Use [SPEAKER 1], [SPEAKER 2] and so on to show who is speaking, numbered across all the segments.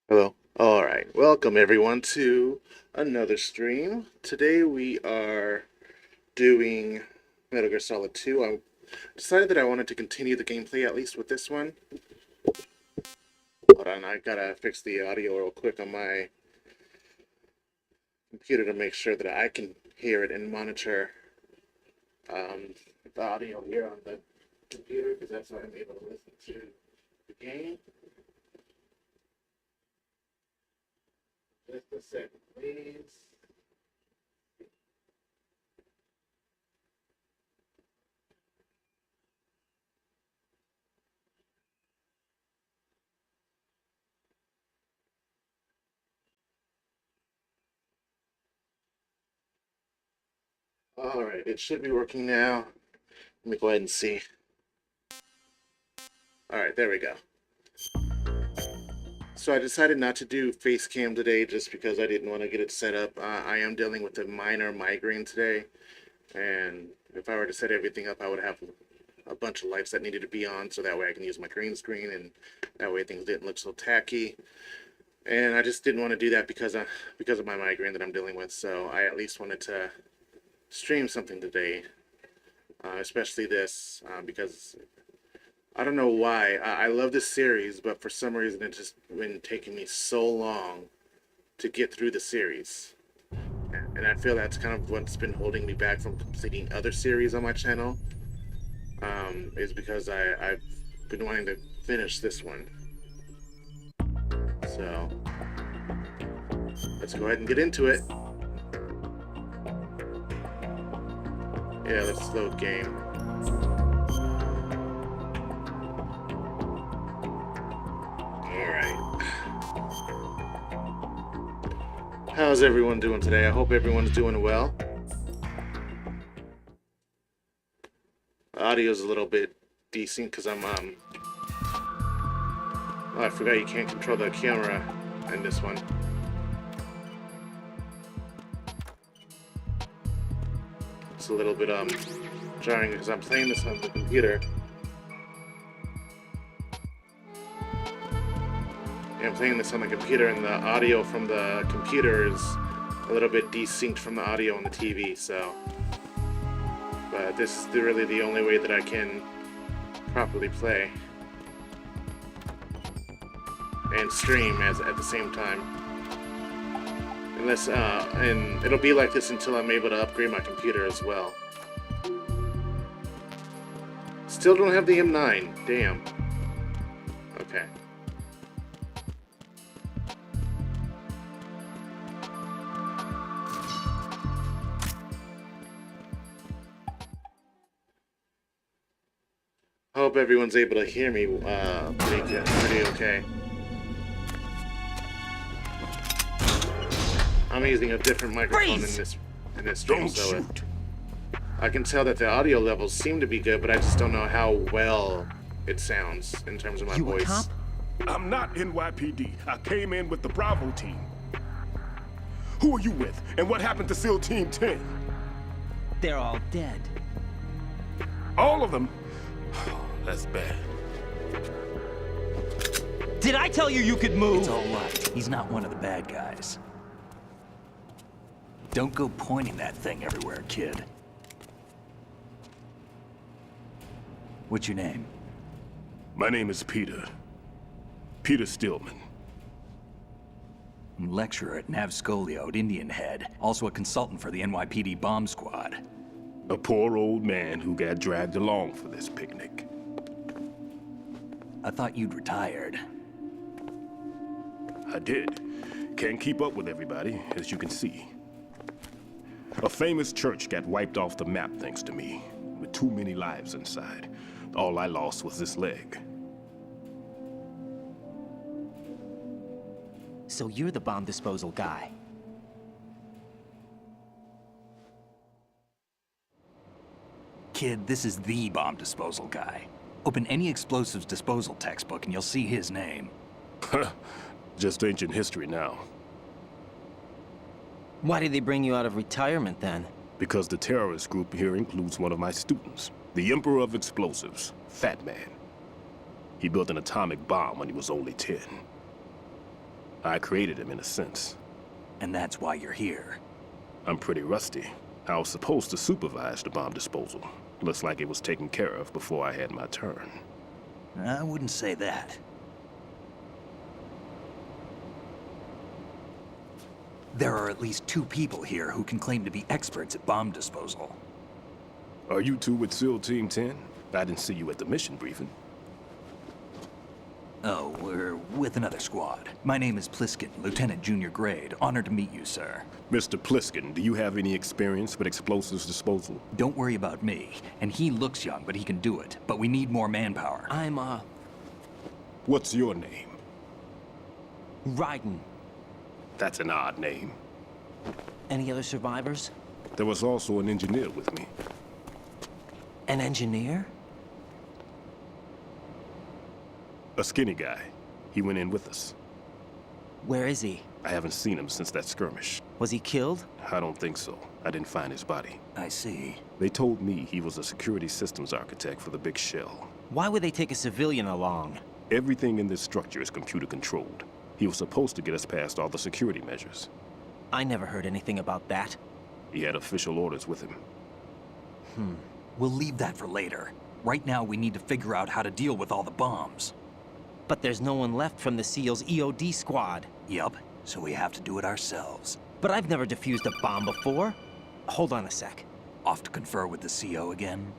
[SPEAKER 1] Hello. All right. Welcome everyone to another stream. Today we are doing Metal Gear Solid 2. I decided that I wanted to continue the gameplay at least with this one. Hold on, I gotta fix the audio real quick on my computer to make sure that I can hear it and monitor um, the audio here on the computer because that's how I'm able to listen to the game. Just a second, please. All right, it should be working now. Let me go ahead and see. All right, there we go. So I decided not to do face cam today just because I didn't want to get it set up. I am dealing with a minor migraine today, and if I were to set everything up, I would have a bunch of lights that needed to be on so that way I can use my green screen and that way things didn't look so tacky. And I just didn't want to do that because of my migraine that I'm dealing with. So I at least wanted to stream something today, especially this because I don't know why. I love this series, but for some reason it's just been taking me so long to get through the series. And I feel that's kind of what's been holding me back from completing other series on my channel, is because I've been wanting to finish this one. So, let's go ahead and get into it. Yeah, let's load game. How's everyone doing today? I hope everyone's doing well. Audio's a little bit decent because I'm oh, I forgot you can't control the camera in this one. It's a little bit jarring because I'm playing this on the computer. Yeah, I'm playing this on the computer and the audio from the computer is a little bit desynced from the audio on the TV, so but this is really the only way that I can properly play and stream at the same time. Unless, and it'll be like this until I'm able to upgrade my computer as well. Still don't have the M9, damn. Okay. Hope everyone's able to hear me pretty okay. I'm using a different microphone in this stream, so I can tell that the audio levels seem to be good, but I just don't know how well it sounds in terms of my voice.
[SPEAKER 2] A cop?
[SPEAKER 3] I'm not NYPD. I came in with the Bravo team. Who are you with? And what happened to SEAL Team 10?
[SPEAKER 2] They're all dead.
[SPEAKER 3] All of them? Oh, that's bad.
[SPEAKER 2] Did I tell you you could move?
[SPEAKER 4] It's all right. He's not one of the bad guys. Don't go pointing that thing everywhere, kid. What's your name?
[SPEAKER 3] My name is Peter. Peter Stillman.
[SPEAKER 4] I'm lecturer at Nav Scolio at Indian Head. Also a consultant for the NYPD bomb squad.
[SPEAKER 3] A poor old man who got dragged along for this picnic.
[SPEAKER 4] I thought you'd retired.
[SPEAKER 3] I did. Can't keep up with everybody, as you can see. A famous church got wiped off the map thanks to me, with too many lives inside. All I lost was this leg.
[SPEAKER 2] So you're the bomb disposal guy.
[SPEAKER 4] Kid, this is the bomb disposal guy. Open any explosives disposal textbook and you'll see his name.
[SPEAKER 3] Just ancient history now.
[SPEAKER 2] Why did they bring you out of retirement then?
[SPEAKER 3] Because the terrorist group here includes one of my students, the Emperor of Explosives, Fat Man. He built an atomic bomb when he was only 10. I created him in a sense.
[SPEAKER 4] And that's why you're here.
[SPEAKER 3] I'm pretty rusty. I was supposed to supervise the bomb disposal. Looks like it was taken care of before I had my turn.
[SPEAKER 4] I wouldn't say that. There are at least 2 people here who can claim to be experts at bomb disposal.
[SPEAKER 3] Are you two with SEAL Team 10? I didn't see you at the mission briefing.
[SPEAKER 4] Oh, we're with another squad. My name is Pliskin, Lieutenant Junior Grade. Honored to meet you, sir.
[SPEAKER 3] Mr. Pliskin, do you have any experience with explosives disposal?
[SPEAKER 4] Don't worry about me. And he looks young, but he can do it. But we need more manpower.
[SPEAKER 2] I'm,
[SPEAKER 3] What's your name?
[SPEAKER 2] Raiden.
[SPEAKER 3] That's an odd name.
[SPEAKER 2] Any other survivors?
[SPEAKER 3] There was also an engineer with me.
[SPEAKER 2] An engineer?
[SPEAKER 3] A skinny guy. He went in with us.
[SPEAKER 2] Where is he?
[SPEAKER 3] I haven't seen him since that skirmish.
[SPEAKER 2] Was he killed?
[SPEAKER 3] I don't think so. I didn't find his body.
[SPEAKER 4] I see.
[SPEAKER 3] They told me he was a security systems architect for the big shell.
[SPEAKER 2] Why would they take a civilian along?
[SPEAKER 3] Everything in this structure is computer controlled. He was supposed to get us past all the security measures.
[SPEAKER 2] I never heard anything about that.
[SPEAKER 3] He had official orders with him.
[SPEAKER 4] We'll leave that for later. Right now, we need to figure out how to deal with all the bombs.
[SPEAKER 2] But there's no one left from the SEAL's EOD squad.
[SPEAKER 4] Yup, so we have to do it ourselves.
[SPEAKER 2] But I've never defused a bomb before. Hold on a sec.
[SPEAKER 4] Off to confer with the CO again?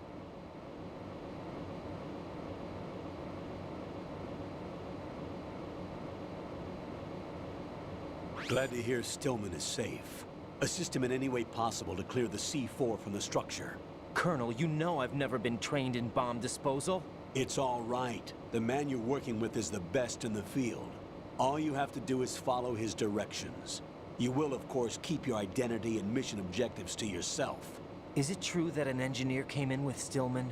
[SPEAKER 5] Glad to hear Stillman is safe. Assist him in any way possible to clear the C4 from the structure.
[SPEAKER 2] Colonel, you know I've never been trained in bomb disposal.
[SPEAKER 5] It's all right. The man you're working with is the best in the field. All you have to do is follow his directions. You will, of course, keep your identity and mission objectives to yourself.
[SPEAKER 2] Is it true that an engineer came in with Stillman?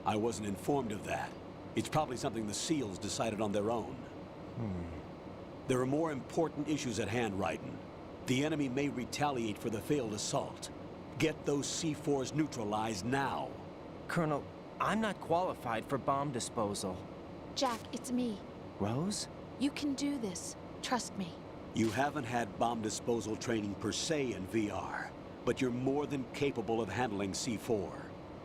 [SPEAKER 5] I wasn't informed of that. It's probably something the SEALs decided on their own. There are more important issues at hand, Raiden. The enemy may retaliate for the failed assault. Get those C4s neutralized now.
[SPEAKER 2] Colonel, I'm not qualified for bomb disposal.
[SPEAKER 6] Jack, it's me.
[SPEAKER 2] Rose?
[SPEAKER 6] You can do this. Trust me.
[SPEAKER 5] You haven't had bomb disposal training per se in VR, but you're more than capable of handling C4.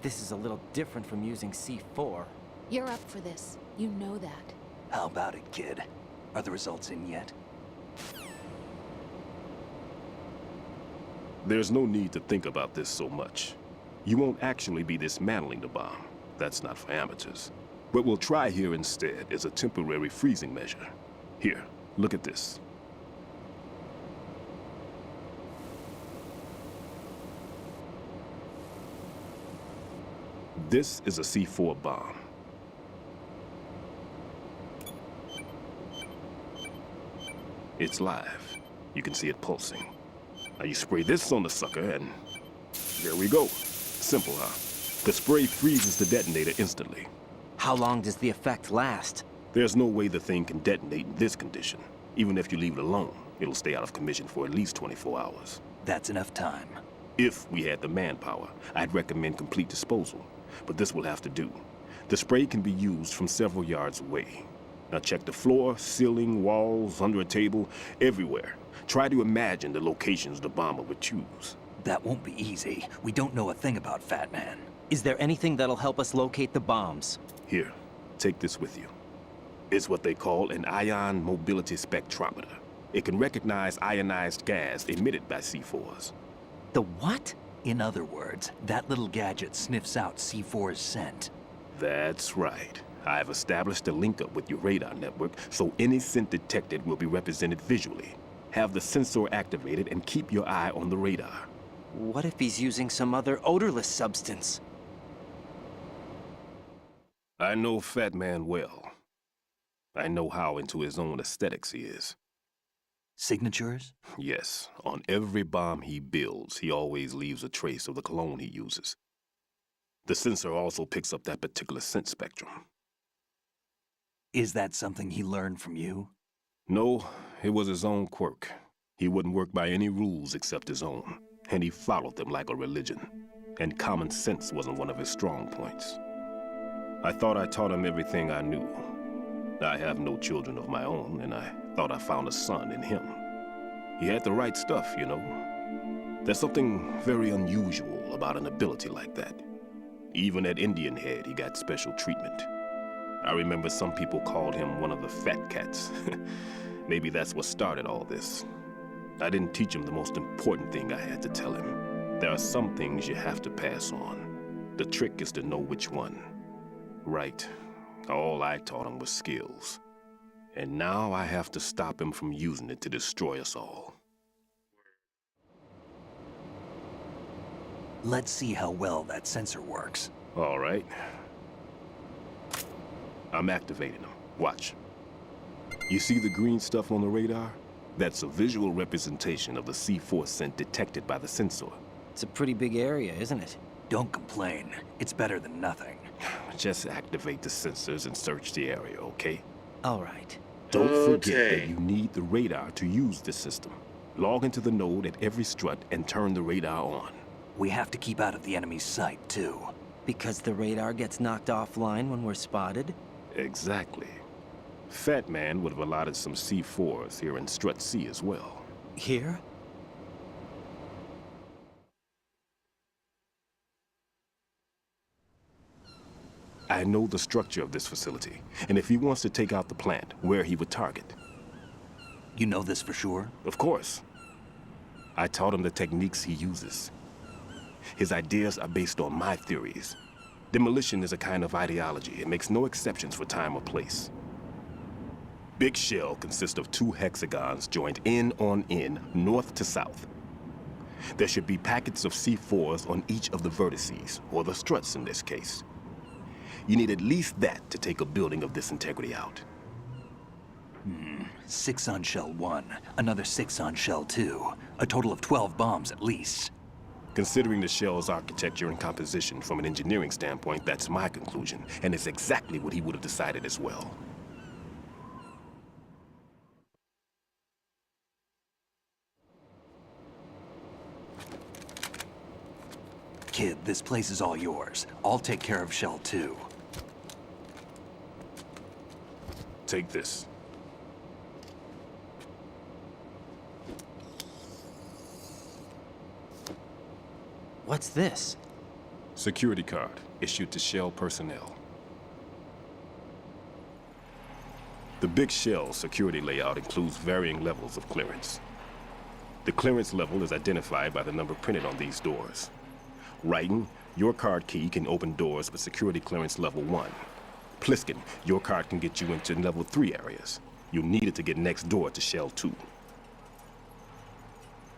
[SPEAKER 2] This is a little different from using C4.
[SPEAKER 6] You're up for this. You know that.
[SPEAKER 4] How about it, kid? Are the results in yet?
[SPEAKER 3] There's no need to think about this so much. You won't actually be dismantling the bomb. That's not for amateurs. What we'll try here instead is a temporary freezing measure. Here, look at this. This is a C4 bomb. It's live. You can see it pulsing. Now you spray this on the sucker and there we go. Simple, huh? The spray freezes the detonator instantly.
[SPEAKER 2] How long does the effect last?
[SPEAKER 3] There's no way the thing can detonate in this condition. Even if you leave it alone, it'll stay out of commission for at least 24 hours.
[SPEAKER 4] That's enough time.
[SPEAKER 3] If we had the manpower, I'd recommend complete disposal. But this will have to do. The spray can be used from several yards away. Now check the floor, ceiling, walls, under a table, everywhere. Try to imagine the locations the bomber would choose.
[SPEAKER 4] That won't be easy. We don't know a thing about Fat Man.
[SPEAKER 2] Is there anything that'll help us locate the bombs?
[SPEAKER 3] Here, take this with you. It's what they call an ion mobility spectrometer. It can recognize ionized gas emitted by C4s.
[SPEAKER 2] The what?
[SPEAKER 4] In other words, that little gadget sniffs out C4's scent.
[SPEAKER 3] That's right. I've established a link up with your radar network, so any scent detected will be represented visually. Have the sensor activated and keep your eye on the radar.
[SPEAKER 2] What if he's using some other odorless substance?
[SPEAKER 3] I know Fat Man well. I know how into his own aesthetics he is.
[SPEAKER 4] Signatures?
[SPEAKER 3] Yes, on every bomb he builds, he always leaves a trace of the cologne he uses. The sensor also picks up that particular scent spectrum.
[SPEAKER 4] Is that something he learned from you?
[SPEAKER 3] No, it was his own quirk. He wouldn't work by any rules except his own, and he followed them like a religion. And common sense wasn't one of his strong points. I thought I taught him everything I knew. I have no children of my own, and I thought I found a son in him. He had the right stuff, you know. There's something very unusual about an ability like that. Even at Indian Head, he got special treatment. I remember some people called him one of the fat cats. Maybe that's what started all this. I didn't teach him the most important thing I had to tell him. There are some things you have to pass on. The trick is to know which one. Right. All I taught him was skills. And now I have to stop him from using it to destroy us all.
[SPEAKER 4] Let's see how well that sensor works.
[SPEAKER 3] All right. I'm activating them. Watch. You see the green stuff on the radar? That's a visual representation of the C4 scent detected by the sensor.
[SPEAKER 2] It's a pretty big area, isn't it?
[SPEAKER 4] Don't complain. It's better than nothing.
[SPEAKER 3] Just activate the sensors and search the area, okay?
[SPEAKER 2] All right.
[SPEAKER 3] Don't forget
[SPEAKER 1] Okay.
[SPEAKER 3] that you need the radar to use this system. Log into the node at every strut and turn the radar on.
[SPEAKER 4] We have to keep out of the enemy's sight, too.
[SPEAKER 2] Because the radar gets knocked offline when we're spotted?
[SPEAKER 3] Exactly. Fat Man would have allotted some C4s here in Strut C as well.
[SPEAKER 2] Here?
[SPEAKER 3] I know the structure of this facility, and if he wants to take out the plant, where he would target.
[SPEAKER 4] You know this for sure?
[SPEAKER 3] Of course. I taught him the techniques he uses. His ideas are based on my theories. Demolition is a kind of ideology. It makes no exceptions for time or place. Big Shell consists of 2 hexagons joined end on end, north to south. There should be packets of C4s on each of the vertices, or the struts in this case. You need at least that to take a building of this integrity out.
[SPEAKER 4] 6 on Shell 1, another 6 on Shell 2. A total of 12 bombs at least.
[SPEAKER 3] Considering the shell's architecture and composition from an engineering standpoint, that's my conclusion, and it's exactly what he would have decided as well.
[SPEAKER 4] Kid, this place is all yours. I'll take care of Shell 2.
[SPEAKER 3] Take this.
[SPEAKER 2] What's this?
[SPEAKER 3] Security card issued to Shell personnel. The Big Shell security layout includes varying levels of clearance. The clearance level is identified by the number printed on these doors. Raiden, your card key can open doors with security clearance level 1. Pliskin, your card can get you into level 3 areas. You'll need it to get next door to Shell 2.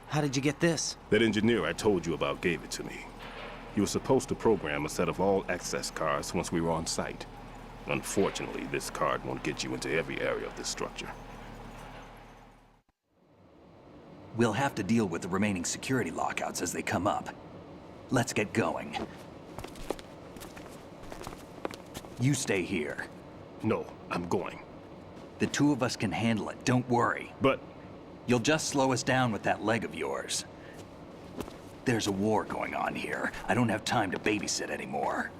[SPEAKER 2] How did you get this?
[SPEAKER 3] That engineer I told you about gave it to me. He was supposed to program a set of all access cards once we were on site. Unfortunately, this card won't get you into every area of this structure.
[SPEAKER 4] We'll have to deal with the remaining security lockouts as they come up. Let's get going. You stay here.
[SPEAKER 3] No, I'm going.
[SPEAKER 4] The 2 of us can handle it, don't worry.
[SPEAKER 3] But
[SPEAKER 4] You'll just slow us down with that leg of yours. There's a war going on here. I don't have time to babysit anymore.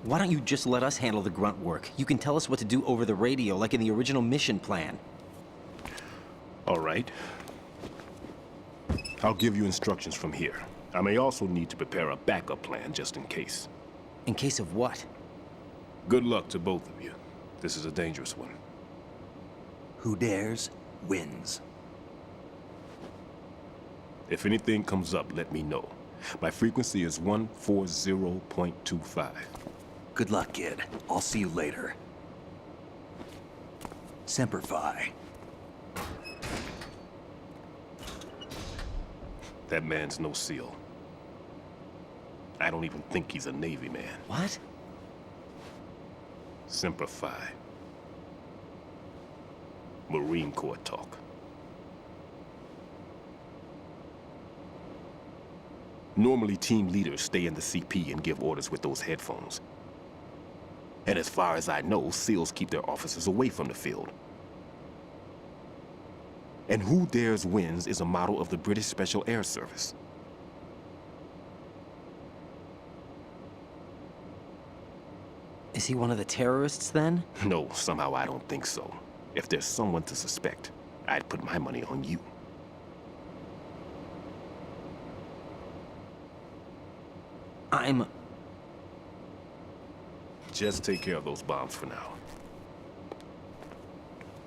[SPEAKER 2] Why don't you just let us handle the grunt work? You can tell us what to do over the radio, like in the original mission plan.
[SPEAKER 3] all right. I'll give you instructions from here. I may also need to prepare a backup plan just in case.
[SPEAKER 2] In case of what?
[SPEAKER 3] Good luck to both of you. This is a dangerous one.
[SPEAKER 4] Who dares, wins.
[SPEAKER 3] If anything comes up, let me know. My frequency is 140.25.
[SPEAKER 4] Good luck, kid. I'll see you later. Semper Fi.
[SPEAKER 3] That man's no SEAL. I don't even think he's a Navy man.
[SPEAKER 2] What?
[SPEAKER 3] Semper Fi. Marine Corps talk. Normally, team leaders stay in the CP and give orders with those headphones. And as far as I know, SEALs keep their officers away from the field. And who dares wins is a motto of the British Special Air Service.
[SPEAKER 2] Is he one of the terrorists then?
[SPEAKER 3] No, somehow I don't think so. If there's someone to suspect, I'd put my money on you.
[SPEAKER 2] I'm...
[SPEAKER 3] Just take care of those bombs for now.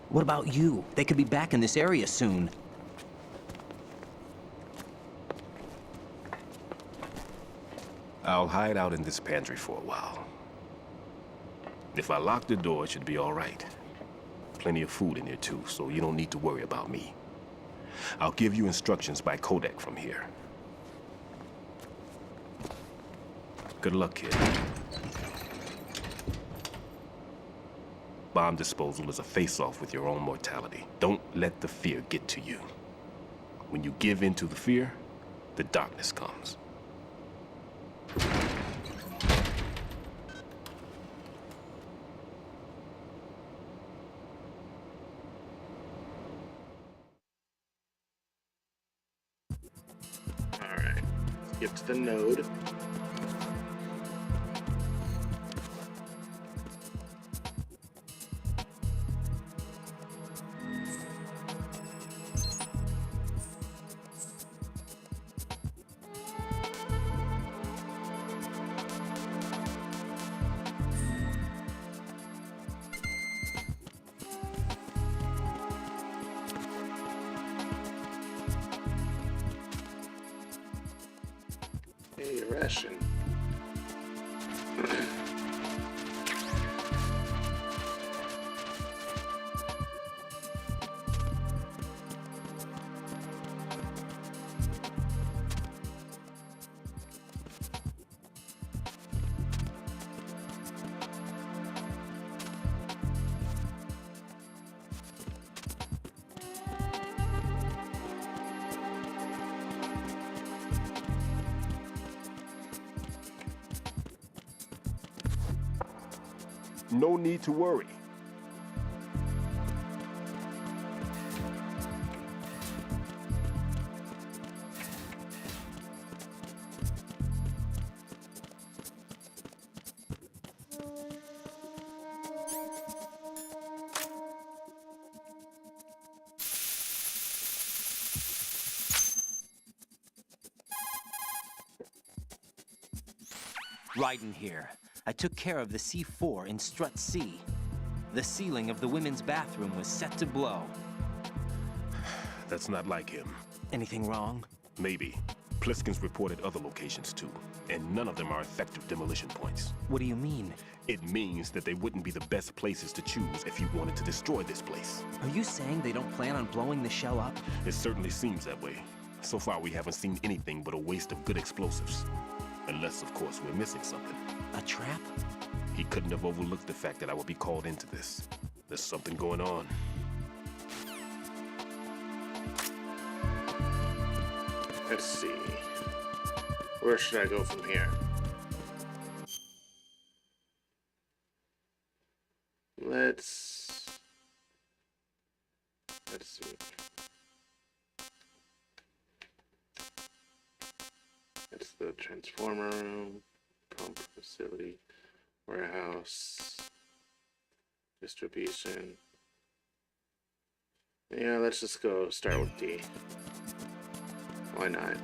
[SPEAKER 2] What about you? They could be back in this area soon.
[SPEAKER 3] I'll hide out in this pantry for a while. If I lock the door, it should be all right. Plenty of food in here too, so you don't need to worry about me. I'll give you instructions by codec from here. Good luck, kid. Bomb disposal is a face-off with your own mortality. Don't let the fear get to you. When you give in to the fear, the darkness comes.
[SPEAKER 1] Alright, let's get to the node. Hey, ration.
[SPEAKER 3] No need to worry.
[SPEAKER 2] Raiden here. I took care of the C4 in Strut C. The ceiling of the women's bathroom was set to blow.
[SPEAKER 3] That's not like him.
[SPEAKER 2] Anything wrong?
[SPEAKER 3] Maybe. Pliskin's reported other locations too, and none of them are effective demolition points.
[SPEAKER 2] What do you mean?
[SPEAKER 3] It means that they wouldn't be the best places to choose if you wanted to destroy this place.
[SPEAKER 2] Are you saying they don't plan on blowing the shell up?
[SPEAKER 3] It certainly seems that way. So far, we haven't seen anything but a waste of good explosives. Unless, of course, we're missing something.
[SPEAKER 2] A trap?
[SPEAKER 3] He couldn't have overlooked the fact that I would be called into this. There's something going on.
[SPEAKER 1] Let's see. Where should I go from here? Let's see. That's the transformer room, pump facility, warehouse, distribution. Yeah, let's just go start with D. Why not?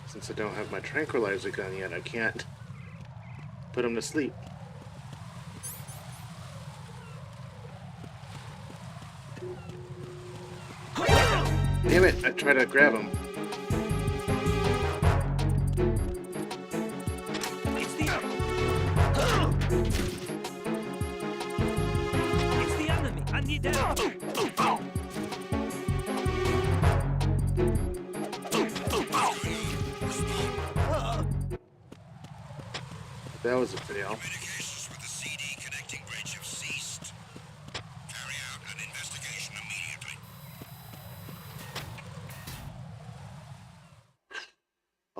[SPEAKER 1] Since I don't have my tranquilizer gun yet, I can't put him to sleep. Damn it, I tried to grab him.
[SPEAKER 7] It's the enemy. I need help.
[SPEAKER 1] That was a fail.
[SPEAKER 8] Communications with the CD connecting bridge have ceased. Carry out an investigation immediately.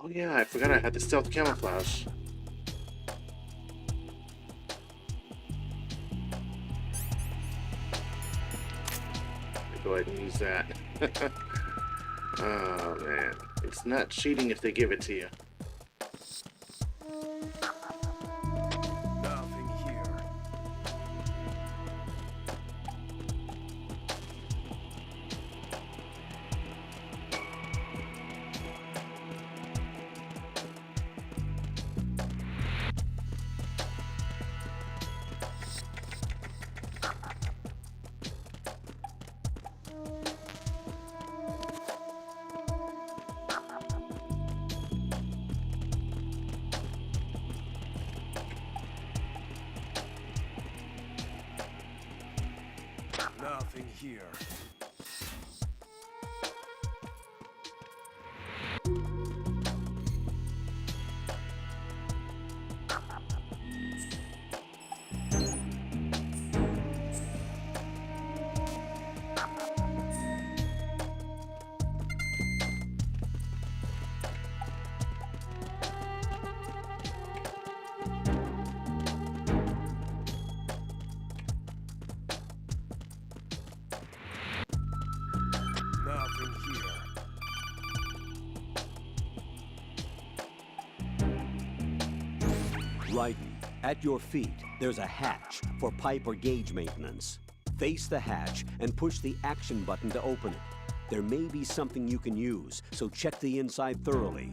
[SPEAKER 1] Oh yeah, I forgot I had the stealth camouflage. Go ahead and use that. Oh man, it's not cheating if they give it to you.
[SPEAKER 3] Nothing here. Nothing here. Nothing here.
[SPEAKER 5] Raiden, at your feet, there's a hatch for pipe or gauge maintenance. Face the hatch and push the action button to open it. There may be something you can use, so check the inside thoroughly.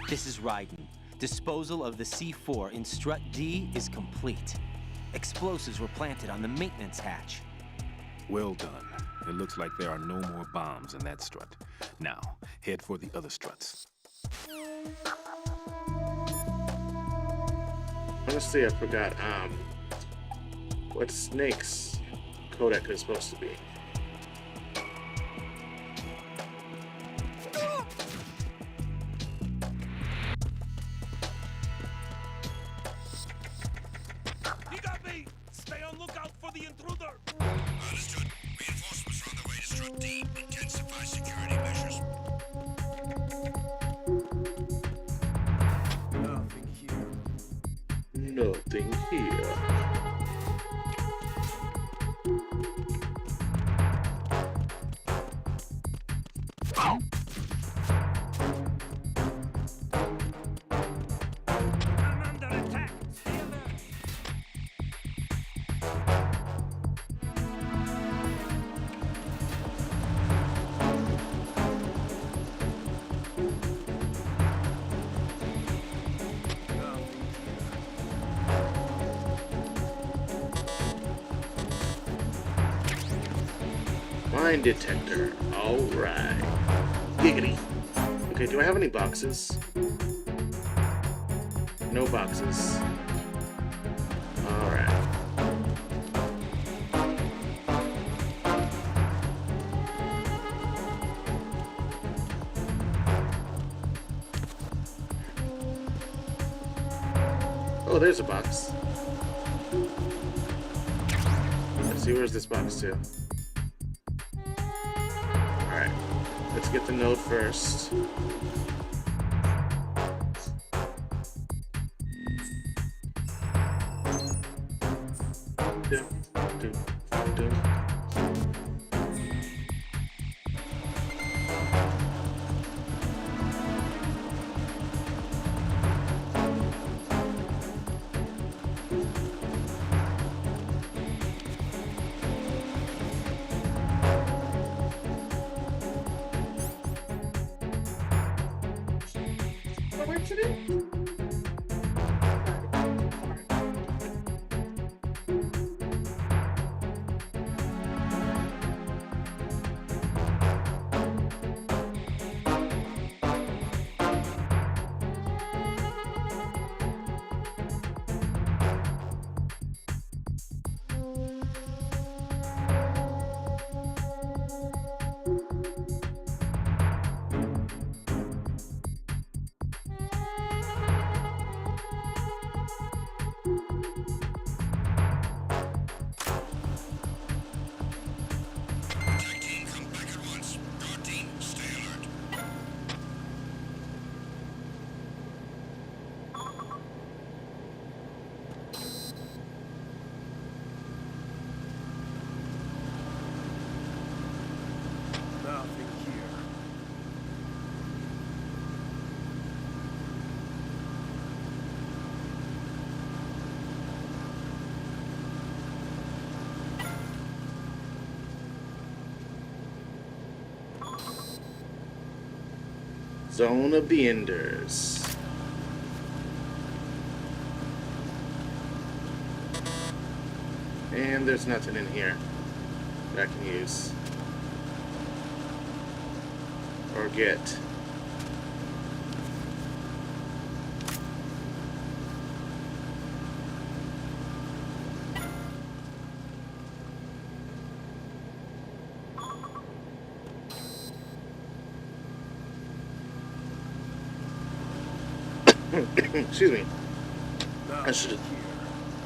[SPEAKER 2] This is Raiden. Disposal of the C4 in Strut D is complete. Explosives were planted on the maintenance hatch.
[SPEAKER 3] Well done. It looks like there are no more bombs in that strut. Now, head for the other struts.
[SPEAKER 1] Honestly, I forgot what Snake's codec is supposed to be.
[SPEAKER 7] He got me! Stay on lookout for the intruder!
[SPEAKER 8] Understood. Reinforcements are on their way to Strut D. Intensify security measures.
[SPEAKER 3] Nothing here.
[SPEAKER 1] Nothing here.
[SPEAKER 7] I'm under attack! Stay alert!
[SPEAKER 1] Mine detector. Alright. Giggity. Okay, do I have any boxes? No boxes. Alright. Oh, there's a box. Let's see, where's this box to? Alright, let's get the node first. Dun, dun, dun. Zone of the Enders. And there's nothing in here that I can use. Or get. Excuse me. I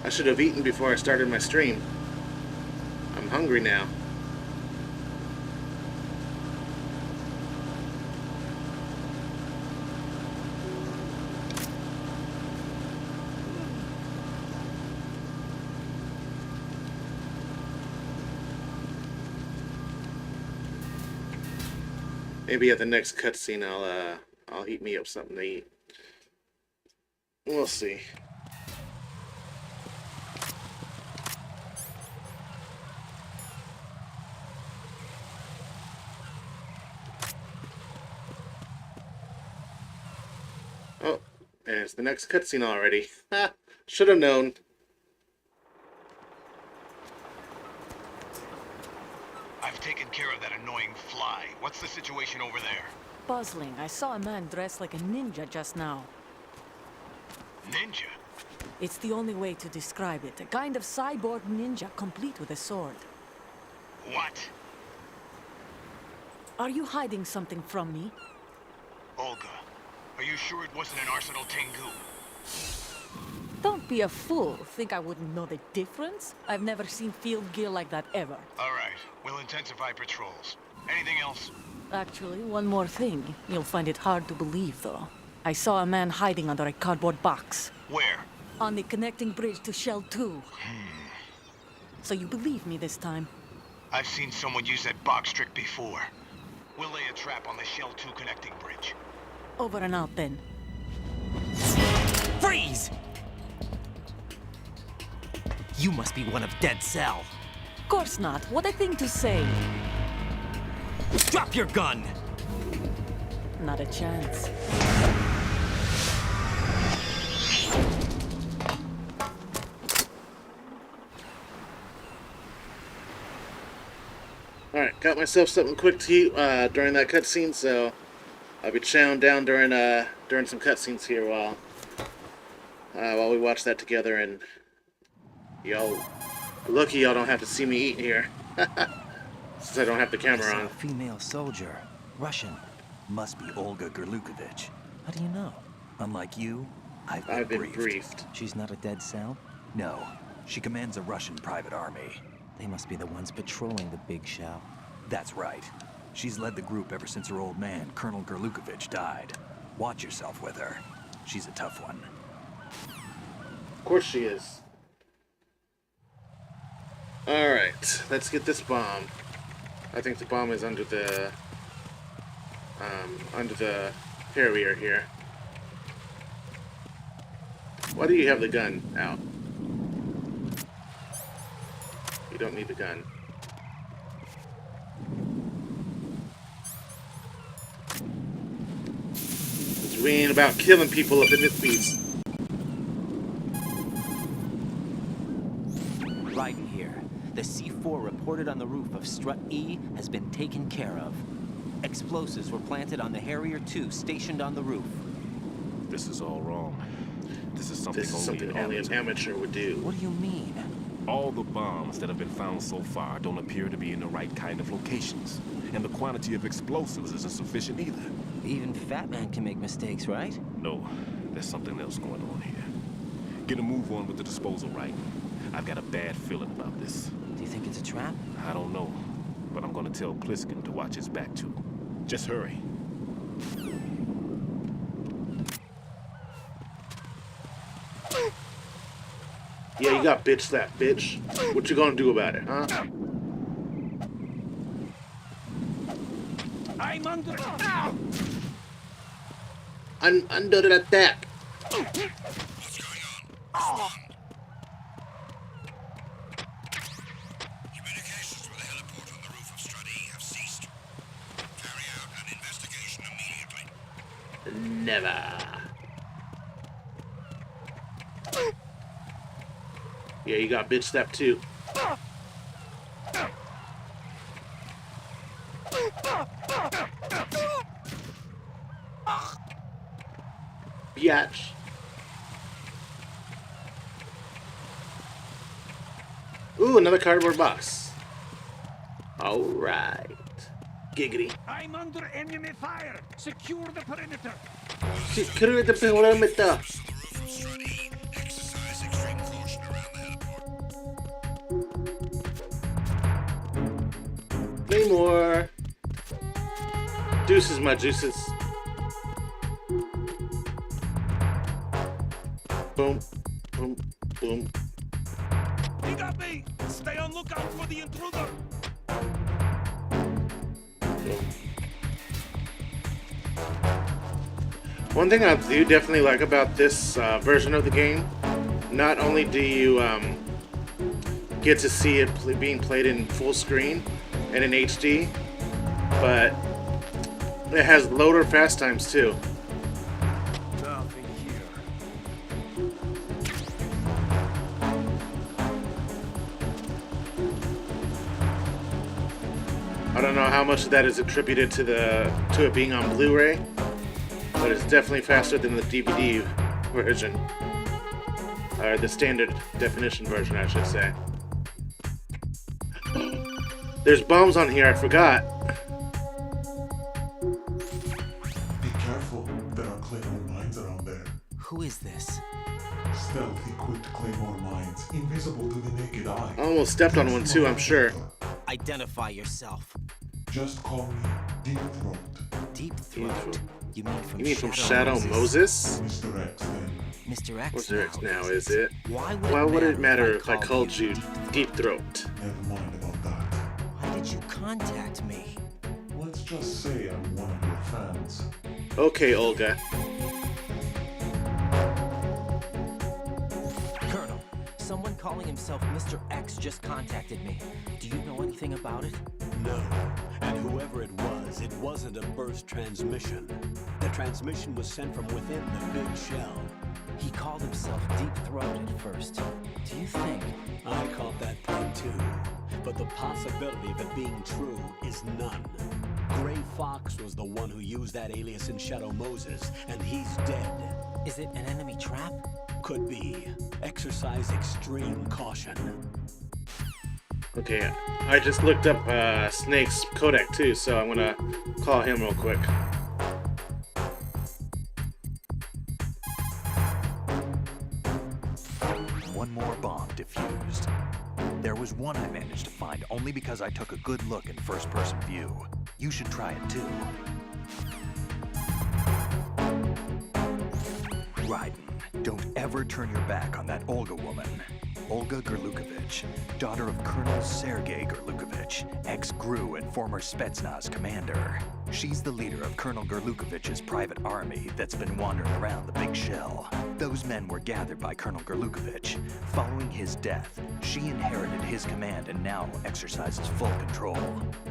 [SPEAKER 1] should have eaten before I started my stream. I'm hungry now. Maybe at the next cutscene I'll heat me up something to eat. We'll see. Oh, and it's the next cutscene already. Ha! Should have known.
[SPEAKER 8] I've taken care of that annoying fly. What's the situation over there?
[SPEAKER 9] Puzzling. I saw a man dressed like a ninja just now.
[SPEAKER 8] Ninja?
[SPEAKER 9] It's the only way to describe it. A kind of cyborg ninja, complete with a sword.
[SPEAKER 8] What?
[SPEAKER 9] Are you hiding something from me?
[SPEAKER 8] Olga, are you sure it wasn't an Arsenal Tengu?
[SPEAKER 9] Don't be a fool. Think I wouldn't know the difference? I've never seen field gear like that ever.
[SPEAKER 8] All right, we'll intensify patrols. Anything else?
[SPEAKER 9] Actually, one more thing. You'll find it hard to believe, though. I saw a man hiding under a cardboard box.
[SPEAKER 8] Where?
[SPEAKER 9] On the connecting bridge to Shell 2. So you believe me this time?
[SPEAKER 8] I've seen someone use that box trick before. We'll lay a trap on the Shell 2 connecting bridge.
[SPEAKER 9] Over and out, then.
[SPEAKER 2] Freeze! You must be one of Dead Cell.
[SPEAKER 9] Course not. What a thing to say.
[SPEAKER 2] Drop your gun!
[SPEAKER 9] Not a chance.
[SPEAKER 1] Alright, got myself something quick to eat during that cutscene, so I'll be chowing down during some cutscenes here while we watch that together, and y'all lucky y'all don't have to see me eat here. Since I don't have the
[SPEAKER 2] I
[SPEAKER 1] camera
[SPEAKER 2] saw
[SPEAKER 1] on.
[SPEAKER 2] a female soldier. Russian.
[SPEAKER 4] Must be Olga Gerlukovich.
[SPEAKER 2] How do you know?
[SPEAKER 4] Unlike you,
[SPEAKER 1] I've been briefed.
[SPEAKER 2] She's not a Dead Cell?
[SPEAKER 4] No, she commands a Russian private army.
[SPEAKER 2] They must be the ones patrolling the big shell.
[SPEAKER 4] That's right. She's led the group ever since her old man, Colonel Gerlukovich, died. Watch yourself with her. She's a tough one.
[SPEAKER 1] Of course she is. Alright, let's get this bomb. I think the bomb is under the carrier here. Why do you have the gun out? You don't need the gun. We ain't about killing people up in this beast.
[SPEAKER 2] Raiden here. The C4 reported on the roof of Strut E has been taken care of. Explosives were planted on the Harrier 2 stationed on the roof.
[SPEAKER 3] This is all wrong. This is something,
[SPEAKER 1] This is something only an amateur would do.
[SPEAKER 2] What do you mean?
[SPEAKER 3] All the bombs that have been found so far don't appear to be in the right kind of locations. And the quantity of explosives isn't sufficient either.
[SPEAKER 2] Even Fat Man can make mistakes, right?
[SPEAKER 3] No, there's something else going on here. Get a move on with the disposal, right? I've got a bad feeling about this.
[SPEAKER 2] Do you think it's a trap?
[SPEAKER 3] I don't know, but I'm gonna tell Pliskin to watch his back too. Just hurry.
[SPEAKER 1] Yeah, you got bitch slapped, bitch. What you gonna do about it, huh?
[SPEAKER 7] I'm under.
[SPEAKER 1] I'm under the attack.
[SPEAKER 8] What's going on? Respond. Communications with the heliport on the roof of Strut E have ceased. Carry out an investigation immediately.
[SPEAKER 1] Never. Yeah, you got bitch step too. Biatch. Ooh, another cardboard box. Alright. Giggity.
[SPEAKER 7] I'm under enemy fire. Secure the perimeter.
[SPEAKER 1] Secure the perimeter. Claymore. Deuces, my juices. Boom, boom, boom.
[SPEAKER 7] He got me. Stay on lookout for the intruder.
[SPEAKER 1] One thing I do definitely like about this version of the game, not only do you get to see it being played in full screen and in HD, but it has loader fast times too.
[SPEAKER 7] Nothing here.
[SPEAKER 1] I don't know how much of that is attributed to it being on Blu-ray, but it's definitely faster than the DVD version, or the standard definition version, I should say. There's bombs on here, I forgot.
[SPEAKER 10] Be careful, there are claymore mines around there.
[SPEAKER 2] Who is this?
[SPEAKER 10] Stealth equipped claymore mines, invisible to the naked eye.
[SPEAKER 1] I almost stepped on one too, I'm sure.
[SPEAKER 2] Identify yourself.
[SPEAKER 10] Just call me Deep Throat.
[SPEAKER 2] Deep Throat. You
[SPEAKER 1] You mean from Shadow Moses?
[SPEAKER 10] Mr. X then.
[SPEAKER 2] Mr. X.
[SPEAKER 1] Mr. X now, is it?
[SPEAKER 2] Why
[SPEAKER 1] would it matter if I
[SPEAKER 2] called
[SPEAKER 1] called you Deep Throat?
[SPEAKER 10] Never mind about that.
[SPEAKER 2] Why did you contact me?
[SPEAKER 10] Let's just say I'm one of your fans.
[SPEAKER 1] Okay, Olga.
[SPEAKER 2] Colonel, someone calling himself Mr. X just contacted me. Do you know anything about it?
[SPEAKER 5] No. And whoever it wasn't a burst transmission. The transmission was sent from within the big shell.
[SPEAKER 2] He called himself Deep Throat at first. Do you think?
[SPEAKER 5] I caught that part too. But the possibility of it being true is none. Gray Fox was the one who used that alias in Shadow Moses, and he's dead.
[SPEAKER 2] Is it an enemy trap?
[SPEAKER 5] Could be. Exercise extreme caution.
[SPEAKER 1] Okay, I just looked up Snake's codec too, so I'm gonna call him real quick.
[SPEAKER 4] One more bomb defused. There was one I managed to find only because I took a good look in first-person view. You should try it too. Raiden, don't ever turn your back on that Olga woman. Olga Gerlukovich, daughter of Colonel Sergei Gerlukovich, ex-GRU and former Spetsnaz commander. She's the leader of Colonel Gerlukovich's private army that's been wandering around the Big Shell. Those men were gathered by Colonel Gerlukovich. Following his death, she inherited his command and now exercises full control.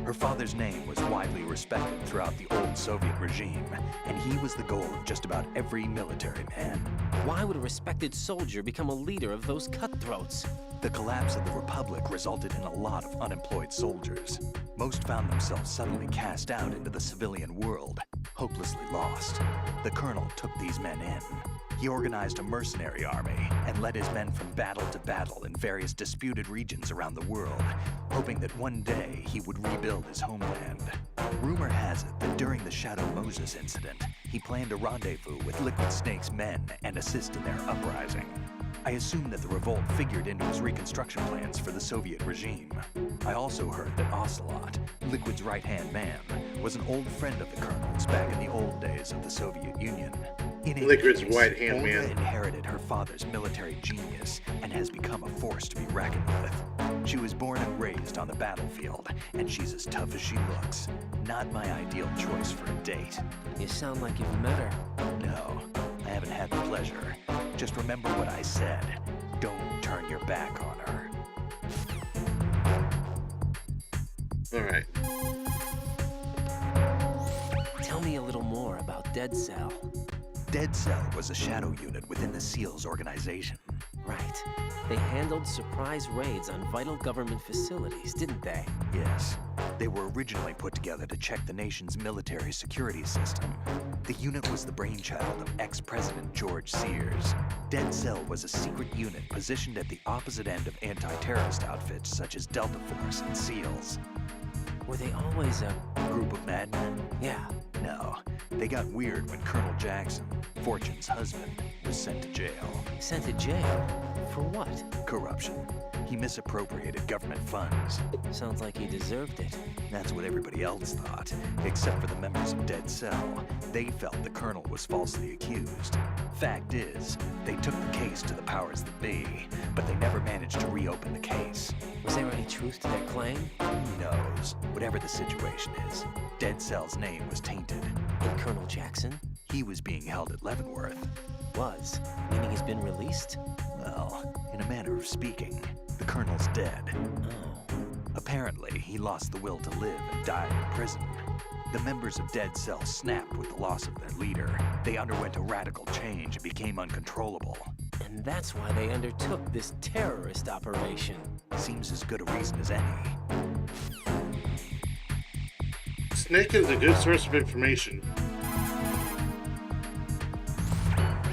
[SPEAKER 4] Her father's name was widely respected throughout the old Soviet regime, and he was the goal of just about every military man.
[SPEAKER 2] Why would a respected soldier become a leader of those cutthroats?
[SPEAKER 4] The collapse of the Republic resulted in a lot of unemployed soldiers. Most found themselves suddenly cast out into the civilian world, hopelessly lost. The colonel took these men in. He organized a mercenary army and led his men from battle to battle in various disputed regions around the world, hoping that one day he would rebuild his homeland. Rumor has it that during the Shadow Moses incident, he planned a rendezvous with Liquid Snake's men and assist in their uprising. I assume that the revolt figured into his reconstruction plans for the Soviet regime. I also heard that Ocelot, Liquid's right-hand man, was an old friend of the Colonel's back in the old days of the Soviet Union. In any
[SPEAKER 1] Liquid's
[SPEAKER 4] case,
[SPEAKER 1] right-hand
[SPEAKER 4] Olga
[SPEAKER 1] man.
[SPEAKER 4] inherited her father's military genius and has become a force to be reckoned with. She was born and raised on the battlefield, and she's as tough as she looks. Not my ideal choice for a date.
[SPEAKER 2] You sound like you've met her.
[SPEAKER 4] No, I haven't had the pleasure. Just remember what I said. Don't turn your back on her.
[SPEAKER 1] Alright.
[SPEAKER 2] Tell me a little more about Dead Cell?
[SPEAKER 4] Dead Cell was a shadow unit within the SEALs organization.
[SPEAKER 2] Right. They handled surprise raids on vital government facilities, didn't they?
[SPEAKER 4] Yes. They were originally put together to check the nation's military security system. The unit was the brainchild of ex-President George Sears. Dead Cell was a secret unit positioned at the opposite end of anti-terrorist outfits such as Delta Force and SEALs.
[SPEAKER 2] Were they always a
[SPEAKER 4] Group of madmen?
[SPEAKER 2] Yeah.
[SPEAKER 4] No. They got weird when Colonel Jackson, Fortune's husband, was sent to jail.
[SPEAKER 2] Sent to jail? For what?
[SPEAKER 4] Corruption. He misappropriated government funds.
[SPEAKER 2] Sounds like he deserved it.
[SPEAKER 4] That's what everybody else thought, except for the members of Dead Cell. They felt the Colonel was falsely accused. Fact is, they took the case to the powers that be, but they never managed to reopen the case.
[SPEAKER 2] Was there any truth to their claim?
[SPEAKER 4] Who knows? Whatever the situation is, Dead Cell's name was tainted.
[SPEAKER 2] And Colonel Jackson?
[SPEAKER 4] He was being held at Leavenworth.
[SPEAKER 2] Was? Meaning he's been released?
[SPEAKER 4] Well, in a manner of speaking, the Colonel's dead.
[SPEAKER 2] Oh.
[SPEAKER 4] Apparently, he lost the will to live and died in prison. The members of Dead Cell snapped with the loss of their leader. They underwent a radical change and became uncontrollable.
[SPEAKER 2] And that's why they undertook this terrorist operation.
[SPEAKER 4] Seems as good a reason as any.
[SPEAKER 1] Snake is a good source of information.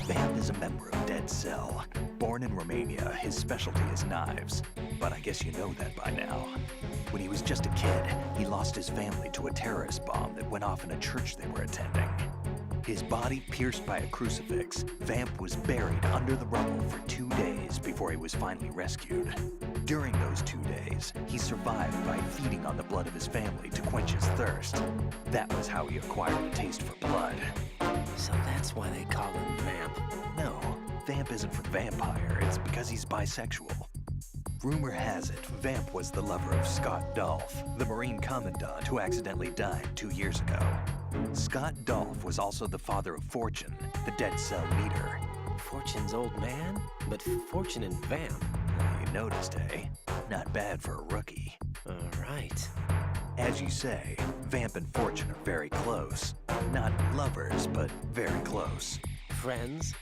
[SPEAKER 4] Vamp is a member of Dead Cell. Born in Romania, his specialty is knives. But I guess you know that by now. When he was just a kid, he lost his family to a terrorist bomb that went off in a church they were attending. His body pierced by a crucifix, Vamp was buried under the rubble for 2 days before he was finally rescued. During those 2 days, he survived by feeding on the blood of his family to quench his thirst. That was how he acquired a taste for blood.
[SPEAKER 2] So that's why they call him Vamp.
[SPEAKER 4] No, Vamp isn't for vampire, it's because he's bisexual. Rumor has it, Vamp was the lover of Scott Dolph, the Marine Commandant who accidentally died 2 years ago. Scott Dolph was also the father of Fortune, the Dead Cell leader.
[SPEAKER 2] Fortune's old man? But Fortune and Vamp?
[SPEAKER 4] You noticed, eh? Not bad for a rookie.
[SPEAKER 2] Alright.
[SPEAKER 4] As you say, Vamp and Fortune are very close. Not lovers, but very close.
[SPEAKER 2] Friends?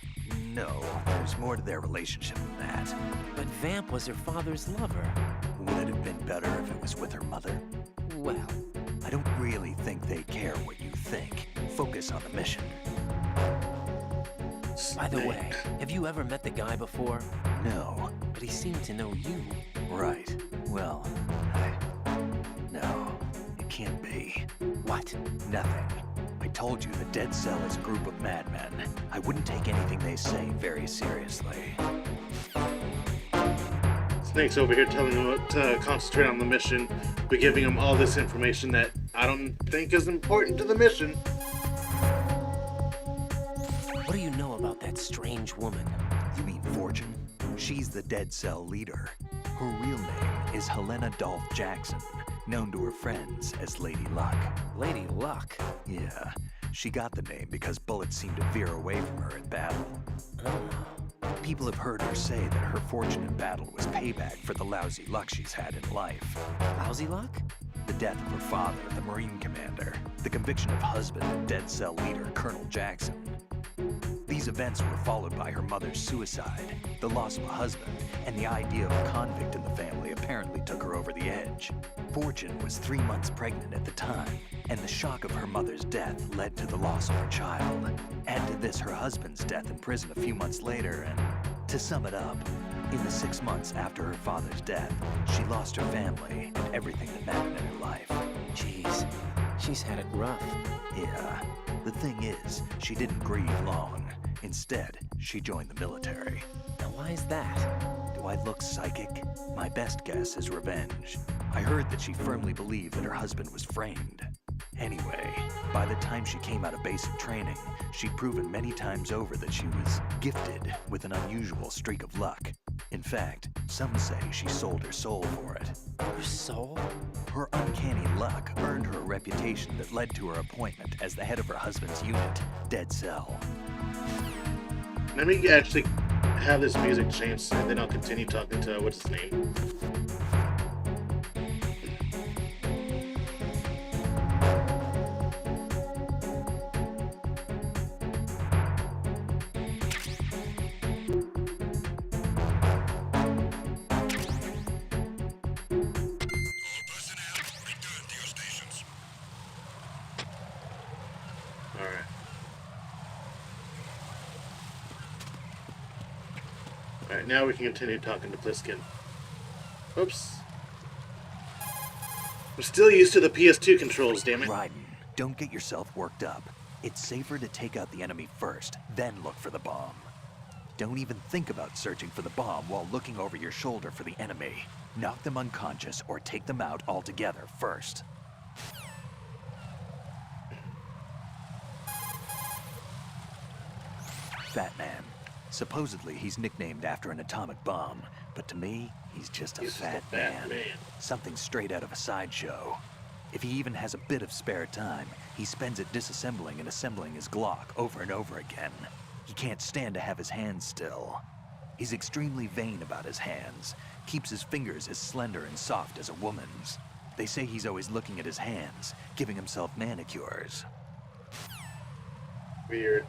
[SPEAKER 4] No, there's more to their relationship than that.
[SPEAKER 2] But Vamp was her father's lover.
[SPEAKER 4] Would it have been better if it was with her mother?
[SPEAKER 2] Well,
[SPEAKER 4] I don't really think they care what you think. Focus on the mission.
[SPEAKER 2] by the way, have you ever met the guy before?
[SPEAKER 4] No.
[SPEAKER 2] But he seemed to know you.
[SPEAKER 4] Right. Well, no, it can't be.
[SPEAKER 2] What?
[SPEAKER 4] Nothing. I told you the Dead Cell is a group of madmen. I wouldn't take anything they say very seriously.
[SPEAKER 1] Snake's over here telling him to concentrate on the mission, but giving him all this information that I don't think is important to the mission.
[SPEAKER 2] What do you know about that strange woman?
[SPEAKER 4] You mean Fortune? She's the Dead Cell leader. Her real name is Helena Dolph Jackson, known to her friends as Lady Luck.
[SPEAKER 2] Lady Luck?
[SPEAKER 4] Yeah, she got the name because bullets seemed to veer away from her in battle. People have heard her say that her fortune in battle was payback for the lousy luck she's had in life.
[SPEAKER 2] Lousy luck?
[SPEAKER 4] The death of her father, the Marine commander, the conviction of husband and Dead Cell leader Colonel Jackson. These events were followed by her mother's suicide, the loss of a husband, and the idea of a convict in the family apparently took her over the edge. Fortune was 3 months pregnant at the time, and the shock of her mother's death led to the loss of her child. Add to this her husband's death in prison a few months later, and to sum it up, in the 6 months after her father's death, she lost her family and everything that mattered in her life.
[SPEAKER 2] Jeez, she's had it rough.
[SPEAKER 4] Yeah. The thing is, she didn't grieve long. Instead, she joined the military.
[SPEAKER 2] Now why is that?
[SPEAKER 4] Do I look psychic? My best guess is revenge. I heard that she firmly believed that her husband was framed. Anyway, by the time she came out of basic training, she'd proven many times over that she was gifted with an unusual streak of luck. In fact, some say she sold her soul for it.
[SPEAKER 2] Her soul?
[SPEAKER 4] Her uncanny luck earned her a reputation that led to her appointment as the head of her husband's unit, Dead Cell.
[SPEAKER 1] Let me actually have this music changed, and then I'll continue talking to, what's his name? Alright, now we can continue talking to Pliskin. Oops. I'm still used to the PS2 controls, damn it.
[SPEAKER 4] Raiden, don't get yourself worked up. It's safer to take out the enemy first, then look for the bomb. Don't even think about searching for the bomb while looking over your shoulder for the enemy. Knock them unconscious or take them out altogether first. Fat Man. Supposedly, he's nicknamed after an atomic bomb, but to me, he's just a fat man. Something straight out of a sideshow. If he even has a bit of spare time, he spends it disassembling and assembling his Glock over and over again. He can't stand to have his hands still. He's extremely vain about his hands, keeps his fingers as slender and soft as a woman's. They say he's always looking at his hands, giving himself manicures.
[SPEAKER 1] Weird.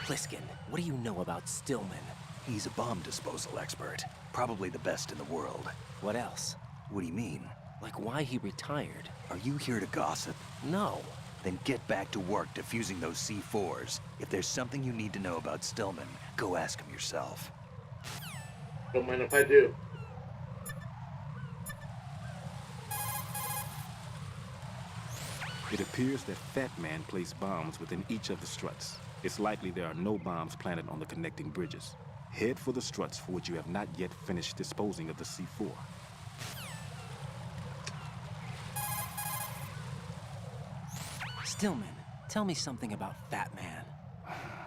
[SPEAKER 2] Pliskin, what do you know about Stillman?
[SPEAKER 4] He's a bomb disposal expert, probably the best in the world.
[SPEAKER 2] What else?
[SPEAKER 4] What do you mean?
[SPEAKER 2] Like why he retired?
[SPEAKER 4] Are you here to gossip?
[SPEAKER 2] No.
[SPEAKER 4] Then get back to work defusing those C4s. If there's something you need to know about Stillman, go ask him yourself.
[SPEAKER 1] Don't mind if I do.
[SPEAKER 3] It appears that Fat Man placed bombs within each of the struts. It's likely there are no bombs planted on the connecting bridges. Head for the struts for which you have not yet finished disposing of the C4.
[SPEAKER 2] Stillman, tell me something about Fat Man.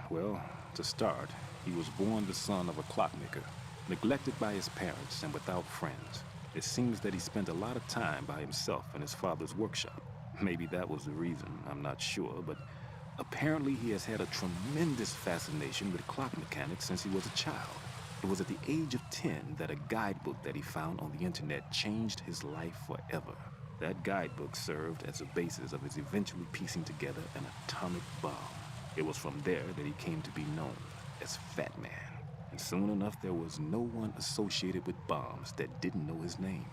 [SPEAKER 3] Well, to start, he was born the son of a clockmaker, neglected by his parents and without friends. It seems that he spent a lot of time by himself in his father's workshop. Maybe that was the reason, I'm not sure, but apparently he has had a tremendous fascination with clock mechanics since he was a child. It was at the age of 10 that a guidebook that he found on the internet changed his life forever. That guidebook served as a basis of his eventually piecing together an atomic bomb. It was from there that he came to be known as Fat Man. And soon enough, there was no one associated with bombs that didn't know his name.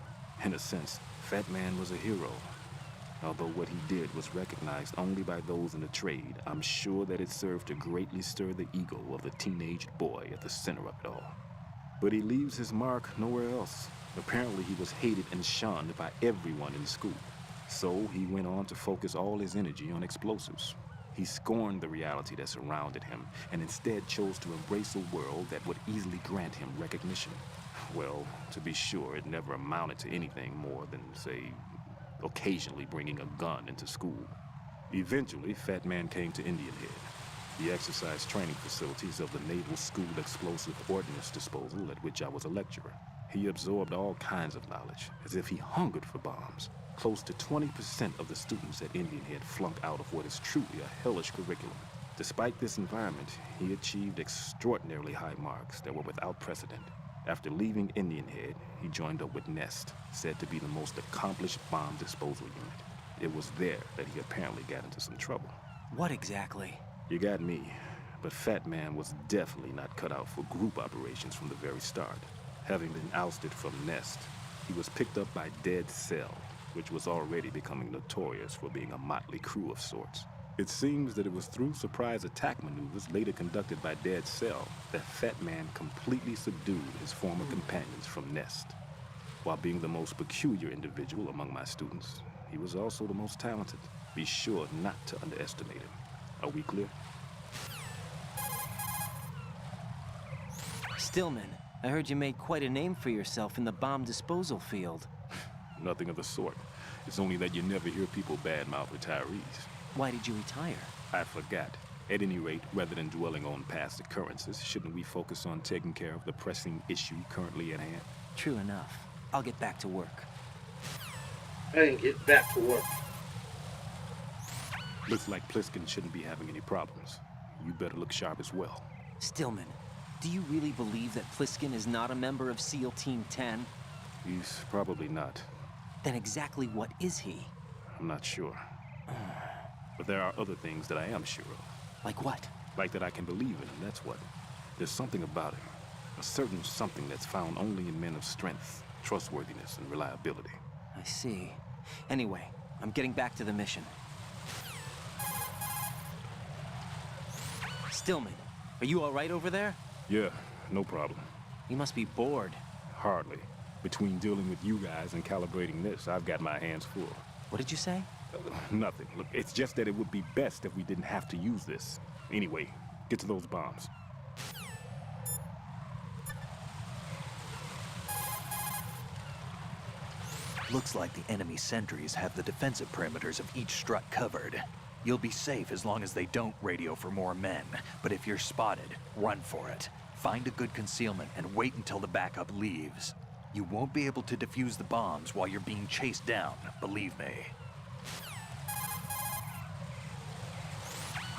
[SPEAKER 3] In a sense, Fat Man was a hero. Although what he did was recognized only by those in the trade, I'm sure that it served to greatly stir the ego of the teenage boy at the center of it all. But he leaves his mark nowhere else. Apparently he was hated and shunned by everyone in school. So he went on to focus all his energy on explosives. He scorned the reality that surrounded him and instead chose to embrace a world that would easily grant him recognition. Well, to be sure, it never amounted to anything more than, say, occasionally bringing a gun into school. Eventually, Fat Man came to Indian Head, the exercise training facilities of the Naval School Explosive Ordnance Disposal at which I was a lecturer. He absorbed all kinds of knowledge, as if he hungered for bombs. Close to 20% of the students at Indian Head flunked out of what is truly a hellish curriculum. Despite this environment, he achieved extraordinarily high marks that were without precedent. After leaving Indian Head, he joined up with Nest, said to be the most accomplished bomb disposal unit. It was there that he apparently got into some trouble.
[SPEAKER 2] What exactly?
[SPEAKER 3] You got me, but Fat Man was definitely not cut out for group operations from the very start. Having been ousted from Nest, he was picked up by Dead Cell, which was already becoming notorious for being a motley crew of sorts. It seems that it was through surprise attack maneuvers later conducted by Dead Cell that Fat Man completely subdued his former companions from Nest. While being the most peculiar individual among my students, he was also the most talented. Be sure not to underestimate him. Are we clear?
[SPEAKER 2] Stillman, I heard you made quite a name for yourself in the bomb disposal field.
[SPEAKER 3] Nothing of the sort. It's only that you never hear people badmouth retirees.
[SPEAKER 2] Why did you retire?
[SPEAKER 3] I forgot. At any rate, rather than dwelling on past occurrences, shouldn't we focus on taking care of the pressing issue currently at hand?
[SPEAKER 2] True enough. I'll get back to work.
[SPEAKER 1] I can get back to work.
[SPEAKER 3] Looks like Pliskin shouldn't be having any problems. You better look sharp as well.
[SPEAKER 2] Stillman, do you really believe that Pliskin is not a member of SEAL Team 10?
[SPEAKER 3] He's probably not.
[SPEAKER 2] Then exactly what is he?
[SPEAKER 3] I'm not sure. But there are other things that I am sure of.
[SPEAKER 2] Like what?
[SPEAKER 3] Like that I can believe in him, that's what. There's something about him. A certain something that's found only in men of strength, trustworthiness, and reliability.
[SPEAKER 2] I see. Anyway, I'm getting back to the mission. Stillman, Are you all right over there?
[SPEAKER 3] Yeah, no problem.
[SPEAKER 2] You must be bored.
[SPEAKER 3] Hardly. Between dealing with you guys and calibrating this, I've got my hands full.
[SPEAKER 2] What did you say?
[SPEAKER 3] Nothing. Look, it's just that it would be best if we didn't have to use this. Anyway, get to those bombs.
[SPEAKER 4] Looks like the enemy sentries have the defensive perimeters of each strut covered. You'll be safe as long as they don't radio for more men, but if you're spotted, run for it. Find a good concealment and wait until the backup leaves. You won't be able to defuse the bombs while you're being chased down, believe me.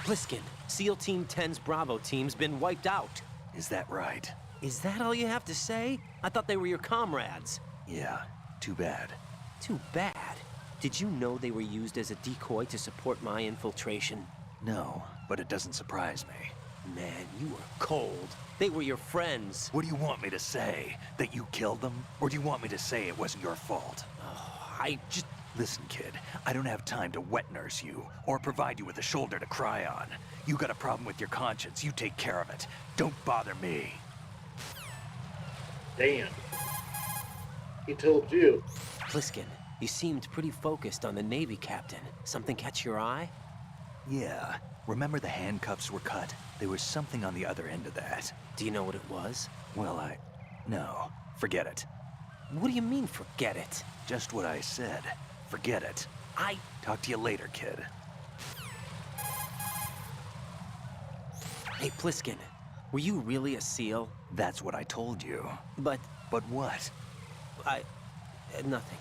[SPEAKER 2] Pliskin, SEAL Team 10's Bravo team's been wiped out.
[SPEAKER 4] Is that right?
[SPEAKER 2] Is that all you have to say? I thought they were your comrades.
[SPEAKER 4] Yeah, too bad.
[SPEAKER 2] Too bad. Did you know they were used as a decoy to support my infiltration?
[SPEAKER 4] No, but it doesn't surprise me.
[SPEAKER 2] Man, you were cold. They were your friends.
[SPEAKER 4] What do you want me to say? That you killed them? Or do you want me to say it wasn't your fault?
[SPEAKER 2] Oh, I just...
[SPEAKER 4] Listen, kid, I don't have time to wet nurse you, or provide you with a shoulder to cry on. You got a problem with your conscience, you take care of it. Don't bother me.
[SPEAKER 1] Damn. He told you.
[SPEAKER 2] Pliskin, you seemed pretty focused on the Navy captain. Something catch your eye?
[SPEAKER 4] Yeah. Remember the handcuffs were cut? There was something on the other end of that.
[SPEAKER 2] Do you know what it was?
[SPEAKER 4] Well, no. Forget it.
[SPEAKER 2] What do you mean, forget it?
[SPEAKER 4] Just what I said. Forget it. Talk to you later, kid.
[SPEAKER 2] Hey, Pliskin, were you really a SEAL?
[SPEAKER 4] That's what I told you.
[SPEAKER 2] But
[SPEAKER 4] what?
[SPEAKER 2] nothing.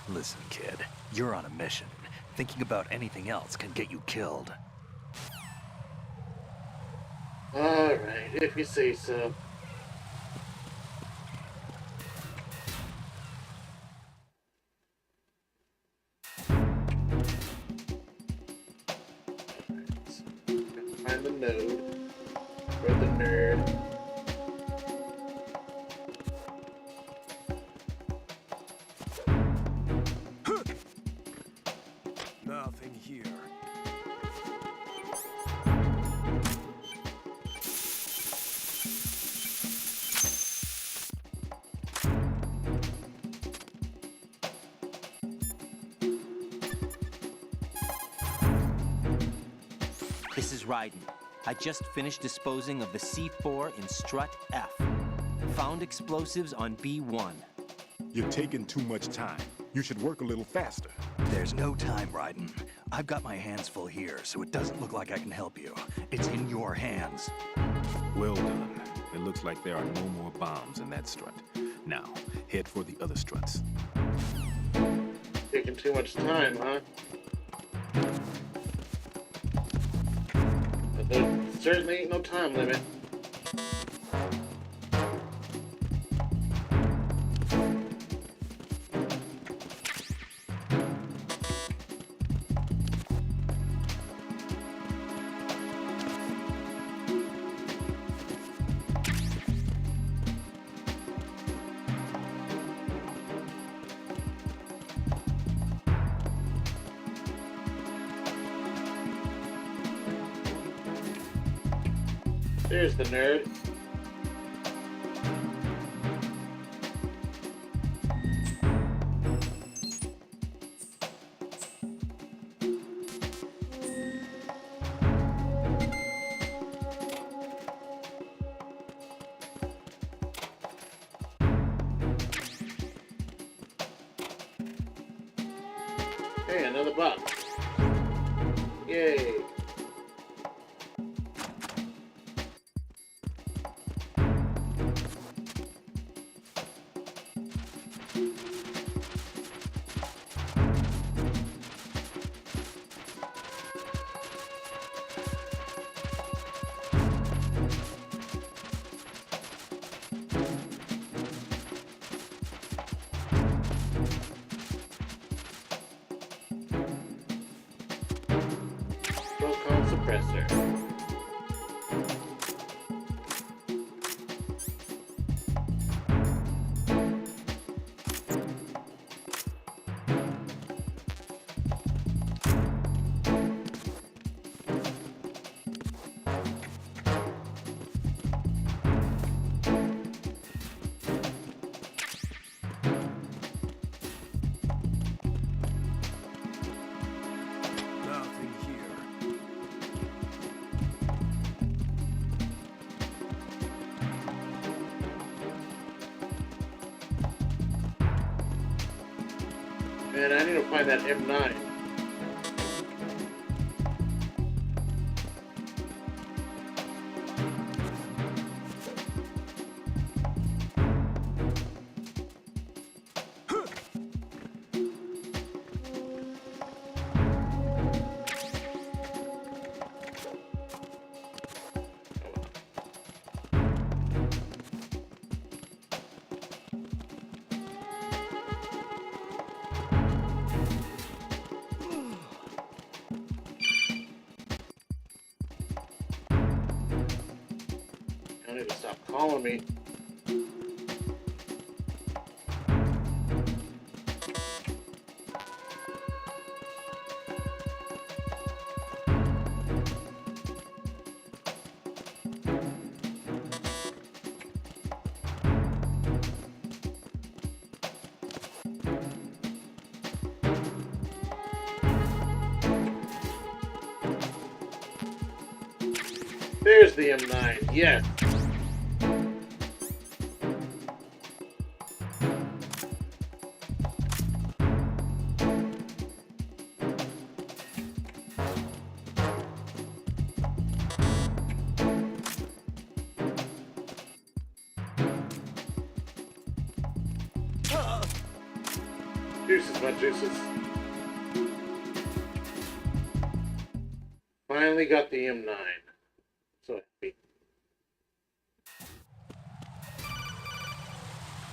[SPEAKER 4] Listen, kid, you're on a mission. Thinking about anything else can get you killed.
[SPEAKER 1] Alright, if you say so. Find the node. Or the nerd.
[SPEAKER 7] Nothing here.
[SPEAKER 2] This is Raiden. I just finished disposing of the C4 in Strut F. Found explosives on B1.
[SPEAKER 3] You're taking too much time. You should work a little faster.
[SPEAKER 4] There's no time, Raiden. I've got my hands full here, so it doesn't look like I can help you. It's in your hands.
[SPEAKER 3] Well done. It looks like there are no more bombs in that strut. Now, head for the other struts.
[SPEAKER 1] Taking too much time, huh? But there certainly ain't no time limit. There's the nerd. Hey, another box. Yay. Procon suppressor. Man, I need to find that M9. I need to stop calling me. There's the M9, yes. Juices, my juices. Finally got the M9. So happy.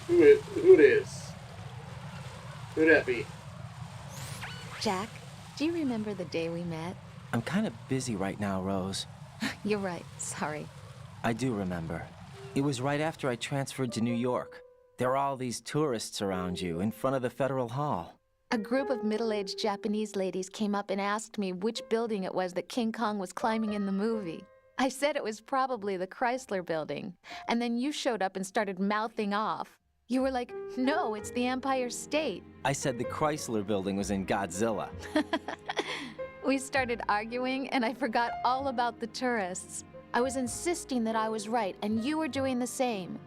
[SPEAKER 1] Who it is? Who'd that be?
[SPEAKER 6] Jack, do you remember the day we met?
[SPEAKER 2] I'm kind of busy right now, Rose.
[SPEAKER 6] You're right, sorry.
[SPEAKER 2] I do remember. It was right after I transferred to New York. There were all these tourists around you in front of the Federal Hall.
[SPEAKER 6] A group of middle-aged Japanese ladies came up and asked me which building it was that King Kong was climbing in the movie. I said it was probably the Chrysler Building, and then you showed up and started mouthing off. You were like, no, it's the Empire State.
[SPEAKER 2] I said the Chrysler Building was in Godzilla.
[SPEAKER 6] We started arguing, and I forgot all about the tourists. I was insisting that I was right, and you were doing the same.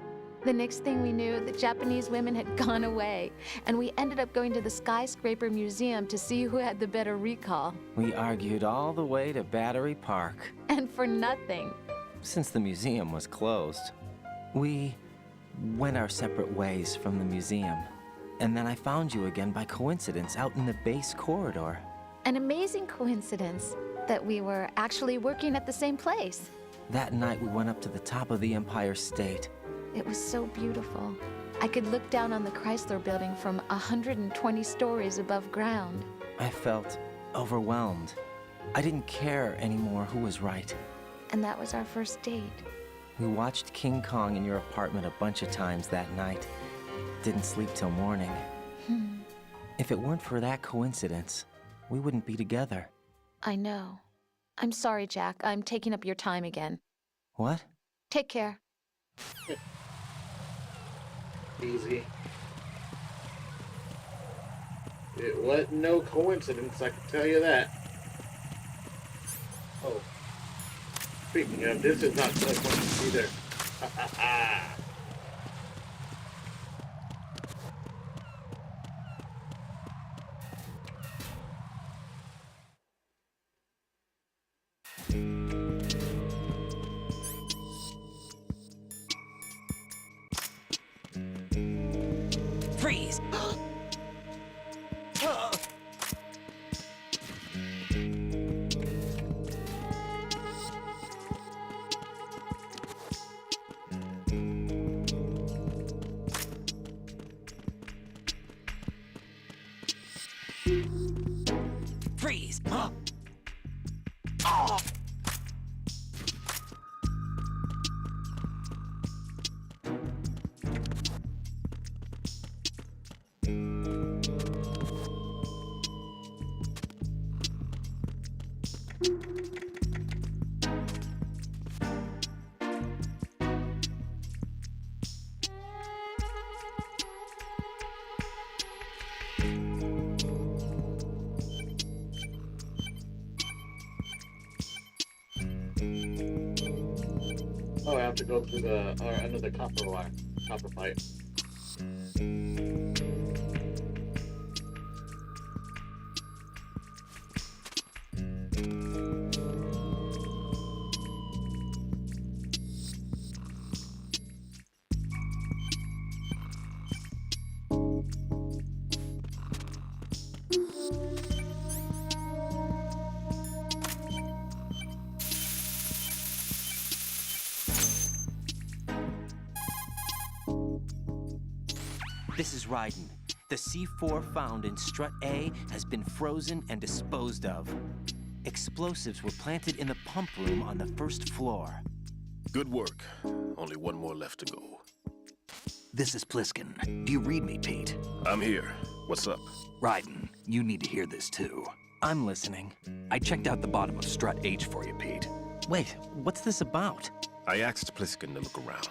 [SPEAKER 6] The next thing we knew, the Japanese women had gone away, and we ended up going to the Skyscraper Museum to see who had the better recall.
[SPEAKER 2] We argued all the way to Battery Park.
[SPEAKER 6] And for nothing.
[SPEAKER 2] Since the museum was closed, we went our separate ways from the museum. And then I found you again by coincidence out in the base corridor.
[SPEAKER 6] An amazing coincidence that we were actually working at the same place.
[SPEAKER 2] That night we went up to the top of the Empire State.
[SPEAKER 6] It was so beautiful. I could look down on the Chrysler Building from 120 stories above ground.
[SPEAKER 2] I felt overwhelmed. I didn't care anymore who was right.
[SPEAKER 6] And that was our first date.
[SPEAKER 2] We watched King Kong in your apartment a bunch of times that night. Didn't sleep till morning. If it weren't for that coincidence, we wouldn't be together.
[SPEAKER 6] I know. I'm sorry, Jack. I'm taking up your time again.
[SPEAKER 2] What?
[SPEAKER 6] Take care.
[SPEAKER 1] Easy. It wasn't no coincidence, I can tell you that. Oh. Speaking of, this is not coincidence either. Ha ha ha.
[SPEAKER 2] Freeze! Freeze!
[SPEAKER 1] Oh, I have to go through the another copper pipe.
[SPEAKER 2] This is Raiden. The C4 found in Strut A has been frozen and disposed of. Explosives were planted in the pump room on the first floor.
[SPEAKER 3] Good work. Only one more left to go.
[SPEAKER 4] This is Pliskin. Do you read me, Pete?
[SPEAKER 3] I'm here. What's up?
[SPEAKER 4] Raiden, you need to hear this too.
[SPEAKER 2] I'm listening.
[SPEAKER 4] I checked out the bottom of Strut H for you, Pete.
[SPEAKER 2] Wait, what's this about?
[SPEAKER 3] I asked Pliskin to look around.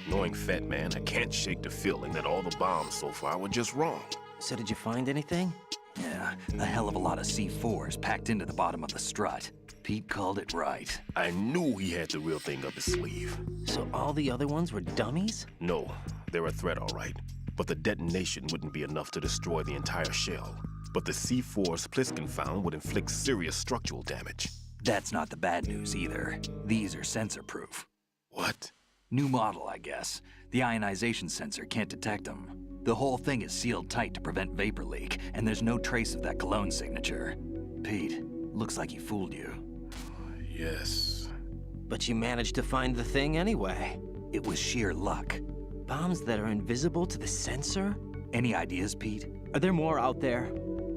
[SPEAKER 3] Knowing Fat Man, I can't shake the feeling that all the bombs so far were just wrong.
[SPEAKER 2] So did you find anything?
[SPEAKER 4] Yeah, a hell of a lot of C4s packed into the bottom of the strut. Pete called it right.
[SPEAKER 3] I knew he had the real thing up his sleeve.
[SPEAKER 2] So all the other ones were dummies?
[SPEAKER 3] No, they're a threat, all right. But the detonation wouldn't be enough to destroy the entire shell. But the C4s Pliskin found would inflict serious structural damage.
[SPEAKER 4] That's not the bad news either. These are sensor-proof.
[SPEAKER 3] What?
[SPEAKER 4] New model, I guess. The ionization sensor can't detect them. The whole thing is sealed tight to prevent vapor leak, and there's no trace of that cologne signature. Pete, looks like he fooled you.
[SPEAKER 3] Yes.
[SPEAKER 2] But you managed to find the thing anyway.
[SPEAKER 4] It was sheer luck.
[SPEAKER 2] Bombs that are invisible to the sensor?
[SPEAKER 4] Any ideas, Pete?
[SPEAKER 2] Are there more out there?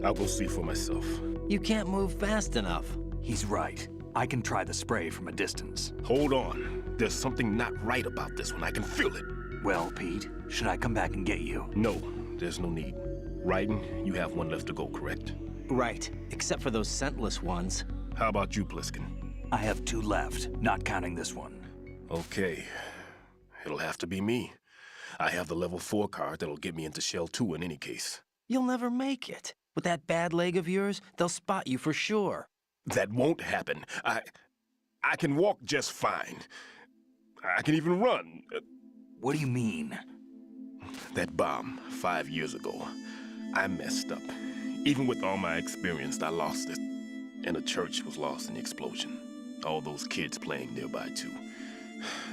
[SPEAKER 3] I'll go see for myself.
[SPEAKER 2] You can't move fast enough.
[SPEAKER 4] He's right. I can try the spray from a distance.
[SPEAKER 3] Hold on. There's something not right about this one. I can feel it.
[SPEAKER 4] Well, Pete, should I come back and get you?
[SPEAKER 3] No, there's no need. Raiden, you have one left to go, correct?
[SPEAKER 2] Right, except for those scentless ones.
[SPEAKER 3] How about you, Pliskin?
[SPEAKER 4] I have 2 left, not counting this one.
[SPEAKER 3] Okay. It'll have to be me. I have the level 4 card that'll get me into Shell 2 in any case.
[SPEAKER 2] You'll never make it. With that bad leg of yours, they'll spot you for sure.
[SPEAKER 3] That won't happen. I can walk just fine. I can even run.
[SPEAKER 4] What do you mean?
[SPEAKER 3] That bomb 5 years ago, I messed up. Even with all my experience, I lost it. And the church was lost in the explosion. All those kids playing nearby, too.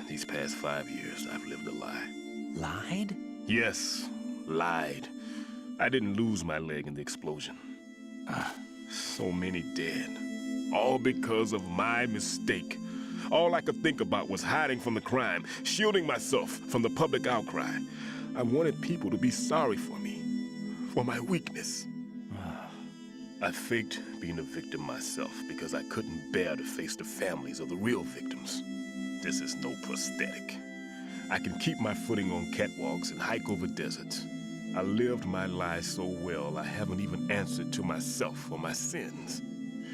[SPEAKER 3] These past 5 years, I've lived a lie.
[SPEAKER 2] Lied?
[SPEAKER 3] Yes, lied. I didn't lose my leg in the explosion. So many dead. All because of my mistake. All I could think about was hiding from the crime, shielding myself from the public outcry. I wanted people to be sorry for me, for my weakness. I faked being a victim myself because I couldn't bear to face the families of the real victims. This is no prosthetic. I can keep my footing on catwalks and hike over deserts. I lived my life so well I haven't even answered to myself for my sins.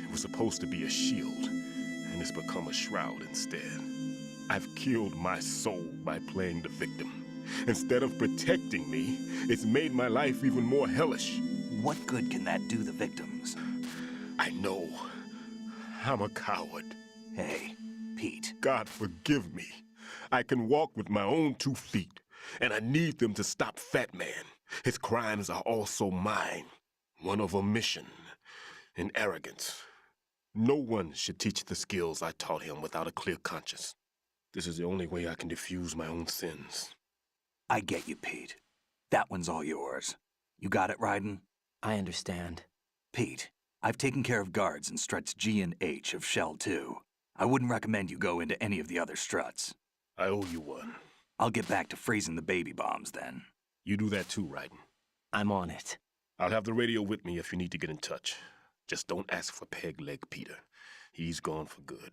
[SPEAKER 3] It was supposed to be a shield, and it's become a shroud instead. I've killed my soul by playing the victim. Instead of protecting me, it's made my life even more hellish.
[SPEAKER 4] What good can that do the victims?
[SPEAKER 3] I know. I'm a coward.
[SPEAKER 4] Hey, Pete.
[SPEAKER 3] God forgive me. I can walk with my own 2 feet, and I need them to stop Fat Man. His crimes are also mine. One of omission and arrogance. No one should teach the skills I taught him without a clear conscience. This is the only way I can diffuse my own sins.
[SPEAKER 4] I get you, Pete. That one's all yours. You got it, Raiden?
[SPEAKER 2] I understand.
[SPEAKER 4] Pete, I've taken care of guards in struts G and H of Shell 2. I wouldn't recommend you go into any of the other struts.
[SPEAKER 3] I owe you one.
[SPEAKER 4] I'll get back to freezing the baby bombs then.
[SPEAKER 3] You do that too, Raiden.
[SPEAKER 2] I'm on it.
[SPEAKER 3] I'll have the radio with me if you need to get in touch. Just don't ask for Peg Leg Peter. He's gone for good.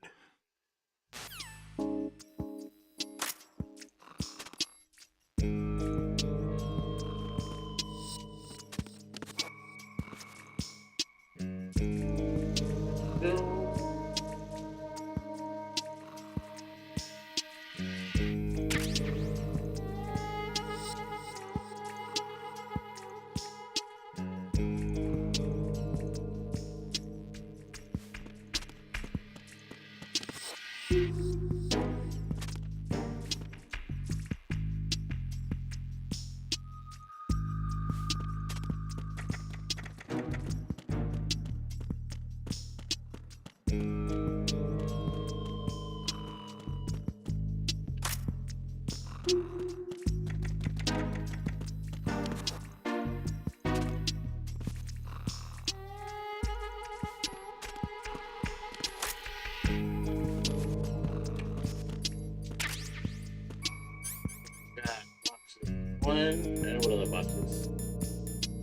[SPEAKER 1] One, and what other boxes.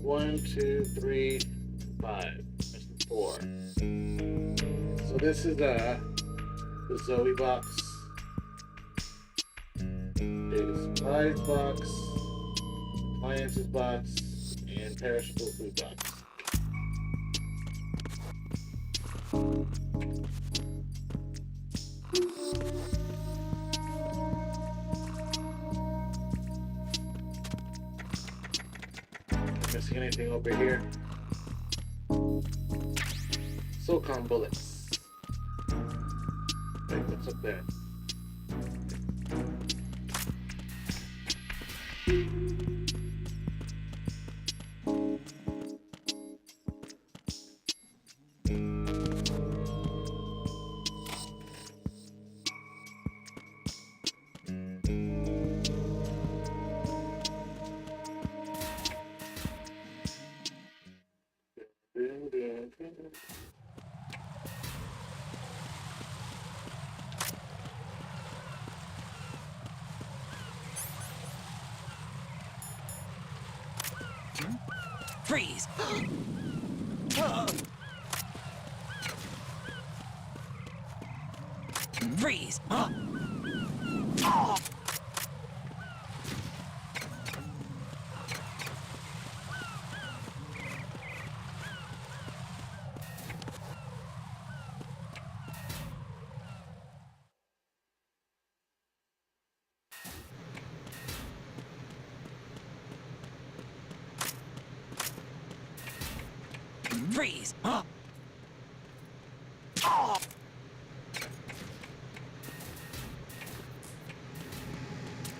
[SPEAKER 1] 1, 2, 3, 5. That's 4. So this is the Zoe box. Data supplies box, appliances box, and perishable food box. Missing anything over here? SOCOM bullets. Wait, what's up there?
[SPEAKER 4] Freeze! Freeze! Freeze!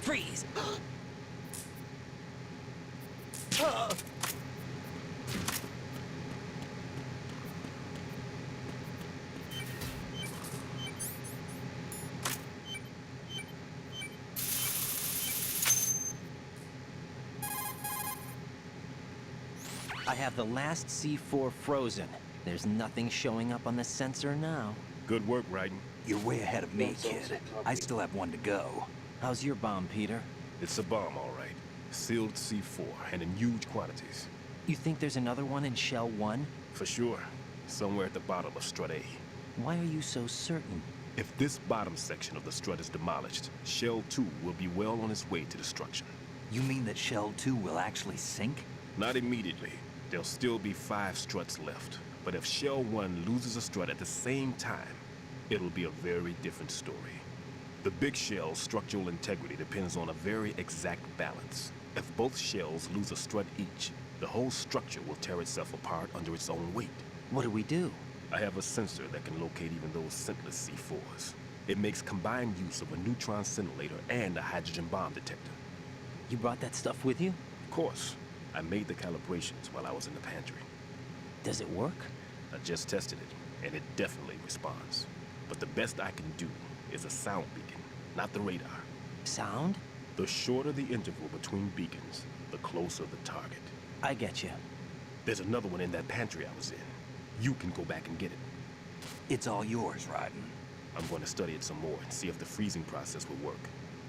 [SPEAKER 4] Freeze!
[SPEAKER 2] I have the last C4 frozen. There's nothing showing up on the sensor now.
[SPEAKER 3] Good work, Raiden.
[SPEAKER 4] You're way ahead of me, kid. I still have one to go.
[SPEAKER 2] How's your bomb, Peter?
[SPEAKER 3] It's a bomb, all right. Sealed C4, and in huge quantities.
[SPEAKER 2] You think there's another one in Shell 1?
[SPEAKER 3] For sure. Somewhere at the bottom of Strut A.
[SPEAKER 2] Why are you so certain?
[SPEAKER 3] If this bottom section of the strut is demolished, Shell 2 will be well on its way to destruction.
[SPEAKER 4] You mean that Shell 2 will actually sink?
[SPEAKER 3] Not immediately. There'll still be 5 struts left. But if Shell 1 loses a strut at the same time, it'll be a very different story. The big shell's structural integrity depends on a very exact balance. If both shells lose a strut each, the whole structure will tear itself apart under its own weight.
[SPEAKER 2] What do we do?
[SPEAKER 3] I have a sensor that can locate even those scentless C4s. It makes combined use of a neutron scintillator and a hydrogen bomb detector.
[SPEAKER 2] You brought that stuff with you?
[SPEAKER 3] Of course. I made the calibrations while I was in the pantry.
[SPEAKER 2] Does it work?
[SPEAKER 3] I just tested it, and it definitely responds. But the best I can do is a sound beacon, not the radar.
[SPEAKER 2] Sound?
[SPEAKER 3] The shorter the interval between beacons, the closer the target.
[SPEAKER 2] I get you.
[SPEAKER 3] There's another one in that pantry I was in. You can go back and get it.
[SPEAKER 4] It's all yours, Raiden.
[SPEAKER 3] I'm going to study it some more and see if the freezing process will work.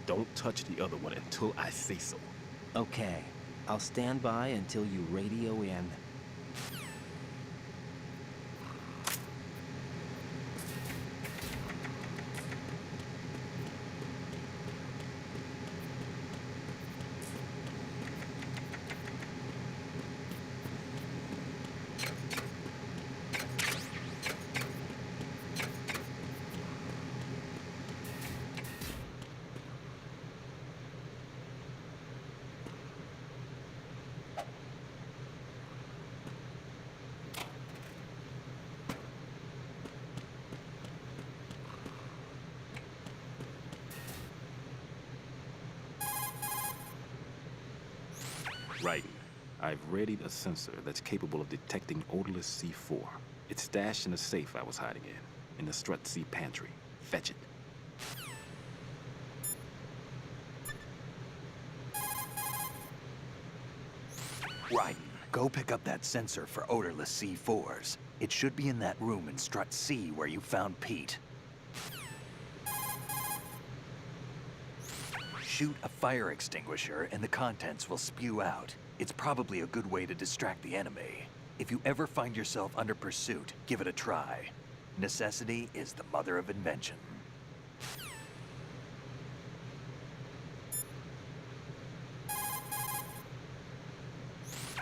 [SPEAKER 3] Don't touch the other one until I say so.
[SPEAKER 2] Okay. I'll stand by until you radio in.
[SPEAKER 3] Raiden, I've readied a sensor that's capable of detecting odorless C4. It's stashed in a safe I was hiding in the Strut C pantry. Fetch it.
[SPEAKER 4] Raiden, go pick up that sensor for odorless C4s. It should be in that room in Strut C where you found Pete. Shoot a fire extinguisher and the contents will spew out. It's probably a good way to distract the enemy. If you ever find yourself under pursuit, give it a try. Necessity is the mother of invention.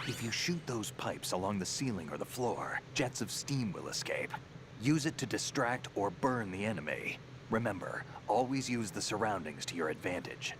[SPEAKER 4] If you shoot those pipes along the ceiling or the floor, jets of steam will escape. Use it to distract or burn the enemy. Remember, always use the surroundings to your advantage.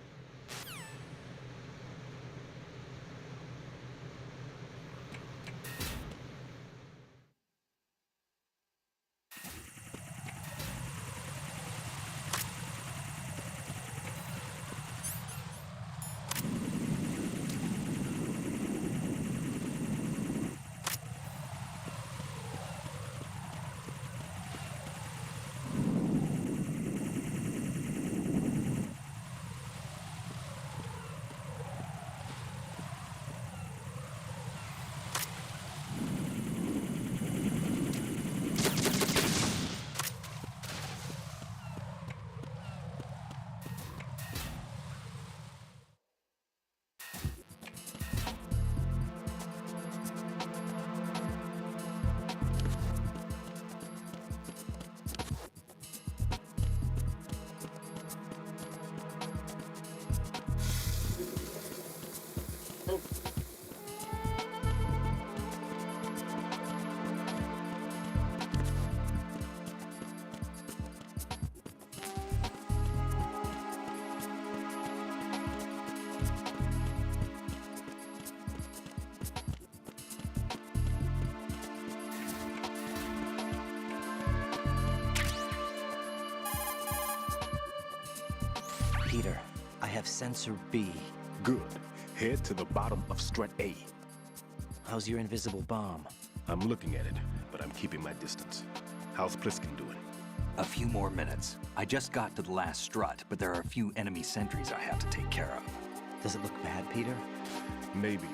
[SPEAKER 2] Peter, I have sensor B.
[SPEAKER 3] Good. Head to the bottom of strut A.
[SPEAKER 2] How's your invisible bomb?
[SPEAKER 3] I'm looking at it, but I'm keeping my distance. How's Pliskin doing?
[SPEAKER 4] A few more minutes. I just got to the last strut, but there are a few enemy sentries I have to take care of.
[SPEAKER 2] Does it look bad, Peter?
[SPEAKER 3] Maybe.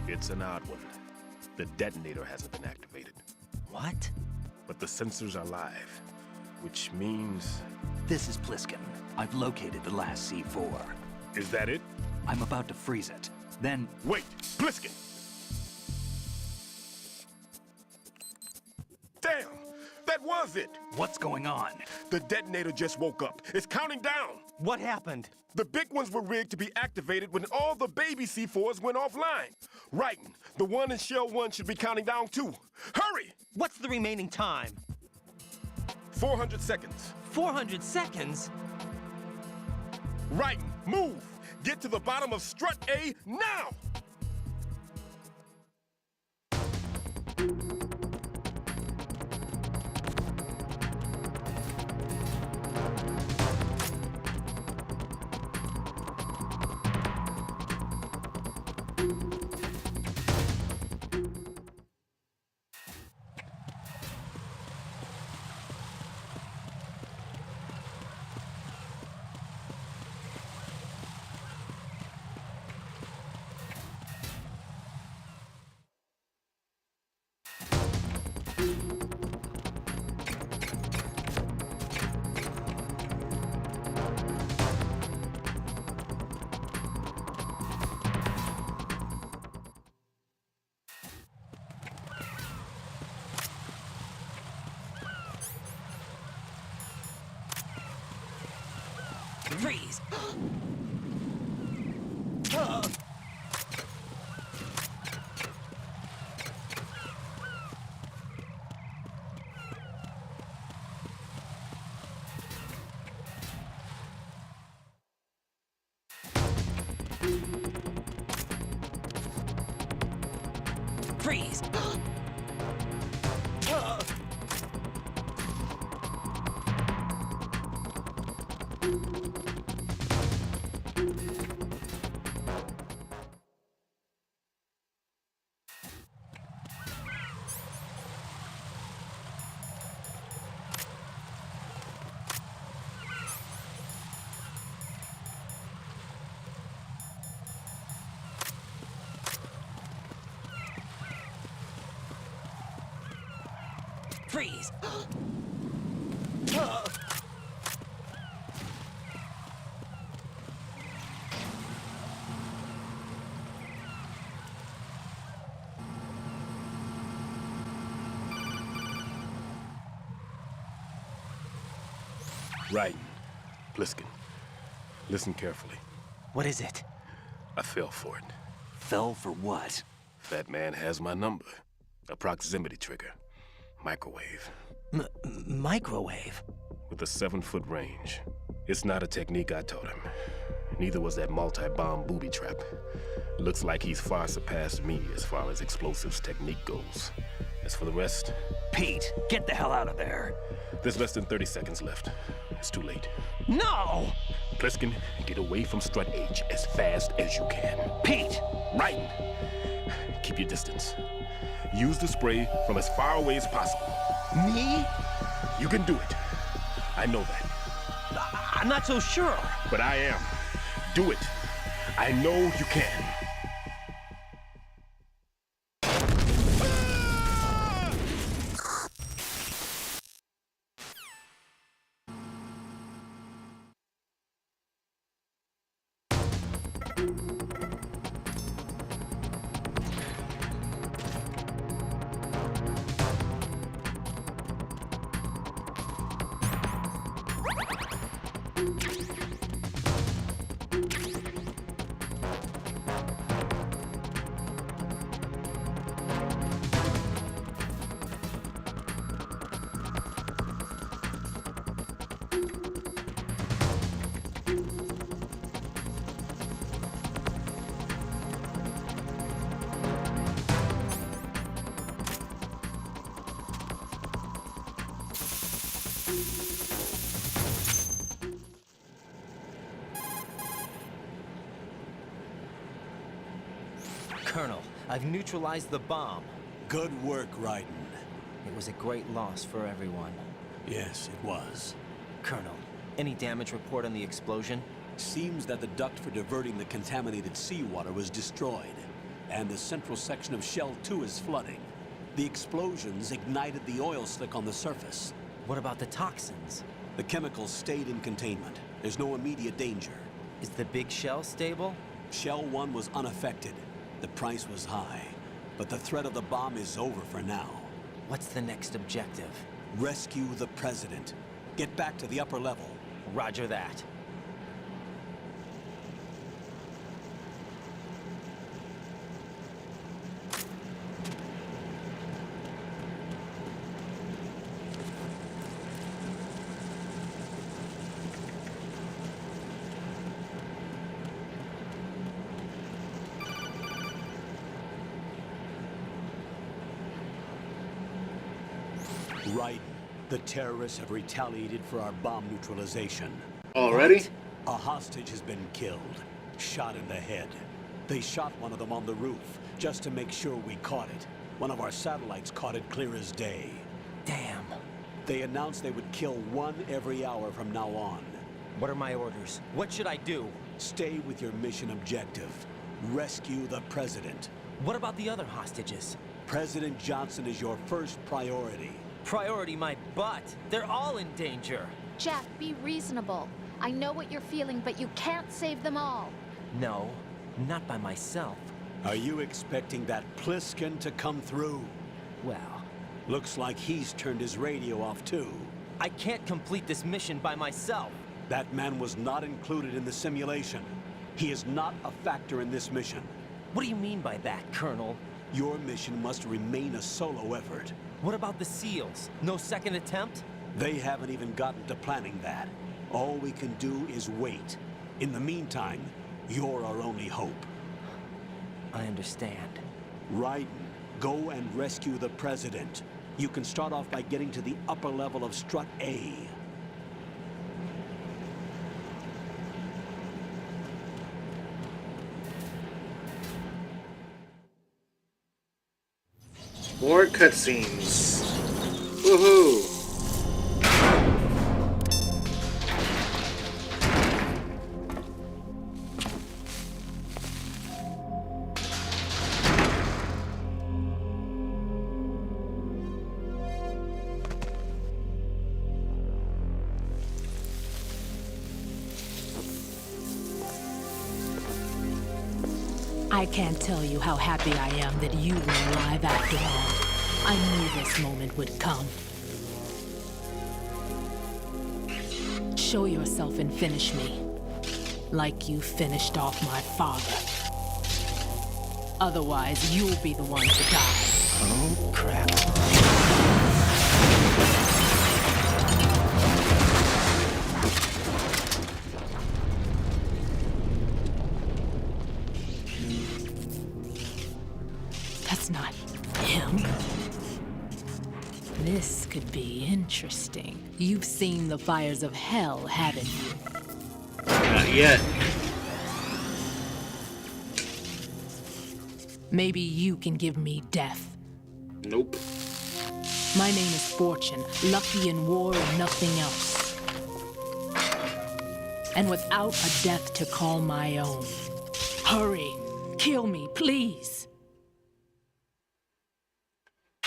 [SPEAKER 3] It's an odd one. The detonator hasn't been activated.
[SPEAKER 2] What?
[SPEAKER 3] But the sensors are live, which means...
[SPEAKER 4] This is Pliskin. I've located the last C4.
[SPEAKER 3] Is that it?
[SPEAKER 4] I'm about to freeze it. Then...
[SPEAKER 3] Wait! Pliskin! Damn! That was it!
[SPEAKER 4] What's going on?
[SPEAKER 3] The detonator just woke up. It's counting down!
[SPEAKER 2] What happened?
[SPEAKER 3] The big ones were rigged to be activated when all the baby C4s went offline. Writing, the one in Shell 1 should be counting down too. Hurry!
[SPEAKER 2] What's the remaining time?
[SPEAKER 3] 400 seconds.
[SPEAKER 2] 400 seconds?
[SPEAKER 3] Writing, move! Get to the bottom of strut A now!
[SPEAKER 2] Freeze! Freeze! Freeze!
[SPEAKER 3] Right. Pliskin. Listen carefully.
[SPEAKER 2] What is it?
[SPEAKER 3] I fell for it.
[SPEAKER 4] Fell for what?
[SPEAKER 3] Fat man has my number. A proximity trigger. Microwave.
[SPEAKER 2] Microwave?
[SPEAKER 3] With a 7-foot range. It's not a technique I taught him. Neither was that multi-bomb booby trap. Looks like he's far surpassed me as far as explosives technique goes. As for the rest...
[SPEAKER 4] Pete, get the hell out of there.
[SPEAKER 3] There's less than 30 seconds left. It's too late.
[SPEAKER 2] No!
[SPEAKER 3] Pliskin, get away from Strut H as fast as you can.
[SPEAKER 4] Pete!
[SPEAKER 3] Right! Keep your distance. Use the spray from as far away as possible.
[SPEAKER 2] Me?
[SPEAKER 3] You can do it. I know that.
[SPEAKER 2] I'm not so sure.
[SPEAKER 3] But I am. Do it. I know you can.
[SPEAKER 2] Colonel, I've neutralized the bomb.
[SPEAKER 5] Good work, Raiden.
[SPEAKER 2] It was a great loss for everyone.
[SPEAKER 5] Yes, it was.
[SPEAKER 2] Colonel, any damage report on the explosion?
[SPEAKER 5] Seems that the duct for diverting the contaminated seawater was destroyed, and the central section of Shell 2 is flooding. The explosions ignited the oil slick on the surface.
[SPEAKER 2] What about the toxins?
[SPEAKER 5] The chemicals stayed in containment. There's no immediate danger.
[SPEAKER 2] Is the big shell stable?
[SPEAKER 5] Shell 1 was unaffected. The price was high, but the threat of the bomb is over for now.
[SPEAKER 2] What's the next objective?
[SPEAKER 5] Rescue the President. Get back to the upper level.
[SPEAKER 2] Roger that.
[SPEAKER 5] Raiden, the terrorists have retaliated for our bomb neutralization.
[SPEAKER 1] Already?
[SPEAKER 5] A hostage has been killed, shot in the head. They shot one of them on the roof, just to make sure we caught it. One of our satellites caught it clear as day.
[SPEAKER 2] Damn.
[SPEAKER 5] They announced they would kill one every hour from now on.
[SPEAKER 2] What are my orders? What should I do?
[SPEAKER 5] Stay with your mission objective. Rescue the President.
[SPEAKER 2] What about the other hostages?
[SPEAKER 5] President Johnson is your first priority.
[SPEAKER 2] Priority my butt. They're all in danger.
[SPEAKER 6] Jack, be reasonable. I know what you're feeling, but you can't save them all.
[SPEAKER 2] No, not by myself.
[SPEAKER 5] Are you expecting that Pliskin to come through?
[SPEAKER 2] Well,
[SPEAKER 5] Looks like he's turned his radio off too.
[SPEAKER 2] I can't complete this mission by myself.
[SPEAKER 5] That man was not included in the simulation. He is not a factor in this mission.
[SPEAKER 2] What do you mean by that, Colonel?
[SPEAKER 5] Your mission must remain a solo effort.
[SPEAKER 2] What about the SEALs? No second attempt?
[SPEAKER 5] They haven't even gotten to planning that. All we can do is wait. In the meantime, you're our only hope.
[SPEAKER 2] I understand.
[SPEAKER 5] Raiden, go and rescue the President. You can start off by getting to the upper level of Strut A.
[SPEAKER 1] More cutscenes. Woohoo!
[SPEAKER 9] I can't tell you how happy I am that you were alive after all. I knew this moment would come. Show yourself and finish me. Like you finished off my father. Otherwise, you'll be the one to die.
[SPEAKER 2] Oh, crap.
[SPEAKER 9] That's not him. This could be interesting. You've seen the fires of hell, haven't you?
[SPEAKER 1] Not yet.
[SPEAKER 9] Maybe you can give me death.
[SPEAKER 1] Nope.
[SPEAKER 9] My name is Fortune, lucky in war and nothing else. And without a death to call my own. Hurry, kill me, please.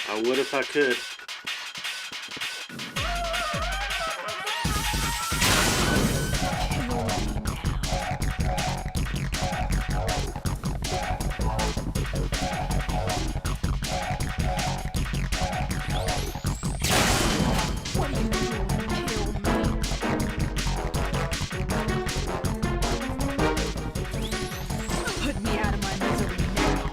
[SPEAKER 1] I would if I could.
[SPEAKER 9] Put me out of my misery now.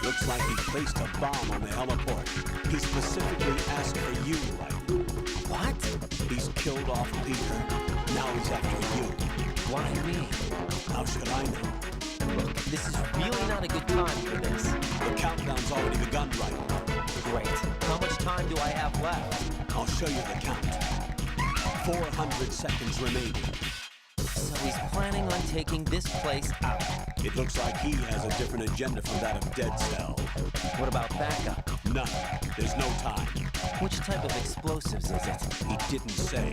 [SPEAKER 5] Looks like he placed a bomb on the heliport. He specifically asked for you, right?
[SPEAKER 2] What?
[SPEAKER 5] He's killed off Peter. Now he's after you.
[SPEAKER 2] Why me?
[SPEAKER 5] How should I know?
[SPEAKER 2] Look, this is really not a good time for this.
[SPEAKER 5] The countdown's already begun, right?
[SPEAKER 2] Great. How much time do I have left?
[SPEAKER 5] I'll show you the count. 400 seconds remaining.
[SPEAKER 2] So he's planning on taking this place out.
[SPEAKER 5] It looks like he has a different agenda from that of Dead Cell.
[SPEAKER 2] What about backup?
[SPEAKER 5] None. There's no time.
[SPEAKER 2] Which type of explosives is it?
[SPEAKER 5] He didn't say.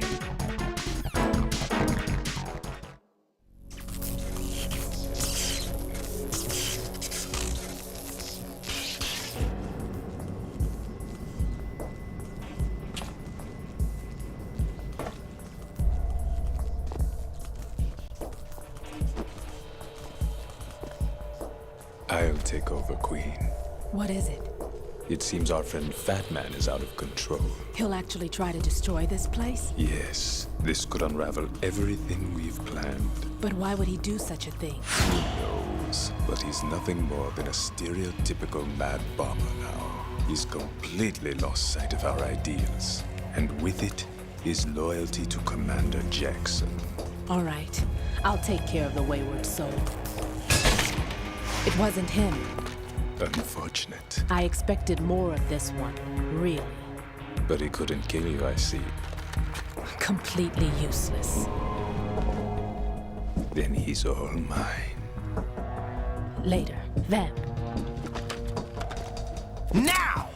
[SPEAKER 11] I'll take over, Queen.
[SPEAKER 9] What is it?
[SPEAKER 11] It seems our friend Fat Man is out of control.
[SPEAKER 9] He'll actually try to destroy this place?
[SPEAKER 11] Yes, this could unravel everything we've planned.
[SPEAKER 9] But why would he do such a thing?
[SPEAKER 11] Who knows? But he's nothing more than a stereotypical mad bomber now. He's completely lost sight of our ideals. And with it, his loyalty to Commander Jackson.
[SPEAKER 9] All right. I'll take care of the wayward soul. It wasn't him.
[SPEAKER 11] Unfortunate.
[SPEAKER 9] I expected more of this one, really.
[SPEAKER 11] But he couldn't kill you, I see.
[SPEAKER 9] Completely useless.
[SPEAKER 11] Then he's all mine.
[SPEAKER 9] Later, then.
[SPEAKER 2] Now!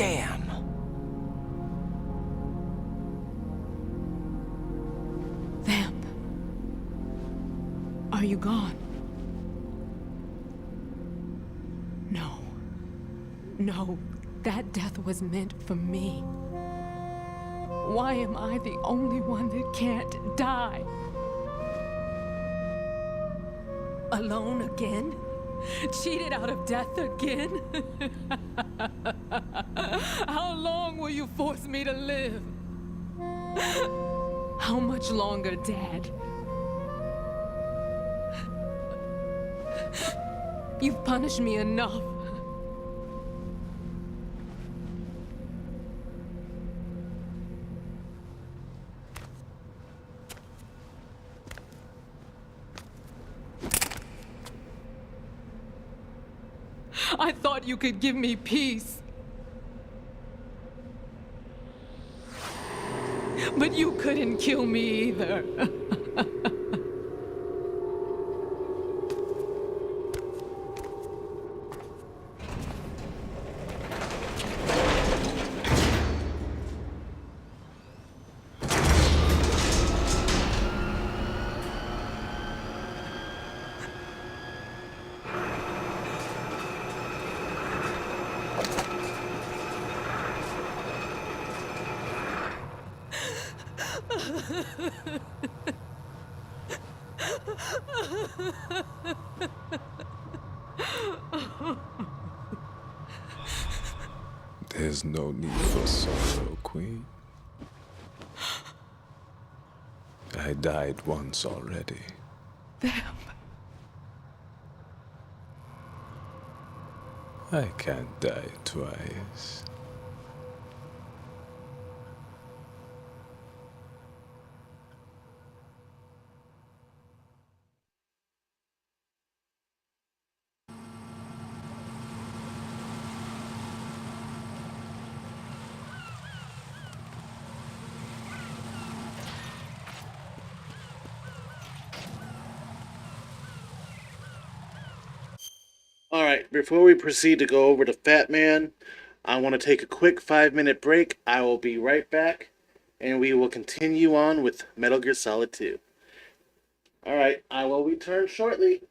[SPEAKER 2] Damn!
[SPEAKER 12] Vamp. Are you gone? No. No, that death was meant for me. Why am I the only one that can't die? Alone again? Cheated out of death again? How long will you force me to live? How much longer, Dad? You've punished me enough. I thought you could give me peace. But you couldn't kill me either.
[SPEAKER 11] There's no need for sorrow, Queen. I died once already.
[SPEAKER 12] Vamp.
[SPEAKER 11] I can't die twice.
[SPEAKER 1] All right, before we proceed to go over to Fat Man, I want to take a quick 5-minute break. I will be right back, and we will continue on with Metal Gear Solid 2. All right, I will return shortly.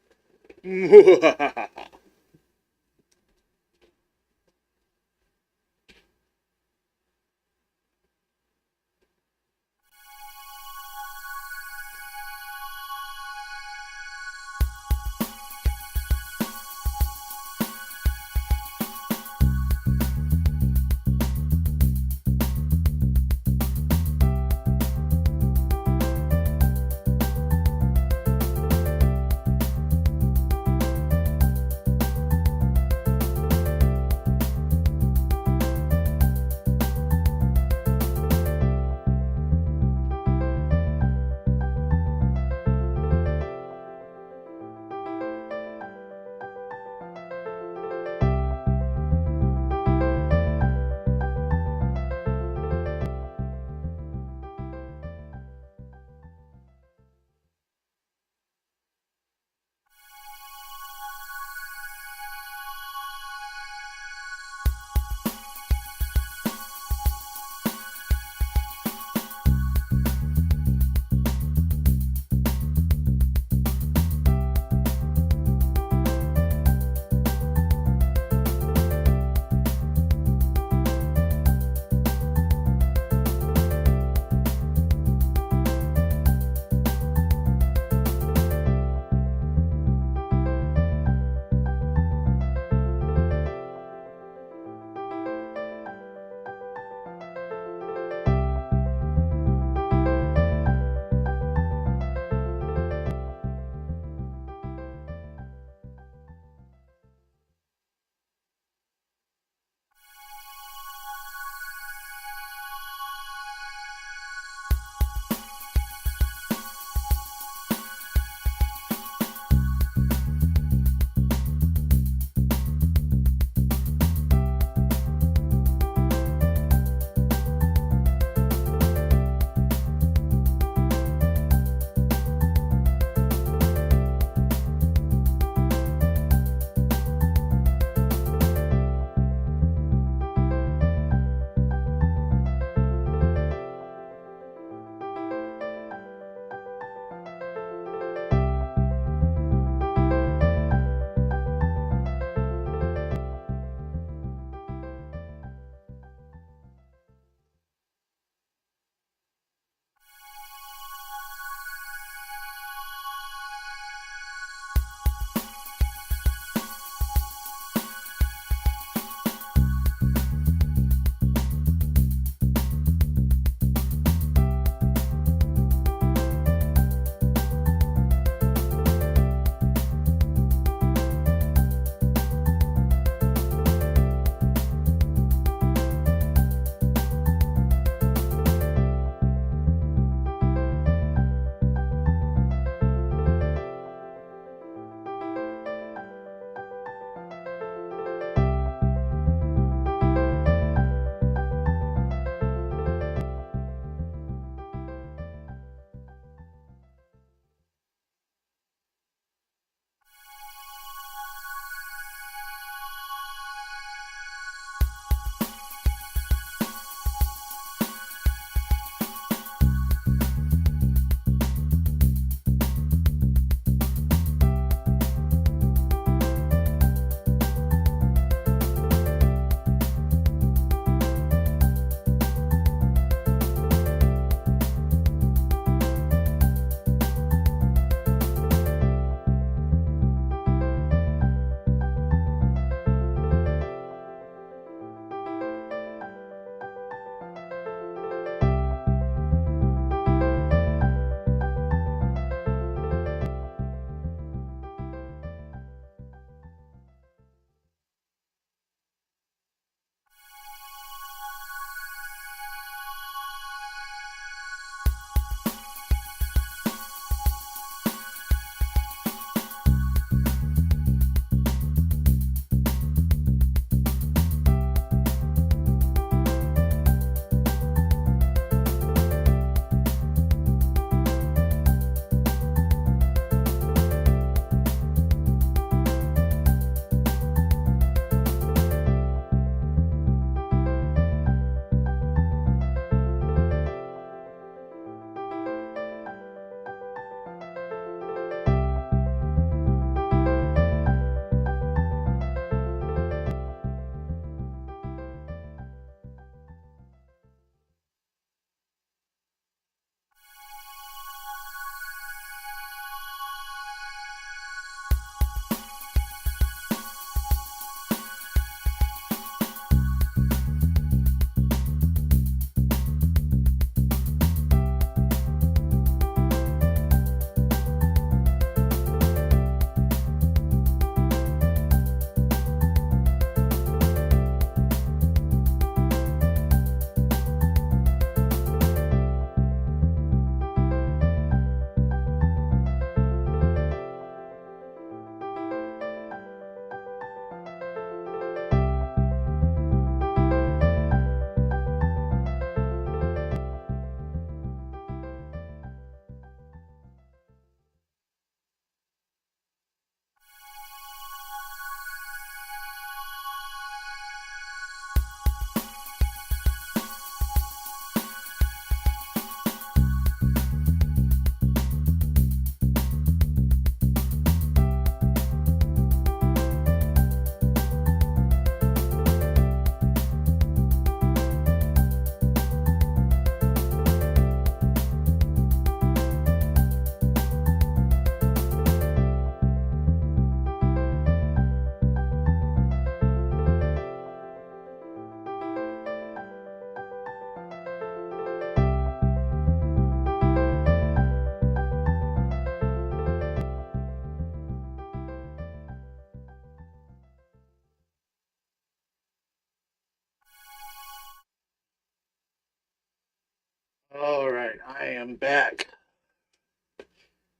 [SPEAKER 1] am back.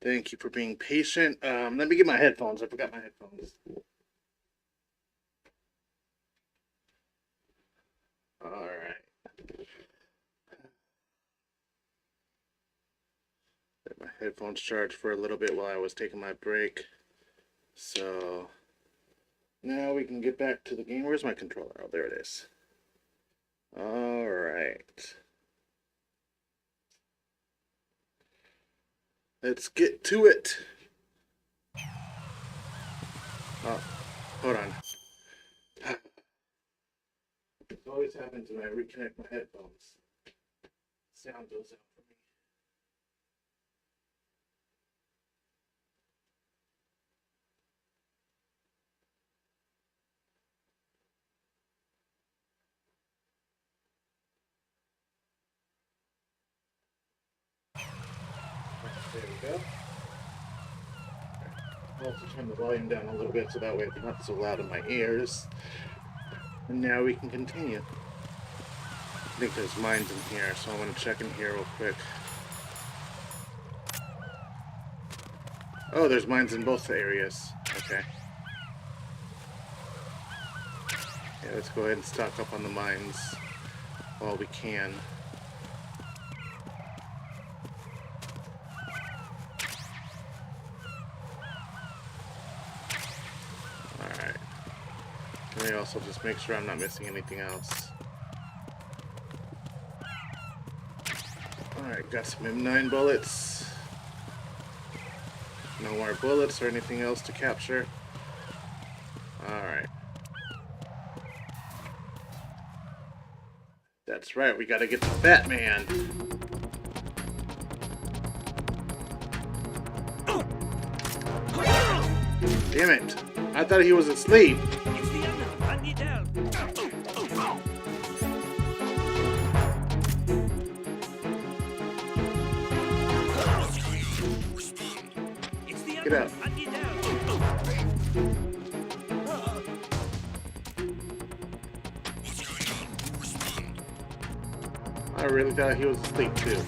[SPEAKER 1] Thank you for being patient. Let me get my headphones. I forgot my headphones. All right. Let my headphones charged for a little bit while I was taking my break. So now we can get back to the game. Where's my controller? Oh, there it is. All right. Let's get to it. Oh, hold on. It always happens when I reconnect my headphones. Sound goes out for me. There we go. I'll also turn the volume down a little bit so that way it's not so loud in my ears. And now we can continue. I think there's mines in here, so I'm going to check in here real quick. Oh, there's mines in both areas. Okay. Yeah, let's go ahead and stock up on the mines while we can. Alright. Let me also just make sure I'm not missing anything else. Alright, got some M9 bullets. No more bullets or anything else to capture. Alright. That's right, we gotta get the Batman. Damn it! I thought he was asleep.
[SPEAKER 7] It's the unknown. I need help. It's the
[SPEAKER 1] Get out.
[SPEAKER 7] unknown. I need help.
[SPEAKER 1] I really thought he was asleep too.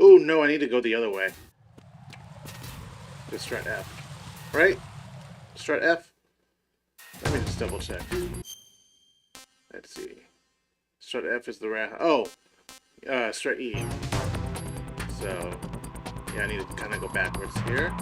[SPEAKER 1] Oh no, I need to go the other way. Just strat F. Right? Strat F? Let me just double check. Let's see. Strat F is the rat. Oh! Strat E. So, yeah, I need to kind of go backwards here.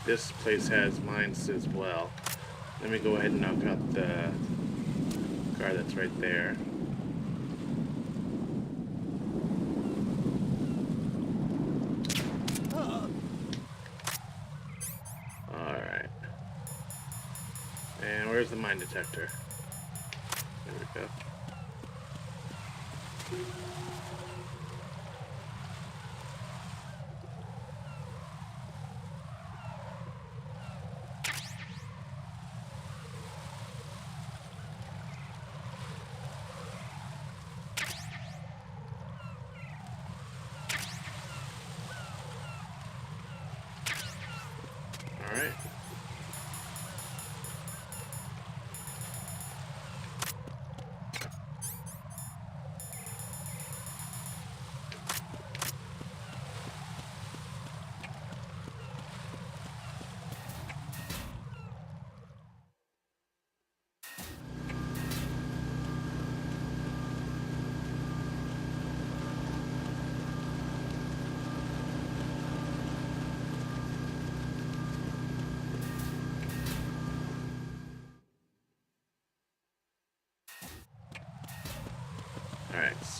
[SPEAKER 1] This place has mines as well. Let me go ahead and knock out the car that's right there. Alright. And where's the mine detector? There we go. Alright.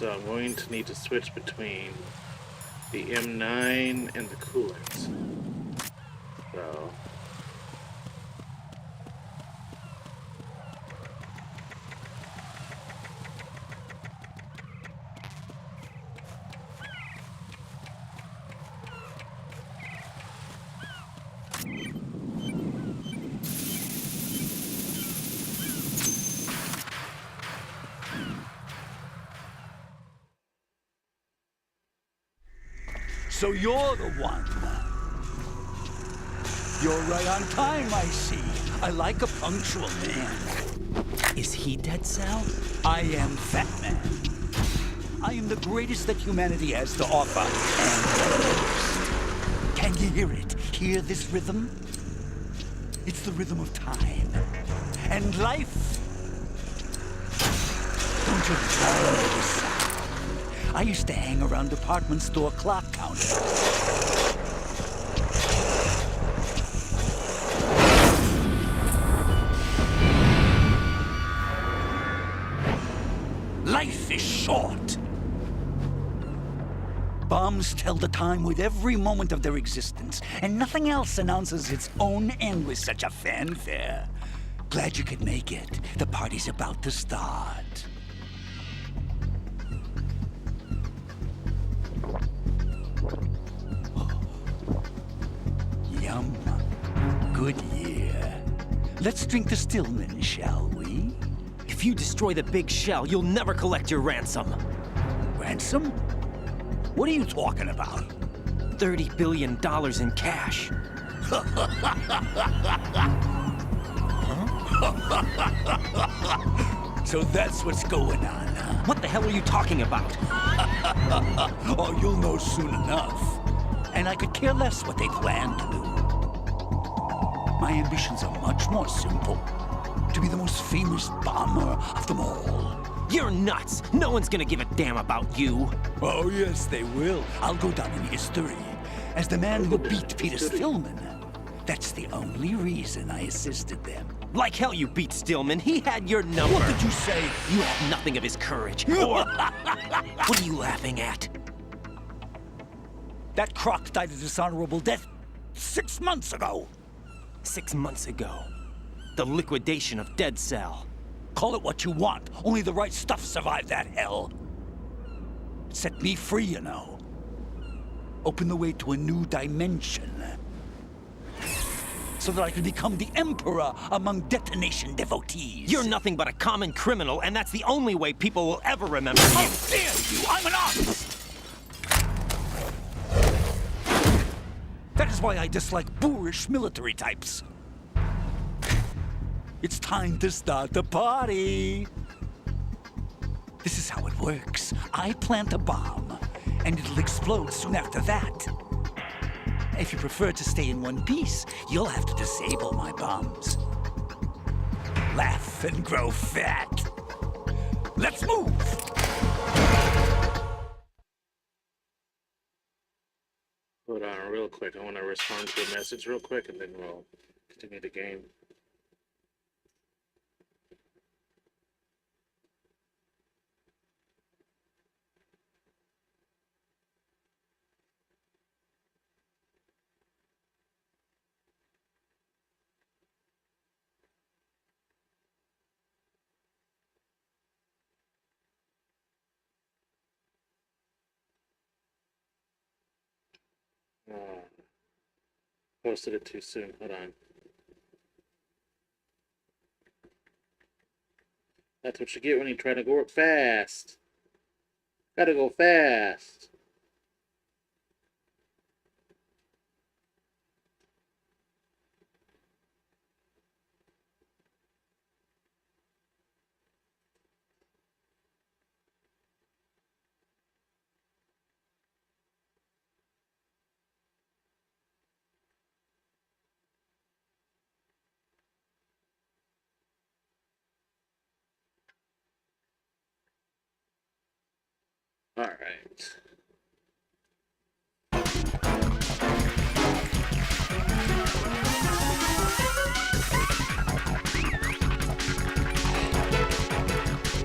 [SPEAKER 1] So I'm going to need to switch between the M9 and the coolant. So
[SPEAKER 13] So you're the one. You're right on time, I see. I like a punctual man.
[SPEAKER 2] Is he Dead Cell?
[SPEAKER 13] I am Fat Man. I am the greatest that humanity has to offer, and the most. Can you hear it? Hear this rhythm? It's the rhythm of time. And life. Don't you love this sound? I used to hang around department store clock counters. Life is short. Bombs tell the time with every moment of their existence, and nothing else announces its own end with such a fanfare. Glad you could make it. The party's about to start. Yum. Good year. Let's drink the Stillman, shall we?
[SPEAKER 2] If you destroy the big shell, you'll never collect your ransom.
[SPEAKER 13] Ransom? What are you talking about?
[SPEAKER 2] $30 billion in cash.
[SPEAKER 13] So that's what's going on, huh?
[SPEAKER 2] What the hell are you talking about?
[SPEAKER 13] Oh, you'll know soon enough. And I could care less what they plan to do. My ambitions are much more simple. To be the most famous bomber of them all.
[SPEAKER 2] You're nuts! No one's gonna give a damn about you.
[SPEAKER 13] Oh, yes, they will. I'll go down in history as the man who beat Peter Stillman. That's the only reason I assisted them.
[SPEAKER 2] Like hell you beat Stillman. He had your number.
[SPEAKER 13] What did you say?
[SPEAKER 2] You have nothing of his courage. Or... What are you laughing at?
[SPEAKER 13] That croc died a dishonorable death 6 months ago.
[SPEAKER 2] 6 months ago. The liquidation of Dead Cell.
[SPEAKER 13] Call it what you want. Only the right stuff survived that hell. It set me free, you know. Opened the way to a new dimension. So that I could become the emperor among detonation devotees.
[SPEAKER 2] You're nothing but a common criminal, and that's the only way people will ever remember you.
[SPEAKER 13] How dare you! I'm an artist! That is why I dislike boorish military types. It's time to start the party. This is how it works. I plant a bomb, and it'll explode soon after that. If you prefer to stay in one piece, you'll have to disable my bombs. Laugh and grow fat. Let's move!
[SPEAKER 1] hold on real quick. I want to respond to a message real quick, and then we'll continue the game. Posted it too soon. Hold on. That's what you get when you try to go fast. Gotta go fast. All right.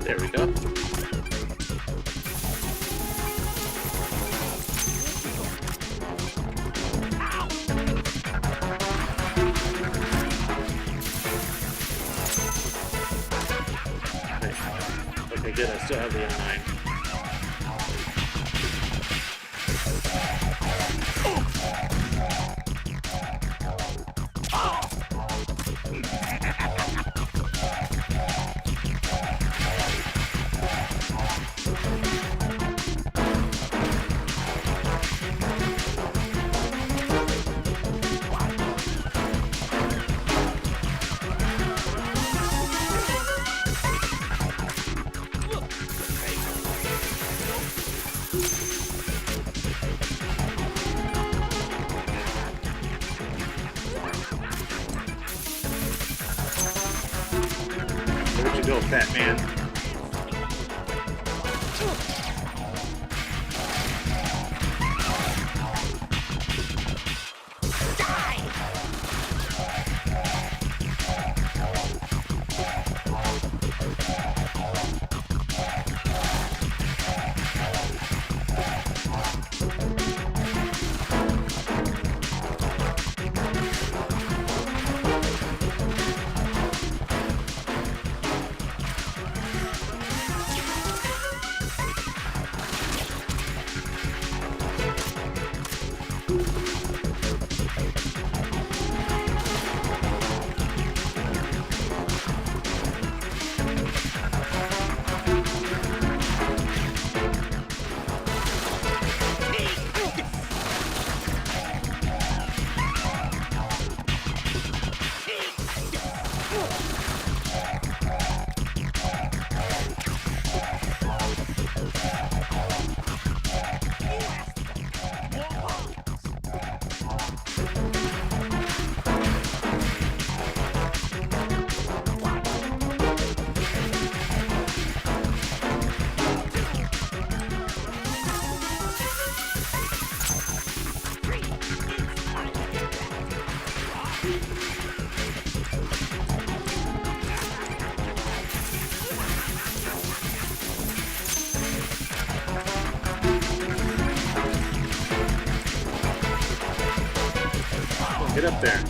[SPEAKER 1] There we go. still have the M9. Where'd you go, fat man? Get up there.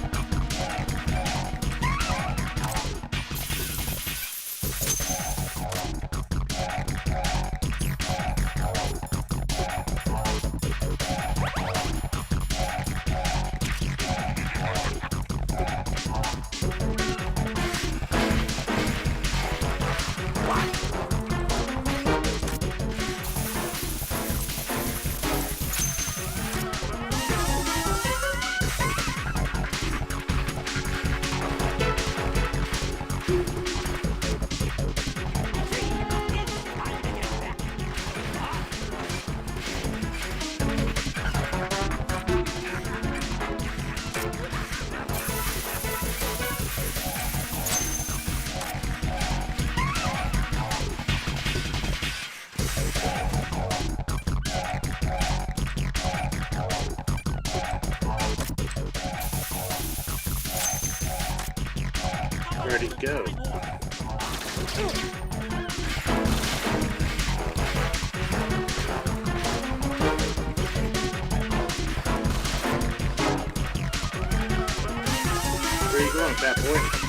[SPEAKER 1] Where'd he go? Where you going, fat boy?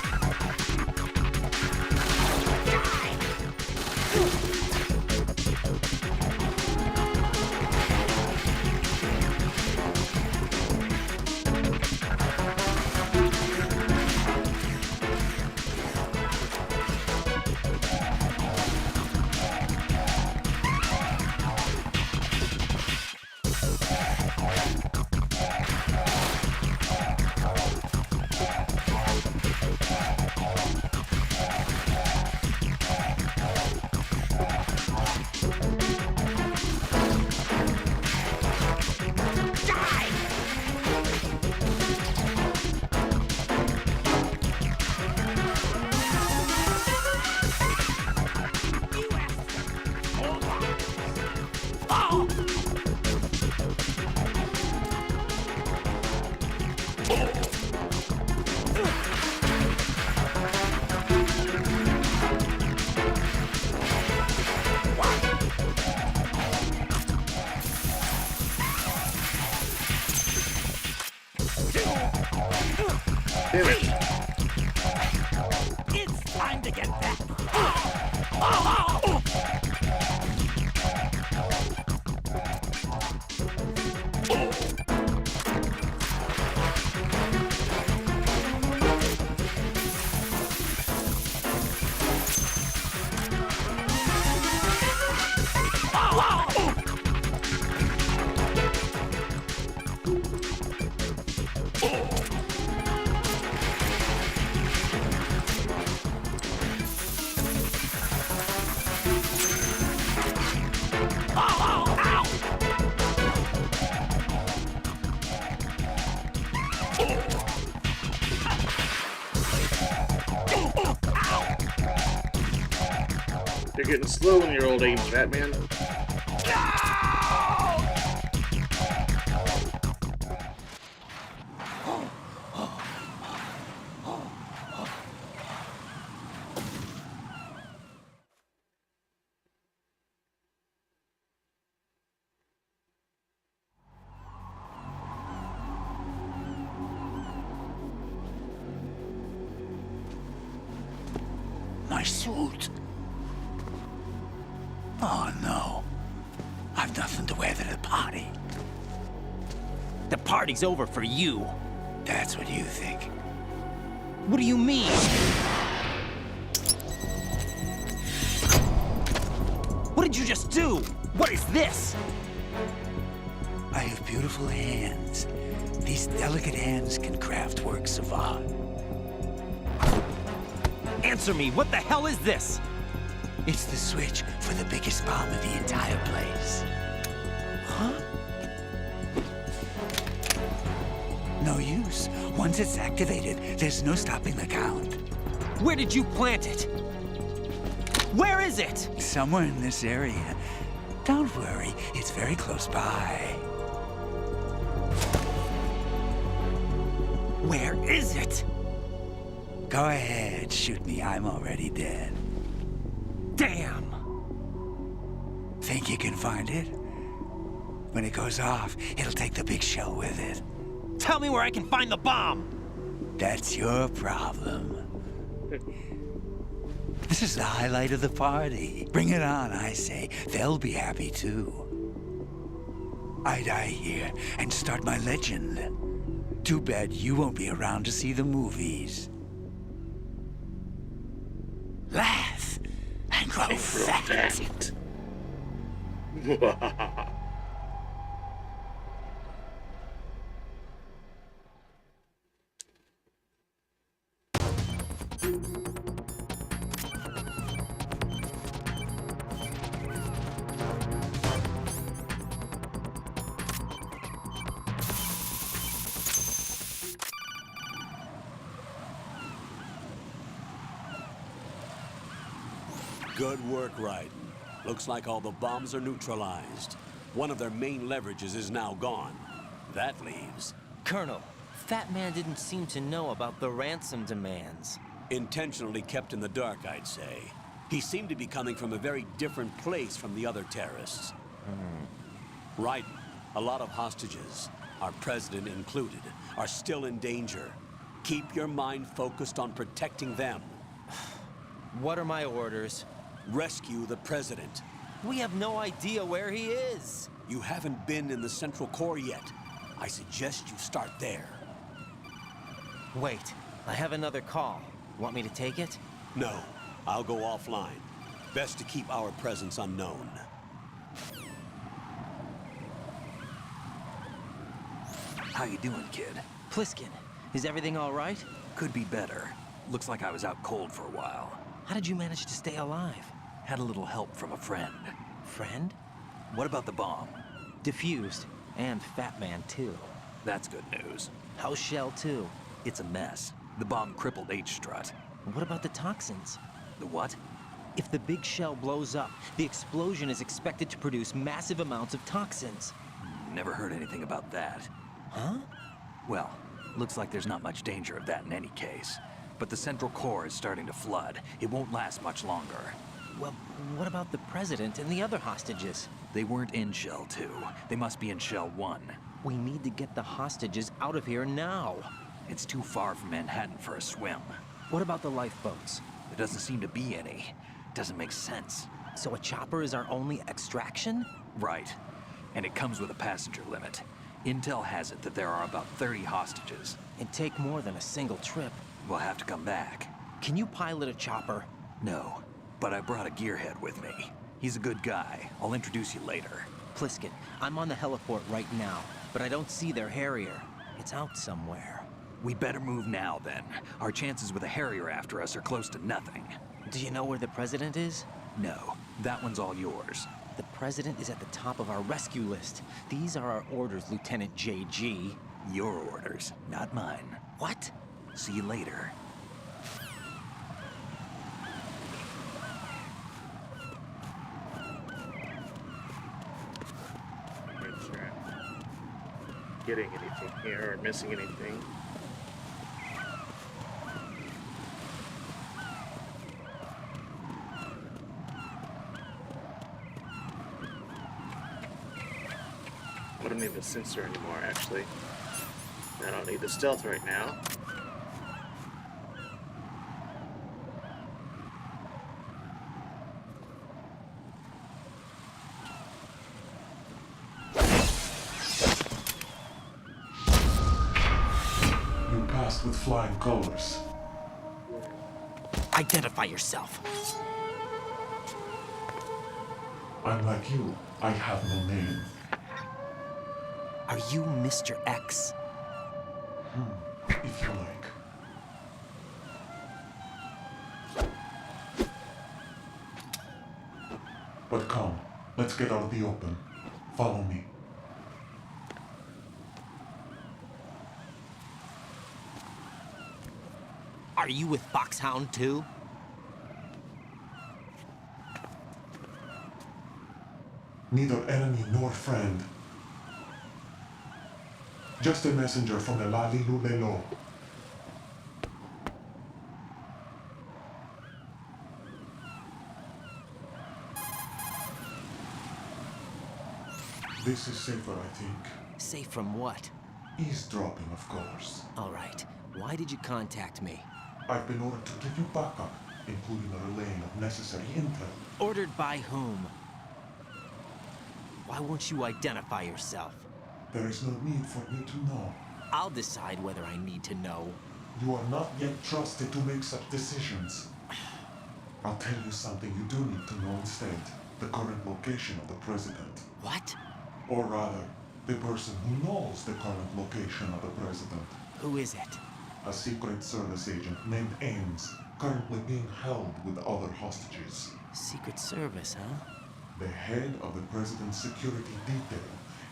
[SPEAKER 13] It's time to get back.
[SPEAKER 1] You're getting slow in your old age, Batman.
[SPEAKER 13] My suit. Oh no. I've nothing to wear to the party.
[SPEAKER 2] The party's over for you.
[SPEAKER 13] That's what you think.
[SPEAKER 2] What do you mean? What did you just do? What is this?
[SPEAKER 13] I have beautiful hands. These delicate hands can craft works of art.
[SPEAKER 2] Answer me, what the hell is this?
[SPEAKER 13] It's the switch for the biggest bomb in the entire place.
[SPEAKER 2] Huh?
[SPEAKER 13] No use. Once it's activated, there's no stopping the count.
[SPEAKER 2] Where did you plant it? Where is it?
[SPEAKER 13] Somewhere in this area. Don't worry, it's very close by.
[SPEAKER 2] Where is it?
[SPEAKER 13] Go ahead, shoot me. I'm already dead.
[SPEAKER 2] Damn!
[SPEAKER 13] Think you can find it? When it goes off, it'll take the big shell with it.
[SPEAKER 2] Tell me where I can find the bomb!
[SPEAKER 13] That's your problem. This is the highlight of the party. Bring it on, I say. They'll be happy too. I die here and start my legend. Too bad you won't be around to see the movies. Laugh and grow fat.
[SPEAKER 5] Good work, Raiden. Looks like all the bombs are neutralized. One of their main leverages is now gone. That leaves...
[SPEAKER 2] Colonel, Fat Man didn't seem to know about the ransom demands.
[SPEAKER 5] Intentionally kept in the dark, I'd say. He seemed to be coming from a very different place from the other terrorists. Raiden, a lot of hostages, our president included, are still in danger. Keep your mind focused on protecting them.
[SPEAKER 2] What are my orders?
[SPEAKER 5] Rescue the president.
[SPEAKER 2] We have no idea where he is.
[SPEAKER 5] You haven't been in the Central Core yet. I suggest you start there.
[SPEAKER 2] Wait, I have another call. Want me to take it?
[SPEAKER 5] No, I'll go offline. Best to keep our presence unknown.
[SPEAKER 4] How you doing, kid?
[SPEAKER 2] Pliskin, is everything all right?
[SPEAKER 4] Could be better. Looks like I was out cold for a while.
[SPEAKER 2] How did you manage to stay alive?
[SPEAKER 4] Had a little help from a friend.
[SPEAKER 2] Friend?
[SPEAKER 4] What about the bomb?
[SPEAKER 2] Diffused. And Fat Man, too.
[SPEAKER 4] That's good news.
[SPEAKER 2] How's Shell 2?
[SPEAKER 4] It's a mess. The bomb crippled H-Strut.
[SPEAKER 2] What about the toxins?
[SPEAKER 4] The what?
[SPEAKER 2] If the big shell blows up, the explosion is expected to produce massive amounts of toxins.
[SPEAKER 4] Never heard anything about that.
[SPEAKER 2] Huh?
[SPEAKER 4] Well, looks like there's not much danger of that in any case. But the Central Core is starting to flood. It won't last much longer.
[SPEAKER 2] Well, what about the president and the other hostages?
[SPEAKER 4] They weren't in Shell 2. They must be in Shell 1.
[SPEAKER 2] We need to get the hostages out of here now.
[SPEAKER 4] It's too far from Manhattan for a swim.
[SPEAKER 2] What about the lifeboats?
[SPEAKER 4] There doesn't seem to be any. Doesn't make sense.
[SPEAKER 2] So a chopper is our only extraction?
[SPEAKER 4] Right. And it comes with a passenger limit. Intel has it that there are about 30 hostages.
[SPEAKER 2] It'd take more than a single trip.
[SPEAKER 4] We'll have to come back.
[SPEAKER 2] Can you pilot a chopper?
[SPEAKER 4] No, but I brought a gearhead with me. He's a good guy. I'll introduce you later.
[SPEAKER 2] Pliskin, I'm on the heliport right now, but I don't see their Harrier. It it's out somewhere.
[SPEAKER 4] We better move now, then. Our chances with a Harrier after us are close to nothing.
[SPEAKER 2] Do you know where the president is?
[SPEAKER 4] No, that one's all yours.
[SPEAKER 2] The president is at the top of our rescue list. These are our orders, Lieutenant JG.
[SPEAKER 4] Your orders, not mine.
[SPEAKER 2] What?
[SPEAKER 4] See you later.
[SPEAKER 1] Make sure I'm getting anything here or missing anything. I don't need the sensor anymore, actually. I don't need the stealth right now.
[SPEAKER 10] You passed with flying colors.
[SPEAKER 2] Identify yourself.
[SPEAKER 10] I'm like you. I have no name.
[SPEAKER 2] Are you Mr. X?
[SPEAKER 10] If you like. But come, let's get out of the open. Follow me.
[SPEAKER 2] Are you with Foxhound too?
[SPEAKER 10] Neither enemy nor friend. Just a messenger from the Lalilulelo. This is safer, I think.
[SPEAKER 2] Safe from what?
[SPEAKER 10] Eavesdropping, of course.
[SPEAKER 2] All right. Why did you contact me?
[SPEAKER 10] I've been ordered to give you backup, including the relaying of necessary intel.
[SPEAKER 2] Ordered by whom? Why won't you identify yourself?
[SPEAKER 10] There is no need for me to know.
[SPEAKER 2] I'll decide whether I need to know.
[SPEAKER 10] You are not yet trusted to make such decisions. I'll tell you something you do need to know instead. The current location of the president.
[SPEAKER 2] What?
[SPEAKER 10] Or rather, the person who knows the current location of the president.
[SPEAKER 2] Who is it?
[SPEAKER 10] A Secret Service agent named Ames, currently being held with other hostages.
[SPEAKER 2] Secret Service, huh?
[SPEAKER 10] The head of the president's security detail,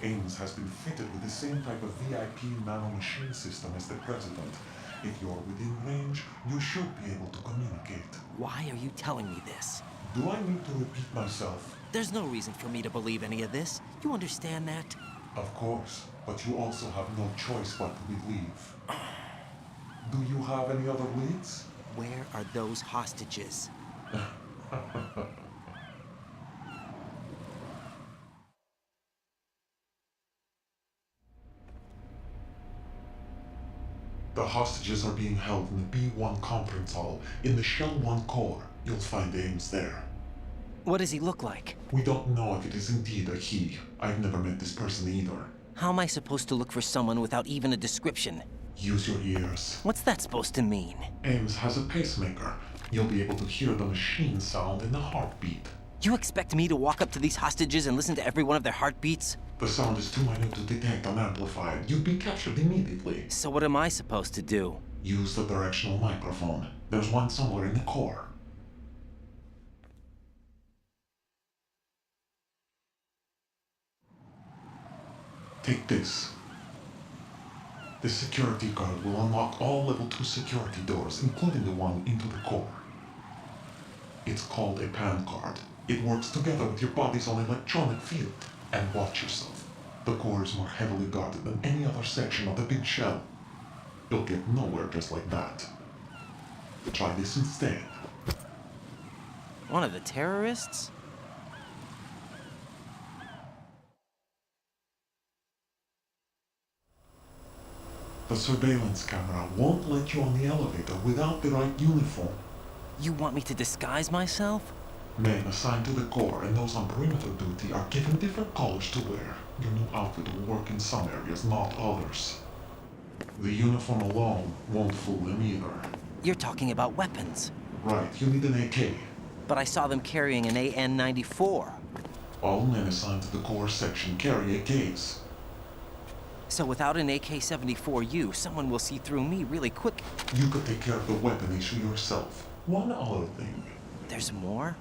[SPEAKER 10] Ames has been fitted with the same type of VIP nanomachine system as the president. If you're within range, you should be able to communicate.
[SPEAKER 2] Why are you telling me this?
[SPEAKER 10] Do I need to repeat myself?
[SPEAKER 2] There's no reason for me to believe any of this. You understand that?
[SPEAKER 10] Of course, but you also have no choice but to believe. Do you have any other leads?
[SPEAKER 2] Where are those hostages?
[SPEAKER 10] The hostages are being held in the B1 conference hall in the Shell 1 core. You'll find Ames there.
[SPEAKER 2] What does he look like?
[SPEAKER 10] We don't know if it is indeed a he. I've never met this person either.
[SPEAKER 2] How am I supposed to look for someone without even a description?
[SPEAKER 10] Use your ears.
[SPEAKER 2] What's that supposed to mean?
[SPEAKER 10] Ames has a pacemaker. You'll be able to hear the machine sound in the heartbeat.
[SPEAKER 2] You expect me to walk up to these hostages and listen to every one of their heartbeats?
[SPEAKER 10] The sound is too minute to detect unamplified. You'd be captured immediately.
[SPEAKER 2] So what am I supposed to do?
[SPEAKER 10] Use the directional microphone. There's one somewhere in the core. Take this. The security card will unlock all level 2 security doors, including the one into the core. It's called a PAN card. It works together with your body's own electronic field. And watch yourself. The core is more heavily guarded than any other section of the big shell. You'll get nowhere just like that. Try this instead.
[SPEAKER 2] One of the terrorists?
[SPEAKER 10] The surveillance camera won't let you on the elevator without the right uniform.
[SPEAKER 2] You want me to disguise myself?
[SPEAKER 10] Men assigned to the core and those on perimeter duty are given different colors to wear. Your new outfit will work in some areas, not others. The uniform alone won't fool them either.
[SPEAKER 2] You're talking about weapons.
[SPEAKER 10] Right, you need an AK.
[SPEAKER 2] But I saw them carrying an AN-94.
[SPEAKER 10] All men assigned to the core section carry AKs.
[SPEAKER 2] So without an AK-74U, someone will see through me really quick.
[SPEAKER 10] You could take care of the weapon issue yourself. One other thing.
[SPEAKER 2] There's more?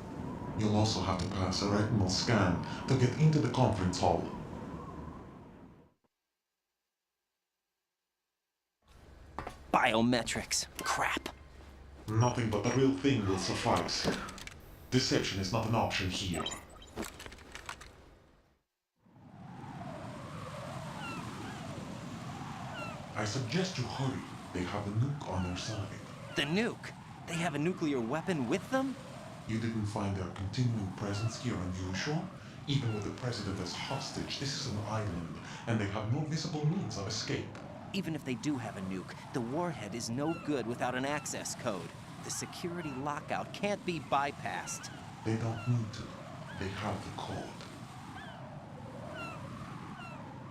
[SPEAKER 10] You'll also have to pass a retinal scan to get into the conference hall.
[SPEAKER 2] Biometrics. Crap.
[SPEAKER 10] Nothing but the real thing will suffice. Deception is not an option here. I suggest you hurry. They have a nuke on their side.
[SPEAKER 2] The nuke? They have a nuclear weapon with them?
[SPEAKER 10] You didn't find their continuing presence here unusual? Even with the president as hostage, this is an island, and they have no visible means of escape.
[SPEAKER 2] Even if they do have a nuke, the warhead is no good without an access code. The security lockout can't be bypassed.
[SPEAKER 10] They don't need to. They have the code.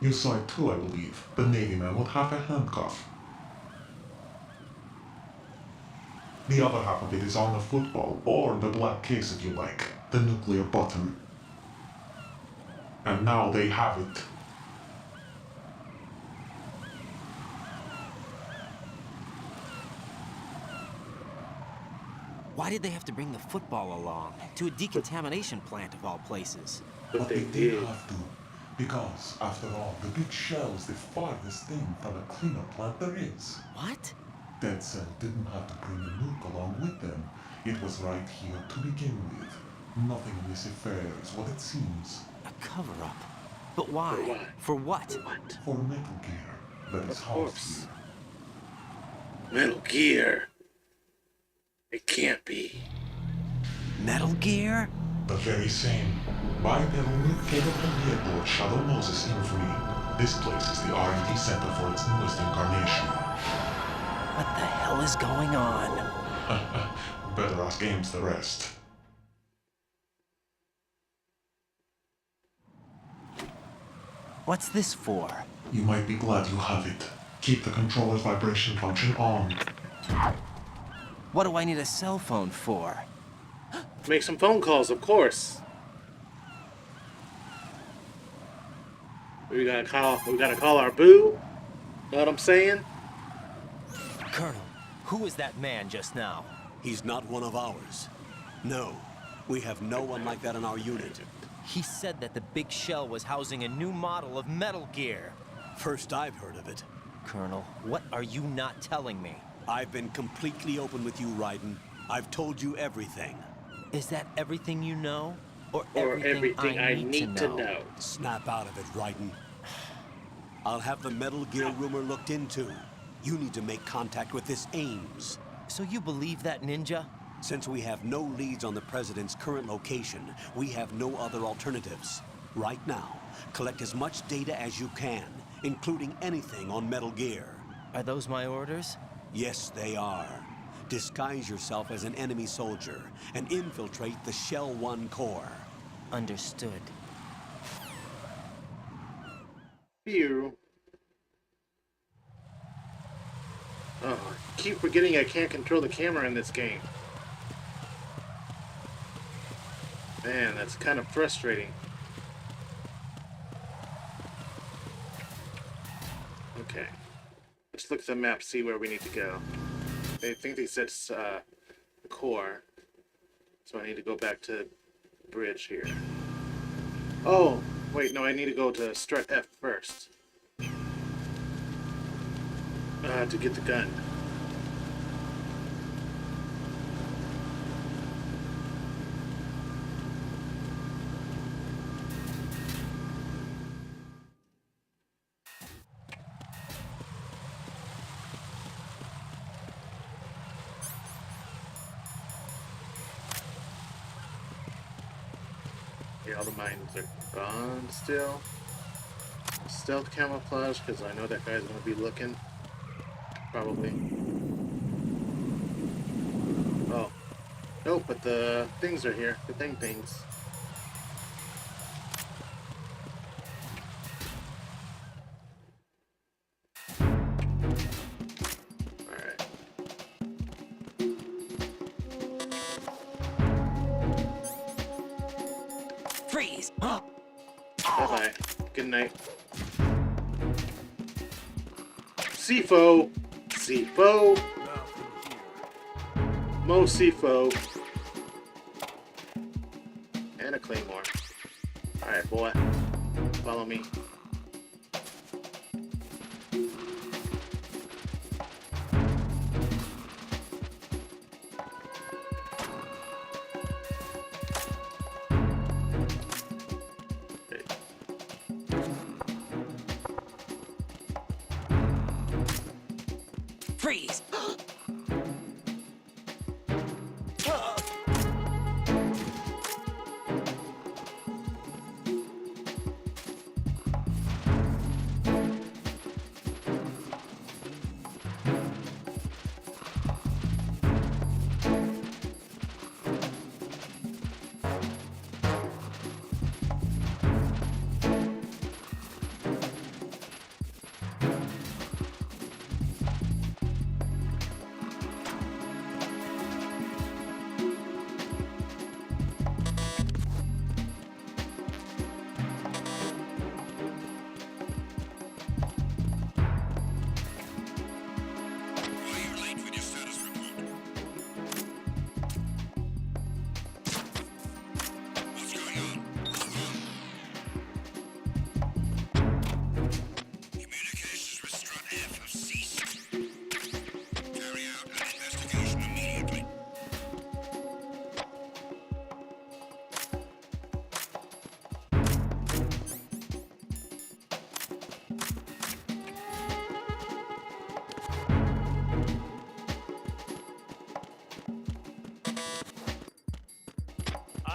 [SPEAKER 10] You saw it too, I believe. The Navy man with half a handcuff. The other half of it is on the football, or the black case if you like. The nuclear button. And now they have it.
[SPEAKER 2] Why did they have to bring the football along? To a decontamination plant of all places.
[SPEAKER 10] But they did have to. Because, after all, the big shell is the farthest thing from a cleanup plant there is.
[SPEAKER 2] What?
[SPEAKER 10] Dead Cell didn't have to bring the nuke along with them. It was right here to begin with. Nothing in this affair is what it seems.
[SPEAKER 2] A cover-up? But why? For what?
[SPEAKER 10] For Metal Gear. That is house here.
[SPEAKER 1] Metal Gear. It can't be.
[SPEAKER 2] Metal Gear?
[SPEAKER 10] The very same. Bipedal nuke cable from the airport Shadow Moses infamy. This place is the R&D center for its newest incarnation.
[SPEAKER 2] What the hell is going on?
[SPEAKER 10] Better ask Ames the rest.
[SPEAKER 2] What's this for?
[SPEAKER 10] You might be glad you have it. Keep the controller's vibration function on.
[SPEAKER 2] What do I need a cell phone for?
[SPEAKER 1] Make some phone calls, of course. We gotta call our boo. Know what I'm saying?
[SPEAKER 2] Colonel, who was that man just now?
[SPEAKER 5] He's not one of ours. No, we have no one like that in our unit.
[SPEAKER 2] He said that the big shell was housing a new model of Metal Gear.
[SPEAKER 5] First I've heard of it.
[SPEAKER 2] Colonel, what are you not telling me?
[SPEAKER 5] I've been completely open with you, Raiden. I've told you everything.
[SPEAKER 2] Is that everything you know? Or
[SPEAKER 1] everything I need to know?
[SPEAKER 5] Snap out of it, Raiden. I'll have the Metal Gear rumor looked into. You need to make contact with this Ames.
[SPEAKER 2] So you believe that, Ninja?
[SPEAKER 5] Since we have no leads on the President's current location, we have no other alternatives. Right now, collect as much data as you can, including anything on Metal Gear.
[SPEAKER 2] Are those my orders?
[SPEAKER 5] Yes, they are. Disguise yourself as an enemy soldier and infiltrate the Shell 1 core.
[SPEAKER 2] Understood.
[SPEAKER 1] Phew. Oh, I keep forgetting I can't control the camera in this game. Man, that's kind of frustrating. Okay. Let's look at the map, see where we need to go. I think they said core. So I need to go back to bridge here. Oh, wait, no, I need to go to strut F first. To get the gun. Yeah, all the mines are gone still. Stealth camouflage, because I know that guy's going to be looking. Probably. Oh. Nope, but the things are here. The things. Alright.
[SPEAKER 2] Freeze!
[SPEAKER 1] Bye-bye. Good night. CFO. CFO. Mo CFO. And a claymore. Alright, boy. Follow me.
[SPEAKER 13] Freeze!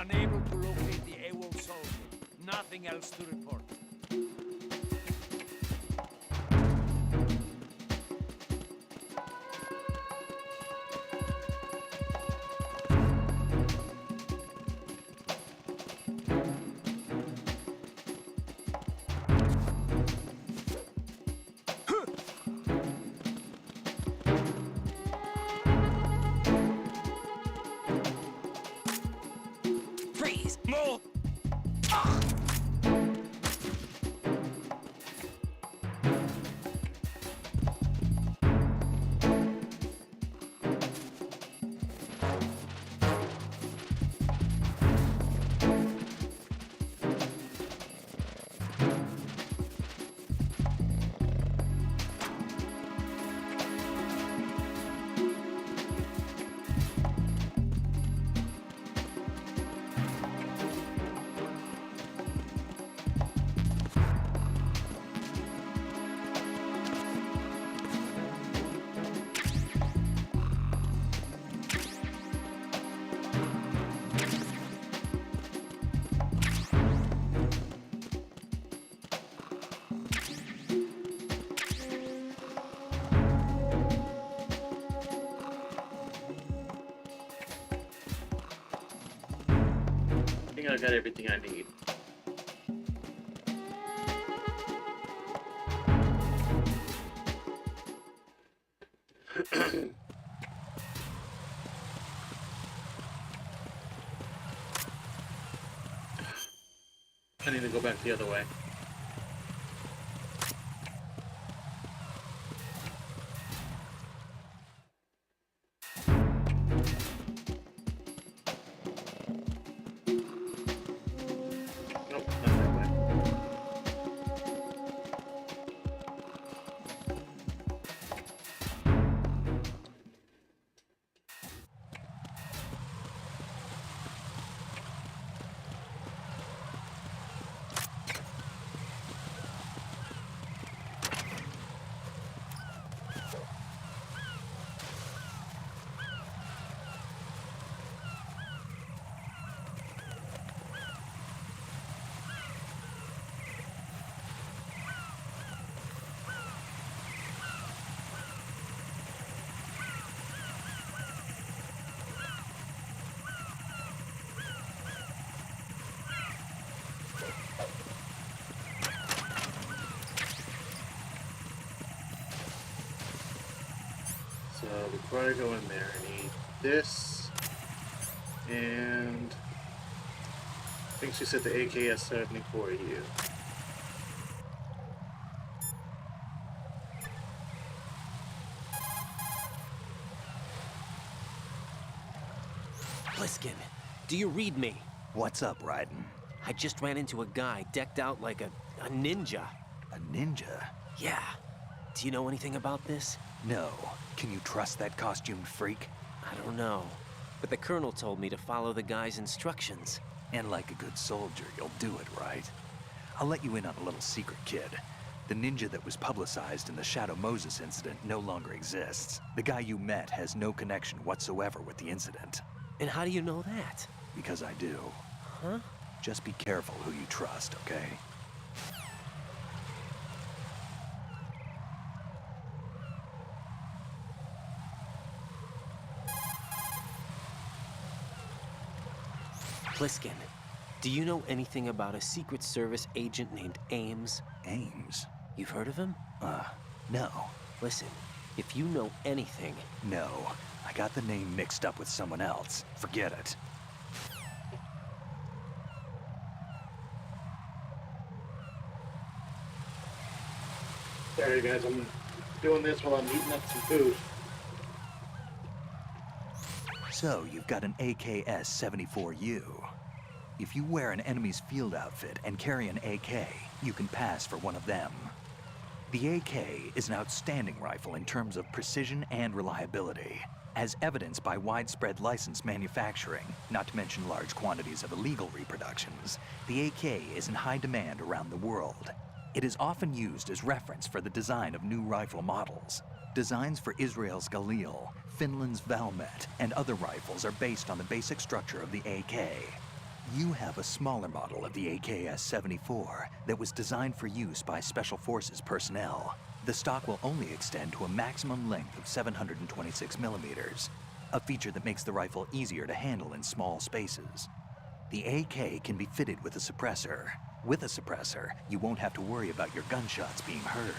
[SPEAKER 7] Unable to locate the AWOL soldier. Nothing else to report.
[SPEAKER 13] Freeze! More!
[SPEAKER 1] I think I got everything I need. I need to go back the other way. Nope, not that way. So before I go in there, I need this, and I think she said the AKS-74U.
[SPEAKER 2] Pliskin, do you read me?
[SPEAKER 4] What's up, Raiden?
[SPEAKER 2] I just ran into a guy decked out like a ninja.
[SPEAKER 4] A ninja?
[SPEAKER 2] Yeah. Do you know anything about this?
[SPEAKER 4] No. Can you trust that costumed freak?
[SPEAKER 2] I don't know. But the colonel told me to follow the guy's instructions.
[SPEAKER 4] And like a good soldier, you'll do it, right? I'll let you in on a little secret, kid. The ninja that was publicized in the Shadow Moses incident no longer exists. The guy you met has no connection whatsoever with the incident.
[SPEAKER 2] And how do you know that?
[SPEAKER 4] Because I do.
[SPEAKER 2] Huh?
[SPEAKER 4] Just be careful who you trust, okay?
[SPEAKER 2] Pliskin, do you know anything about a Secret Service agent named Ames?
[SPEAKER 4] Ames?
[SPEAKER 2] You've heard of him?
[SPEAKER 4] No.
[SPEAKER 2] Listen, if you know anything...
[SPEAKER 4] No. I got the name mixed up with someone else. Forget it.
[SPEAKER 1] Sorry guys, I'm doing this while I'm eating up some food.
[SPEAKER 4] So, you've got an AKS-74U. If you wear an enemy's field outfit and carry an AK, you can pass for one of them. The AK is an outstanding rifle in terms of precision and reliability, as evidenced by widespread licensed manufacturing, not to mention large quantities of illegal reproductions. The AK is in high demand around the world. It is often used as reference for the design of new rifle models. Designs for Israel's Galil, Finland's Valmet, and other rifles are based on the basic structure of the AK. You have a smaller model of the AKS-74 that was designed for use by Special Forces personnel. The stock will only extend to a maximum length of 726 millimeters, a feature that makes the rifle easier to handle in small spaces. The AK can be fitted with a suppressor. With a suppressor, you won't have to worry about your gunshots being heard.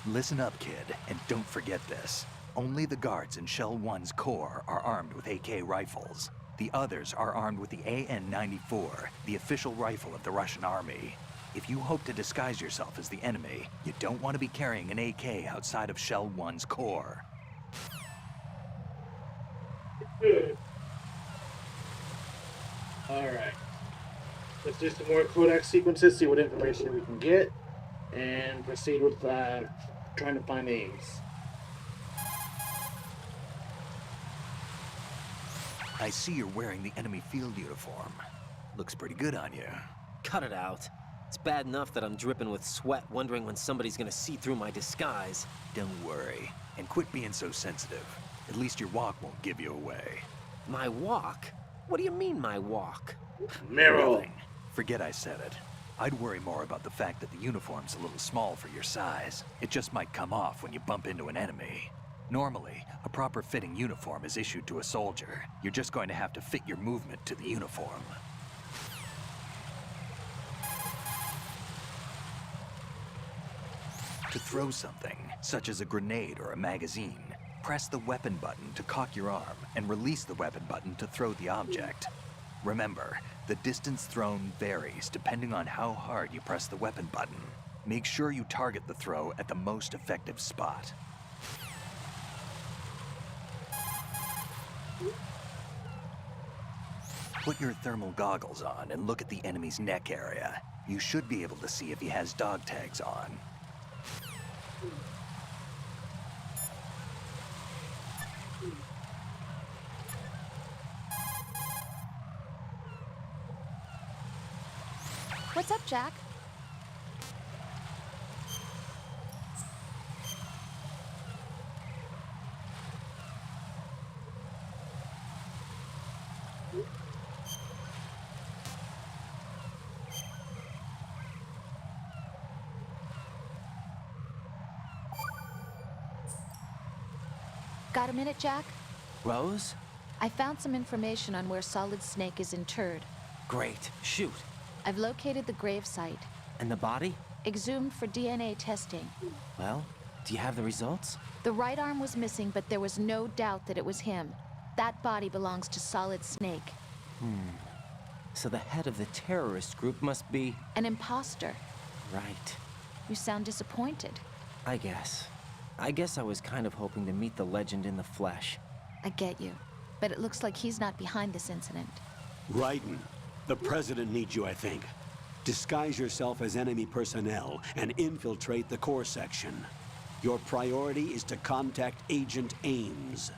[SPEAKER 4] Listen up, kid, and don't forget this. Only the guards in Shell 1's Corps are armed with AK rifles. The others are armed with the AN-94, the official rifle of the Russian army. If you hope to disguise yourself as the enemy, you don't want to be carrying an AK outside of Shell 1's Corps.
[SPEAKER 1] Alright. Let's do some more Kodak sequences, see what information we can get, and proceed with trying to find Ames.
[SPEAKER 4] I see you're wearing the enemy field uniform. Looks pretty good on you.
[SPEAKER 2] Cut it out. It's bad enough that I'm dripping with sweat, wondering when somebody's gonna see through my disguise.
[SPEAKER 4] Don't worry, and quit being so sensitive. At least your walk won't give you away.
[SPEAKER 2] My walk? What do you mean, my walk?
[SPEAKER 1] Meryl.
[SPEAKER 4] Nothing. Forget I said it. I'd worry more about the fact that the uniform's a little small for your size. It just might come off when you bump into an enemy. Normally, a proper fitting uniform is issued to a soldier. You're just going to have to fit your movement to the uniform. To throw something, such as a grenade or a magazine, press the weapon button to cock your arm and release the weapon button to throw the object. Remember, the distance thrown varies depending on how hard you press the weapon button. Make sure you target the throw at the most effective spot. Put your thermal goggles on and look at the enemy's neck area. You should be able to see if he has dog tags on.
[SPEAKER 6] What's up, Jack? Got a minute, Jack?
[SPEAKER 2] Rose?
[SPEAKER 6] I found some information on where Solid Snake is interred.
[SPEAKER 2] Great. Shoot.
[SPEAKER 6] I've located the grave site.
[SPEAKER 2] And the body?
[SPEAKER 6] Exhumed for DNA testing.
[SPEAKER 2] Well, do you have the results?
[SPEAKER 6] The right arm was missing, but there was no doubt that it was him. That body belongs to Solid Snake.
[SPEAKER 2] So the head of the terrorist group must be...
[SPEAKER 6] An imposter.
[SPEAKER 2] Right.
[SPEAKER 6] You sound disappointed.
[SPEAKER 2] I guess I was kind of hoping to meet the legend in the flesh.
[SPEAKER 6] I get you. but it looks like he's not behind this incident.
[SPEAKER 5] Raiden, the President needs you, I think. Disguise yourself as enemy personnel and infiltrate the core section. Your priority is to contact Agent Ames.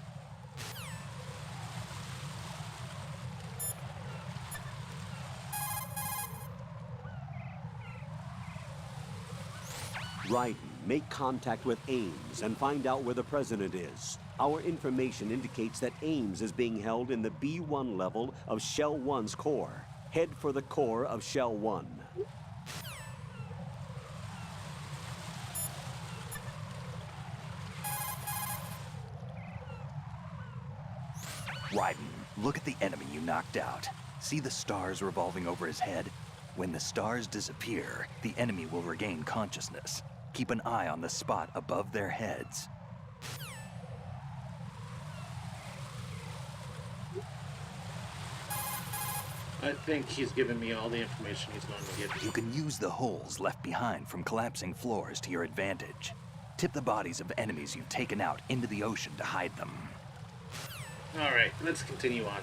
[SPEAKER 5] Raiden, make contact with Ames and find out where the President is. Our information indicates that Ames is being held in the B1 level of Shell 1's core. Head for the core of Shell 1.
[SPEAKER 4] Raiden, look at the enemy you knocked out. See the stars revolving over his head? When the stars disappear, the enemy will regain consciousness. Keep an eye on the spot above their heads.
[SPEAKER 1] I think he's given me all the information he's going to give me.
[SPEAKER 4] You can use the holes left behind from collapsing floors to your advantage. Tip the bodies of enemies you've taken out into the ocean to hide them.
[SPEAKER 1] Alright, let's continue on.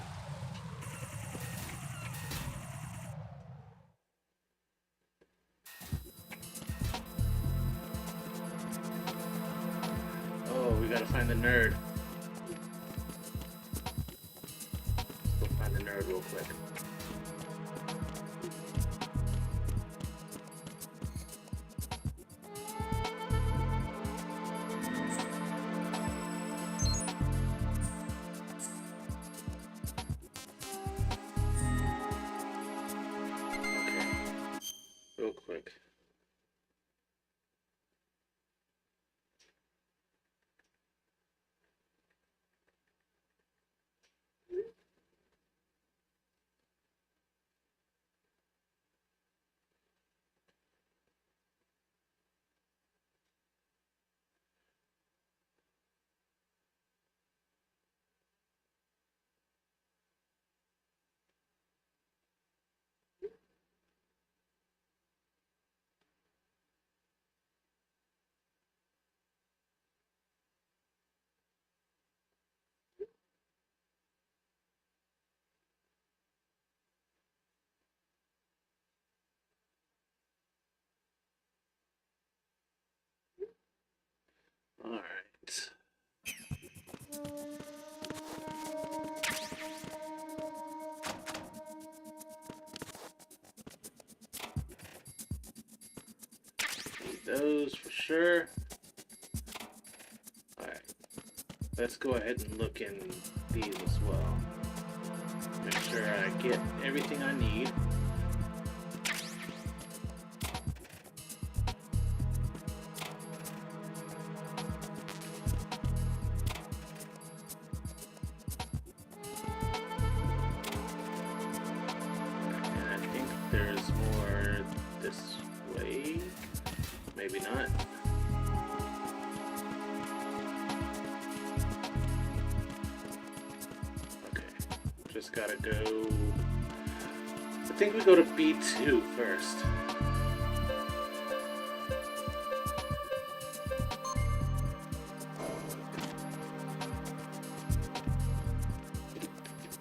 [SPEAKER 1] Oh, we gotta find the nerd. Let's go find the nerd real quick. Real quick. All right. Need those for sure. All right. Let's go ahead and look in these as well. Make sure I get everything I need. There's more this way. Maybe not. Okay. Just gotta go. I think we go to B2 first.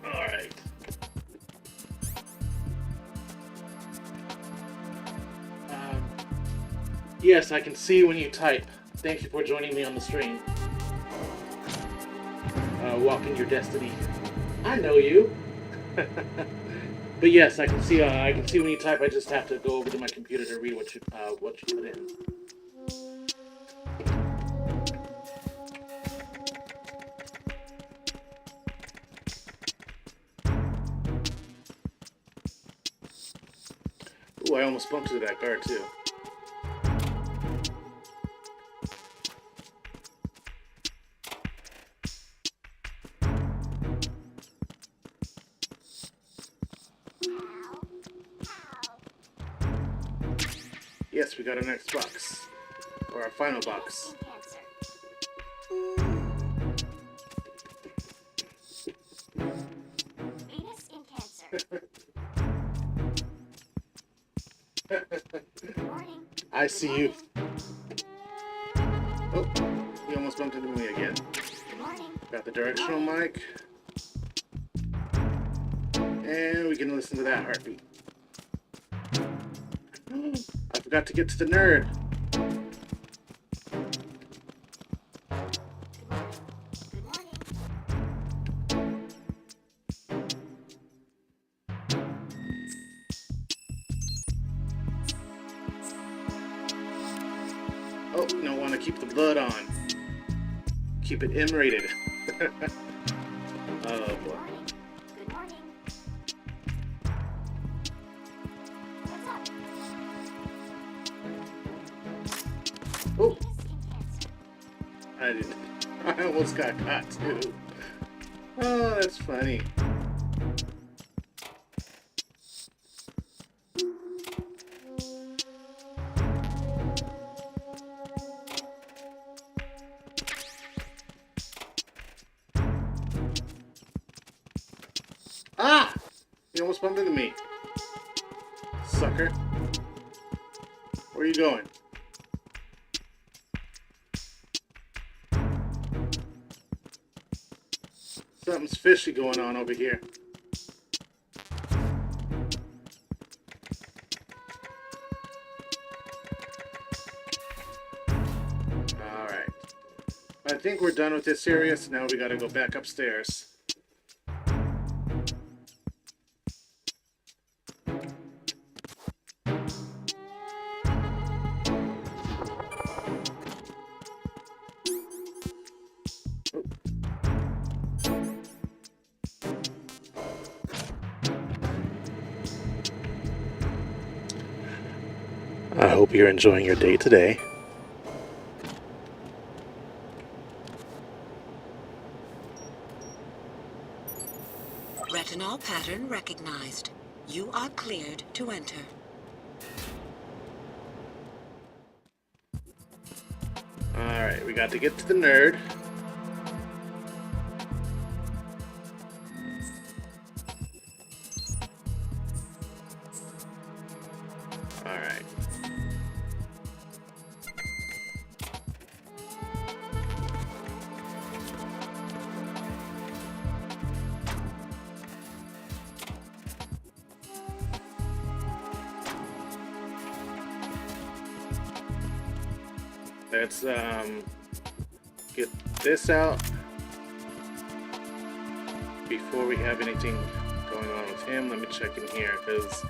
[SPEAKER 1] Alright. Yes, I can see when you type. Thank you for joining me on the stream. Walking your destiny. I know you. But yes, I can see. I can see when you type. I just have to go over to my computer to read what you put in. Ooh, I almost bumped into that guard too. Yes, we got our next box. Or our final box.
[SPEAKER 14] Venus in Cancer. Morning.
[SPEAKER 1] I see you. Oh, you almost bumped into me again.
[SPEAKER 14] Morning.
[SPEAKER 1] Got the directional mic. And we can listen to that heartbeat. I forgot to get to the nerd. Oh, no, want to keep the blood on. Keep it M-rated. Oh boy.
[SPEAKER 14] Good morning. What's up?
[SPEAKER 1] Oh,
[SPEAKER 14] Skin cancer.
[SPEAKER 1] I didn't. I almost got caught too. Oh, that's funny. Ah! You almost bumped into me. Sucker. Where are you going? Something's fishy going on over here. Alright. I think we're done with this area, so now we gotta go back upstairs. I hope you're enjoying your day today.
[SPEAKER 15] Retinol pattern recognized. You are cleared to enter.
[SPEAKER 1] Alright, we got to get to the nerd. Alright. Let's get this out before we have anything going on with him. Let me check in here because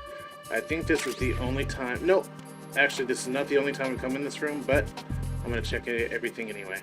[SPEAKER 1] I think this is the only time. Nope, actually this is not the only time we come in this room, but I'm gonna check everything anyway.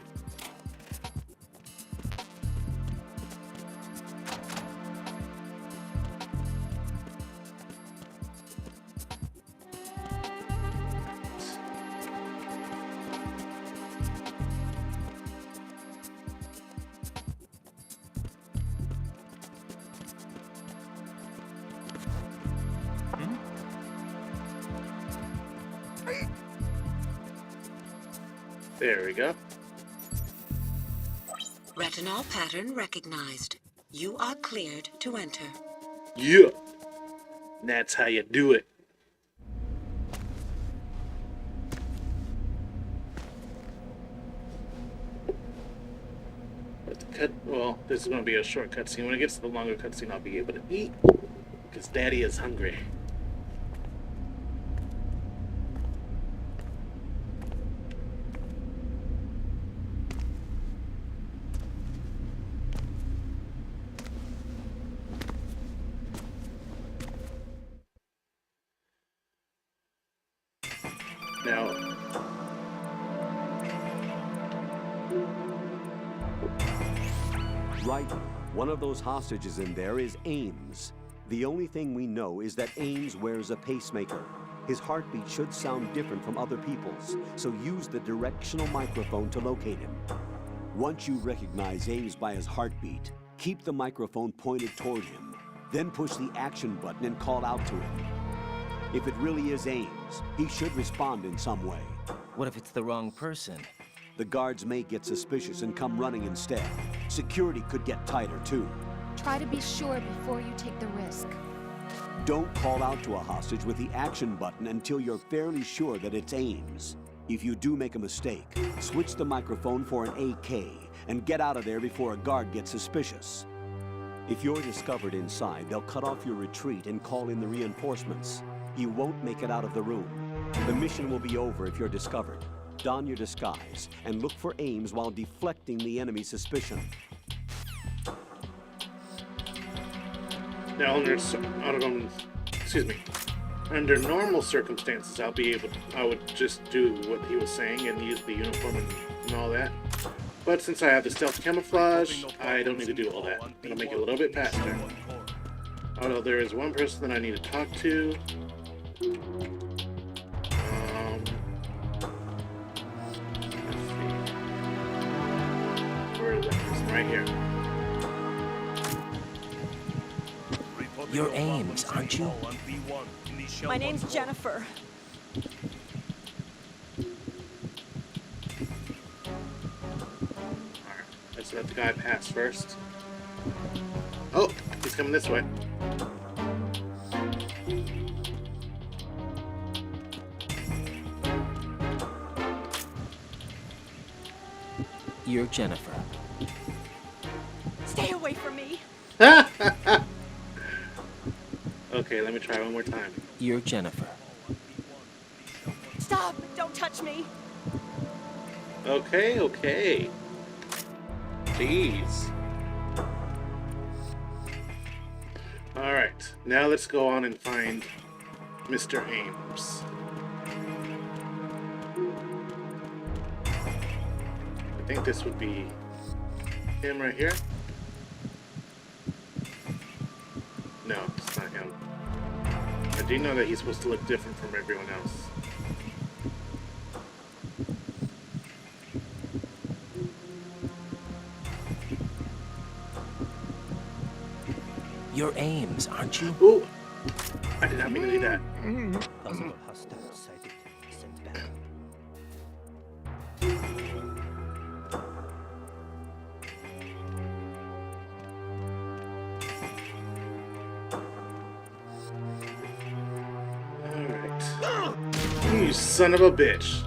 [SPEAKER 1] There we go.
[SPEAKER 15] Retinol pattern recognized. You are cleared to enter.
[SPEAKER 1] Yeah, that's how you do it. But the cut, well, this is going to be a short cutscene. When it gets to the longer cutscene, I'll be able to eat because Daddy is hungry. Now,
[SPEAKER 5] Right. One of those hostages in there is Ames. The only thing we know is that Ames wears a pacemaker. His heartbeat should sound different from other people's, so use the directional microphone to locate him. Once you recognize Ames by his heartbeat, keep the microphone pointed toward him. Then push the action button and call out to him. If it really is Ames, he should respond in some way.
[SPEAKER 2] What if it's the wrong person?
[SPEAKER 5] The guards may get suspicious and come running instead. Security could get tighter, too.
[SPEAKER 6] Try to be sure before you take the risk.
[SPEAKER 5] Don't call out to a hostage with the action button until you're fairly sure that it's Ames. If you do make a mistake, switch the microphone for an AK and get out of there before a guard gets suspicious. If you're discovered inside, they'll cut off your retreat and call in the reinforcements. You won't make it out of the room. The mission will be over if you're discovered. Don your disguise and look for Ames while deflecting the enemy's suspicion.
[SPEAKER 1] Now, under normal circumstances, I would just do what he was saying and use the uniform and all that. But since I have the stealth camouflage, I don't need to do all that. It'll make it a little bit faster. Although there is one person that I need to talk to. Let's see. Where is that person? Right here.
[SPEAKER 2] You're Ames, aren't you?
[SPEAKER 16] My name's Jennifer.
[SPEAKER 1] Let's let the guy pass first. Oh, he's coming this way.
[SPEAKER 2] You're Jennifer.
[SPEAKER 16] Stay away from me.
[SPEAKER 1] Okay, let me try one more time.
[SPEAKER 2] You're Jennifer.
[SPEAKER 16] Stop! Don't touch me.
[SPEAKER 1] Okay, okay. Jeez. Alright, now let's go on and find Mr. Ames. I think this would be him right here. No, it's not him. I do know that he's supposed to look different from everyone else.
[SPEAKER 2] You're Ames, aren't you?
[SPEAKER 1] Ooh! I did not mean to do that.
[SPEAKER 4] Possible hostile sighted. Sent back.
[SPEAKER 1] Alright. You son of a bitch.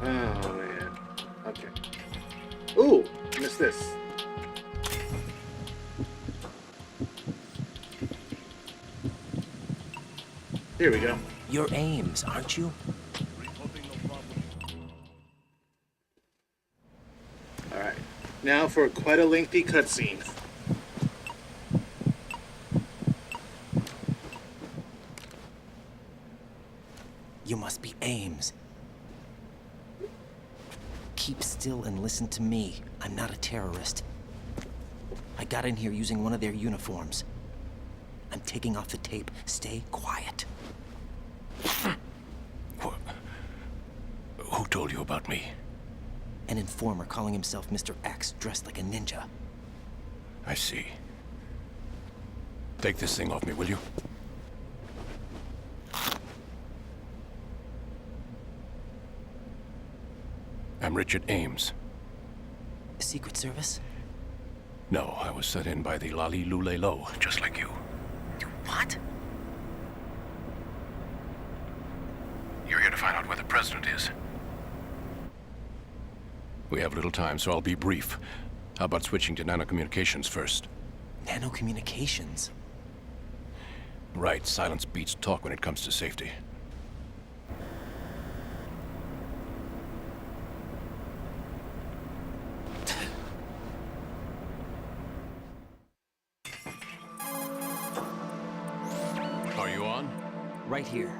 [SPEAKER 1] Oh man. Okay. Ooh, missed this. Here we go.
[SPEAKER 2] You're Ames, aren't you?
[SPEAKER 1] Alright. Now for quite a lengthy cutscene.
[SPEAKER 2] You must be Ames. Keep still and listen to me. I'm not a terrorist. I got in here using one of their uniforms. I'm taking off the tape. Stay quiet.
[SPEAKER 3] Who told you about me?
[SPEAKER 2] An informer calling himself Mr. X, dressed like a ninja.
[SPEAKER 3] I see. Take this thing off me, will you? I'm Richard Ames.
[SPEAKER 2] Secret Service?
[SPEAKER 3] No, I was sent in by the Lali Lule Lo, just like you.
[SPEAKER 2] What?
[SPEAKER 3] You're here to find out where the president is. We have little time, so I'll be brief. How about switching to nanocommunications first?
[SPEAKER 2] Nanocommunications?
[SPEAKER 3] Right, silence beats talk when it comes to safety. Are you on?
[SPEAKER 2] Right here.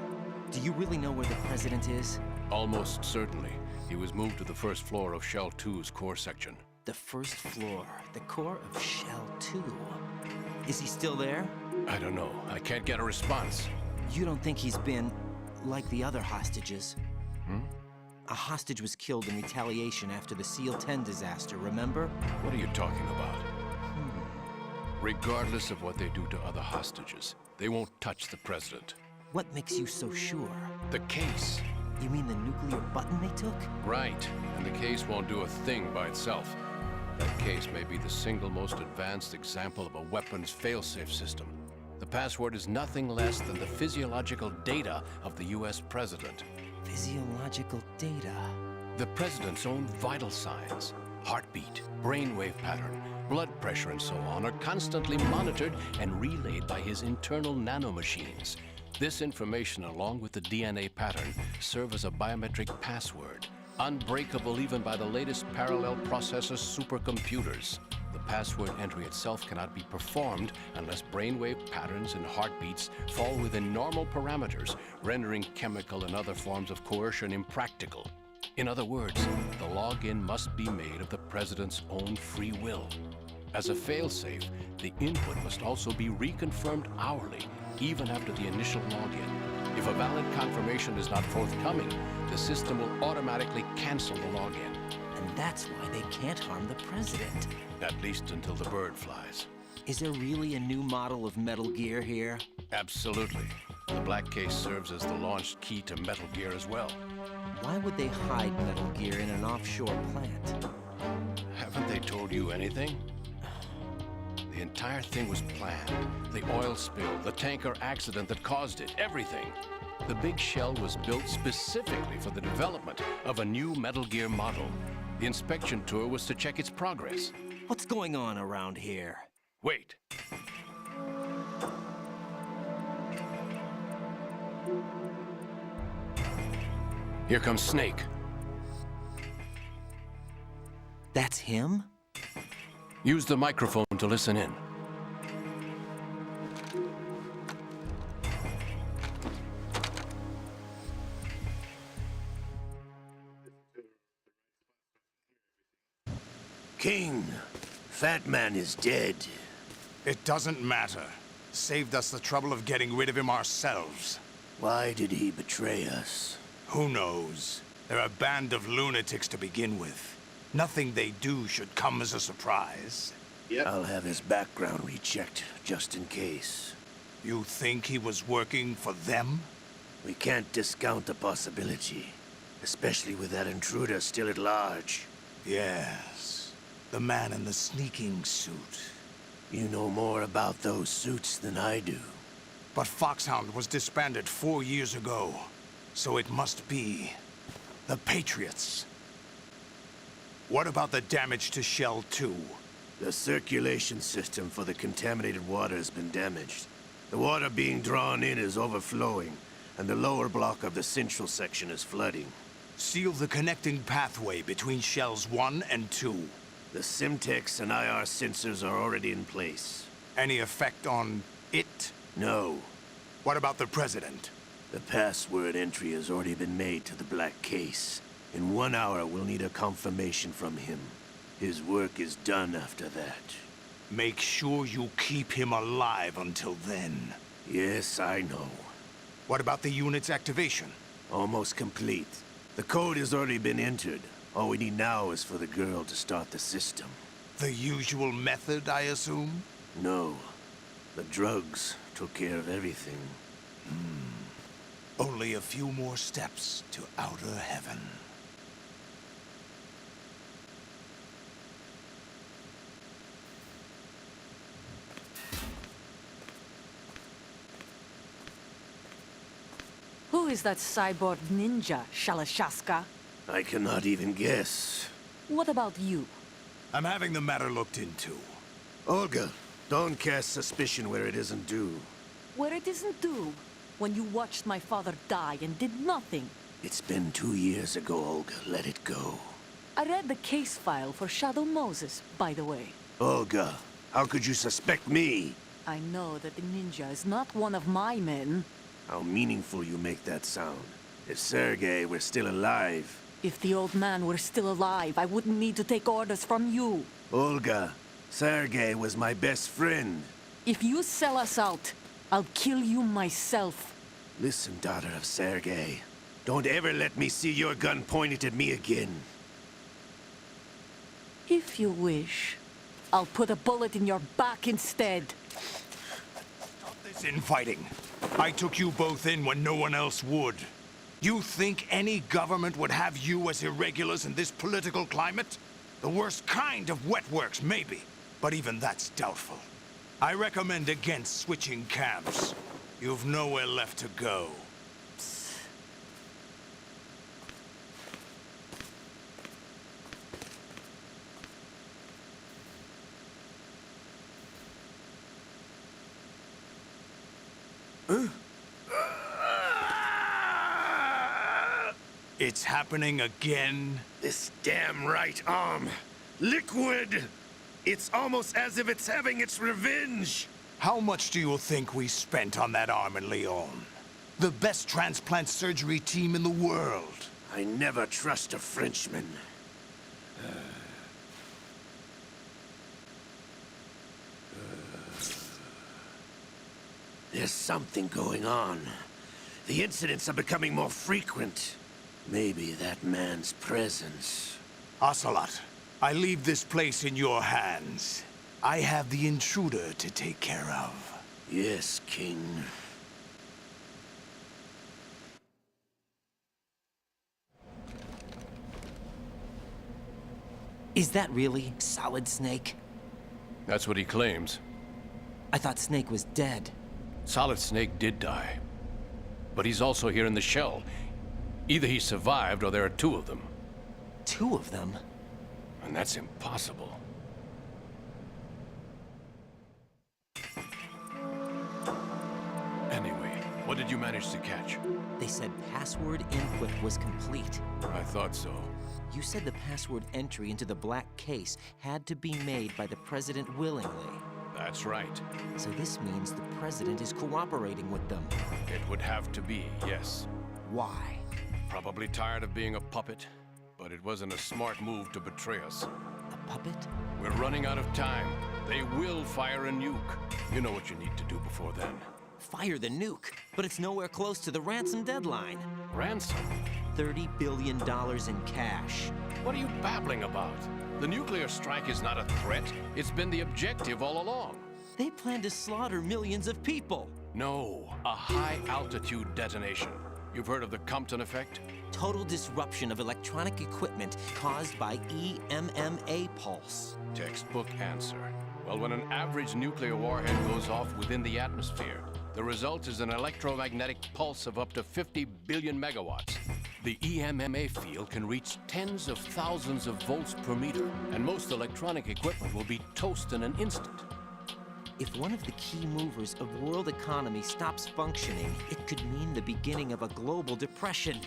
[SPEAKER 2] Do you really know where the president is?
[SPEAKER 3] Almost certainly. He was moved to the first floor of Shell 2's core section.
[SPEAKER 2] The first floor, the core of Shell 2. Is he still there?
[SPEAKER 3] I don't know. I can't get a response.
[SPEAKER 2] You don't think he's been like the other hostages?
[SPEAKER 3] Hmm?
[SPEAKER 2] A hostage was killed in retaliation after the SEAL 10 disaster, remember?
[SPEAKER 3] What are you talking about? Regardless of what they do to other hostages, they won't touch the president.
[SPEAKER 2] What makes you so sure?
[SPEAKER 3] The case.
[SPEAKER 2] You mean the nuclear button they took?
[SPEAKER 3] Right. And the case won't do a thing by itself. That case may be the single most advanced example of a weapons failsafe system.
[SPEAKER 17] The password is nothing less than the physiological data of the US president.
[SPEAKER 2] Physiological data?
[SPEAKER 17] The president's own vital signs, heartbeat, brainwave pattern, blood pressure, and so on are constantly monitored and relayed by his internal nanomachines. This information, along with the DNA pattern, serve as a biometric password, unbreakable even by the latest parallel processor supercomputers. The password entry itself cannot be performed unless brainwave patterns and heartbeats fall within normal parameters, rendering chemical and other forms of coercion impractical. In other words, the login must be made of the president's own free will. As a failsafe, the input must also be reconfirmed hourly, even after the initial login. If a valid confirmation is not forthcoming, the system will automatically cancel the login.
[SPEAKER 2] And that's why they can't harm the president.
[SPEAKER 17] At least until the bird flies.
[SPEAKER 2] Is there really a new model of Metal Gear here?
[SPEAKER 17] Absolutely. The black case serves as the launch key to Metal Gear as well.
[SPEAKER 2] Why would they hide Metal Gear in an offshore plant?
[SPEAKER 17] Haven't they told you anything? The entire thing was planned. The oil spill, the tanker accident that caused it, everything. The big shell was built specifically for the development of a new Metal Gear model. The inspection tour was to check its progress.
[SPEAKER 2] What's going on around here?
[SPEAKER 17] Wait. Here comes Snake.
[SPEAKER 2] That's him?
[SPEAKER 17] Use the microphone to listen in.
[SPEAKER 18] King, Fat Man is dead.
[SPEAKER 19] It doesn't matter. Saved us the trouble of getting rid of him ourselves.
[SPEAKER 18] Why did he betray us?
[SPEAKER 19] Who knows? They're a band of lunatics to begin with. Nothing they do should come as a surprise.
[SPEAKER 18] Yep. I'll have his background rechecked, just in case.
[SPEAKER 19] You think he was working for them?
[SPEAKER 18] We can't discount the possibility. Especially with that intruder still at large.
[SPEAKER 19] Yes. The man in the sneaking suit.
[SPEAKER 18] You know more about those suits than I do.
[SPEAKER 19] But Foxhound was disbanded 4 years ago. So it must be the Patriots. What about the damage to Shell 2?
[SPEAKER 18] The circulation system for the contaminated water has been damaged. The water being drawn in is overflowing, and the lower block of the central section is flooding.
[SPEAKER 19] Seal the connecting pathway between Shells 1 and 2.
[SPEAKER 18] The Simtex and IR sensors are already in place.
[SPEAKER 19] Any effect on it?
[SPEAKER 18] No.
[SPEAKER 19] What about the President?
[SPEAKER 18] The password entry has already been made to the black case. In 1 hour, we'll need a confirmation from him. His work is done after that.
[SPEAKER 19] Make sure you keep him alive until then.
[SPEAKER 18] Yes, I know.
[SPEAKER 19] What about the unit's activation?
[SPEAKER 18] Almost complete. The code has already been entered. All we need now is for the girl to start the system.
[SPEAKER 19] The usual method, I assume?
[SPEAKER 18] No. The drugs took care of everything.
[SPEAKER 19] Only a few more steps to outer heaven.
[SPEAKER 9] Who is that cyborg ninja, Shalashaska?
[SPEAKER 18] I cannot even guess.
[SPEAKER 9] What about you?
[SPEAKER 19] I'm having the matter looked into.
[SPEAKER 18] Olga, don't cast suspicion where it isn't due.
[SPEAKER 9] Where it isn't due? When you watched my father die and did nothing.
[SPEAKER 18] It's been 2 years ago, Olga. Let it go.
[SPEAKER 9] I read the case file for Shadow Moses, by the way.
[SPEAKER 18] Olga, how could you suspect me?
[SPEAKER 9] I know that the ninja is not one of my men.
[SPEAKER 18] How meaningful you make that sound. If Sergei were still alive...
[SPEAKER 9] If the old man were still alive, I wouldn't need to take orders from you.
[SPEAKER 18] Olga, Sergei was my best friend.
[SPEAKER 9] If you sell us out, I'll kill you myself.
[SPEAKER 18] Listen, daughter of Sergei. Don't ever let me see your gun pointed at me again.
[SPEAKER 9] If you wish, I'll put a bullet in your back instead.
[SPEAKER 19] Stop this infighting. I took you both in when no one else would. You think any government would have you as irregulars in this political climate? The worst kind of wet works, maybe. But even that's doubtful. I recommend against switching camps. You've nowhere left to go. It's happening again?
[SPEAKER 18] This damn right arm. Liquid! It's almost as if it's having its revenge.
[SPEAKER 19] How much do you think we spent on that arm in Lyon? The best transplant surgery team in the world.
[SPEAKER 18] I never trust a Frenchman. There's something going on. The incidents are becoming more frequent. Maybe that man's presence.
[SPEAKER 19] Ocelot, I leave this place in your hands. I have the intruder to take care of.
[SPEAKER 18] Yes, King.
[SPEAKER 2] Is that really Solid Snake?
[SPEAKER 17] That's what he claims.
[SPEAKER 2] I thought Snake was dead.
[SPEAKER 17] Solid Snake did die. But he's also here in the shell. Either he survived or there are two of them.
[SPEAKER 2] Two of them?
[SPEAKER 17] And that's impossible. Anyway, what did you manage to catch?
[SPEAKER 2] They said password input was complete.
[SPEAKER 17] I thought so.
[SPEAKER 2] You said the password entry into the black case had to be made by the President willingly.
[SPEAKER 17] That's right.
[SPEAKER 2] So this means the President is cooperating with them.
[SPEAKER 17] It would have to be, yes.
[SPEAKER 2] Why?
[SPEAKER 17] Probably tired of being a puppet, but it wasn't a smart move to betray us.
[SPEAKER 2] A puppet?
[SPEAKER 17] We're running out of time. They will fire a nuke. You know what you need to do before then.
[SPEAKER 2] Fire the nuke, but it's nowhere close to the ransom deadline.
[SPEAKER 17] Ransom?
[SPEAKER 2] $30 billion in cash.
[SPEAKER 17] What are you babbling about? The nuclear strike is not a threat. It's been the objective all along.
[SPEAKER 2] They plan to slaughter millions of people.
[SPEAKER 17] No, a high-altitude detonation. You've heard of the Compton effect?
[SPEAKER 2] Total disruption of electronic equipment caused by EMMA pulse.
[SPEAKER 17] Textbook answer. Well, when an average nuclear warhead goes off within the atmosphere, the result is an electromagnetic pulse of up to 50 billion megawatts. The EMMA field can reach tens of thousands of volts per meter, and most electronic equipment will be toast in an instant.
[SPEAKER 2] If one of the key movers of world economy stops functioning, it could mean the beginning of a global depression.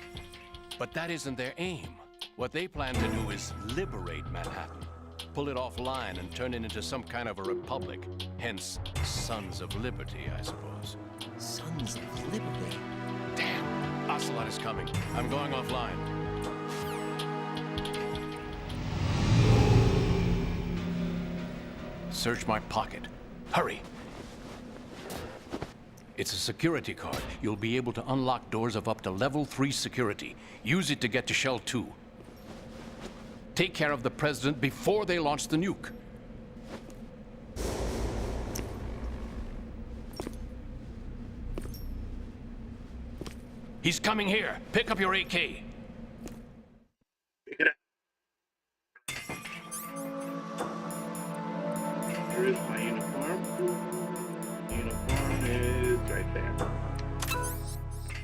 [SPEAKER 17] But that isn't their aim. What they plan to do is liberate Manhattan. Pull it offline and turn it into some kind of a republic. Hence, Sons of Liberty, I suppose.
[SPEAKER 2] Sons of Liberty?
[SPEAKER 17] Damn! Ocelot is coming. I'm going offline. Search my pocket. Hurry! It's a security card. You'll be able to unlock doors of up to level 3 security. Use it to get to Shell 2. Take care of the President before they launch the nuke. He's coming here. Pick up your AK.
[SPEAKER 1] Pick it up. Here is my uniform. Uniform is right there.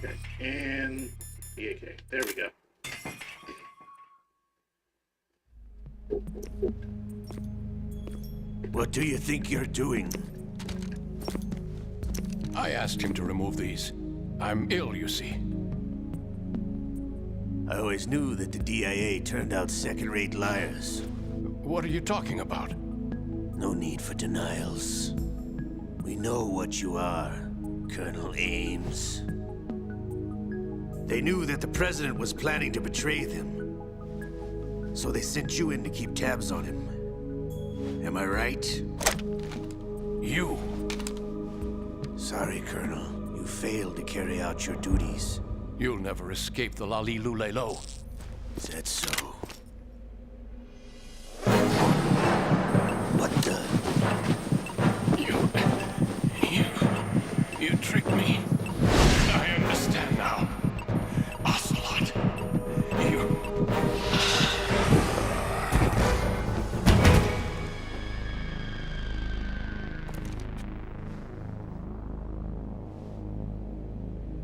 [SPEAKER 1] Okay, and the AK. There we go.
[SPEAKER 18] What do you think you're doing?
[SPEAKER 17] I asked him to remove these. I'm ill, you see.
[SPEAKER 18] I always knew that the DIA turned out second-rate liars.
[SPEAKER 17] What are you talking about?
[SPEAKER 18] No need for denials. We know what you are, Colonel Ames. They knew that the President was planning to betray them. So they sent you in to keep tabs on him. Am I right?
[SPEAKER 17] You!
[SPEAKER 18] Sorry, Colonel. You failed to carry out your duties.
[SPEAKER 17] You'll never escape the Lali-Lu-Le-Lo.
[SPEAKER 18] Is that so? What the?
[SPEAKER 17] You tricked me. I understand now. Ocelot. You...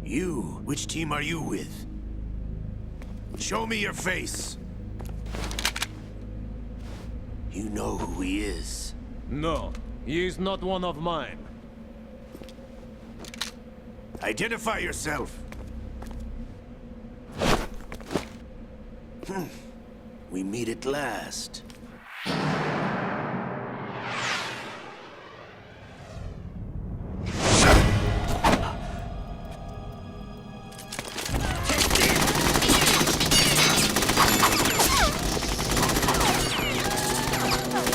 [SPEAKER 18] You? Which team are you with? Show me your face. You know who he is.
[SPEAKER 20] No, he is not one of mine.
[SPEAKER 18] Identify yourself. We meet at last.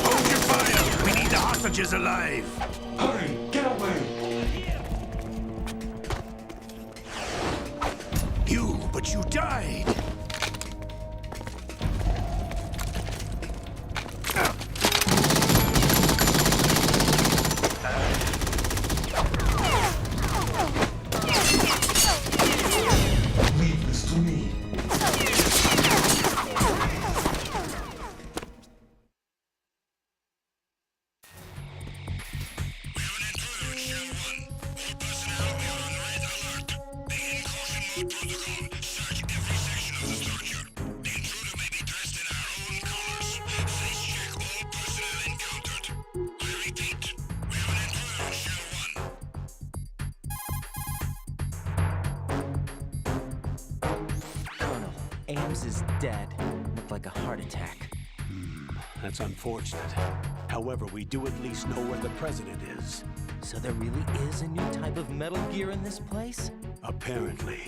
[SPEAKER 18] Hold your fire! We need the hostages alive!
[SPEAKER 10] Hurry! Get away!
[SPEAKER 18] But you died!
[SPEAKER 10] Leave this to me.
[SPEAKER 2] Colonel, Ames is dead. Looked like a heart attack.
[SPEAKER 5] That's unfortunate. However, we do at least know where the president is.
[SPEAKER 2] So there really is a new type of Metal Gear in this place?
[SPEAKER 5] Apparently.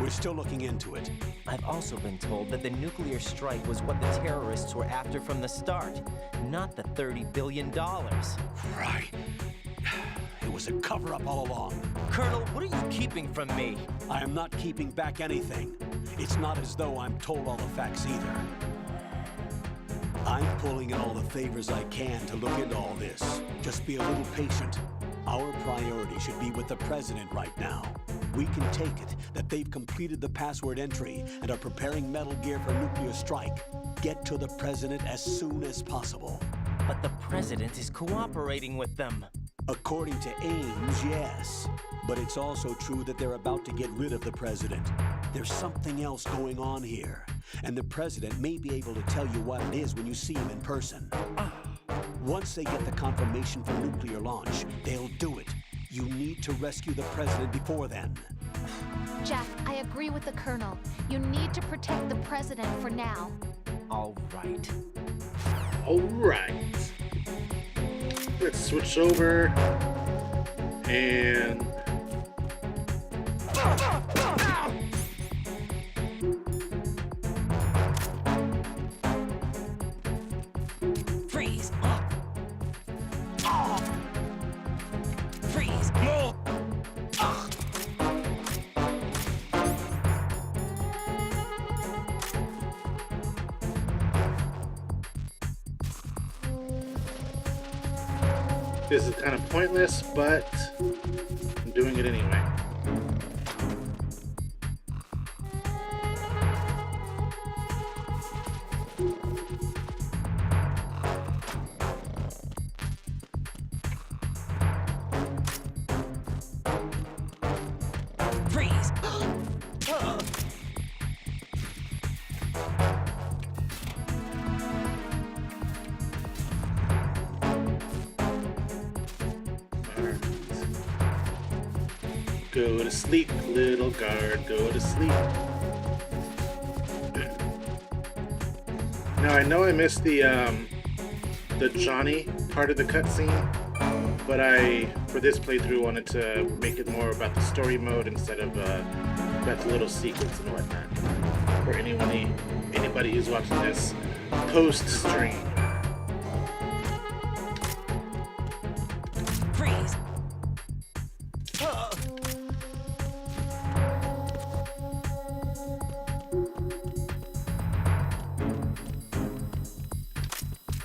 [SPEAKER 5] We're still looking into it.
[SPEAKER 2] I've also been told that the nuclear strike was what the terrorists were after from the start, not the $30 billion.
[SPEAKER 5] Right. It was a cover-up all along.
[SPEAKER 2] Colonel, what are you keeping from me?
[SPEAKER 5] I am not keeping back anything. It's not as though I'm told all the facts either. I'm pulling in all the favors I can to look into all this. Just be a little patient. Our priority should be with the president right now. We can take it that they've completed the password entry and are preparing Metal Gear for nuclear strike. Get to the president as soon as possible.
[SPEAKER 2] But the president is cooperating with them.
[SPEAKER 5] According to Ames, yes. But it's also true that they're about to get rid of the president. There's something else going on here. And the president may be able to tell you what it is when you see him in person. Once they get the confirmation for nuclear launch, they'll do it. You need to rescue the president before then.
[SPEAKER 6] Jack, I agree with the Colonel. You need to protect the president for now.
[SPEAKER 2] All right.
[SPEAKER 1] All right. Let's switch over and
[SPEAKER 13] Freeze! Freeze! No!
[SPEAKER 1] this is kind of pointless, but I'm doing it anyway.
[SPEAKER 13] Freeze!
[SPEAKER 1] Go to sleep, little guard, go to sleep. Now I know I missed the Johnny part of the cutscene, but for this playthrough, wanted to make it more about the story mode instead of about the little secrets and whatnot. For anybody who's watching this post-stream.
[SPEAKER 13] Freeze!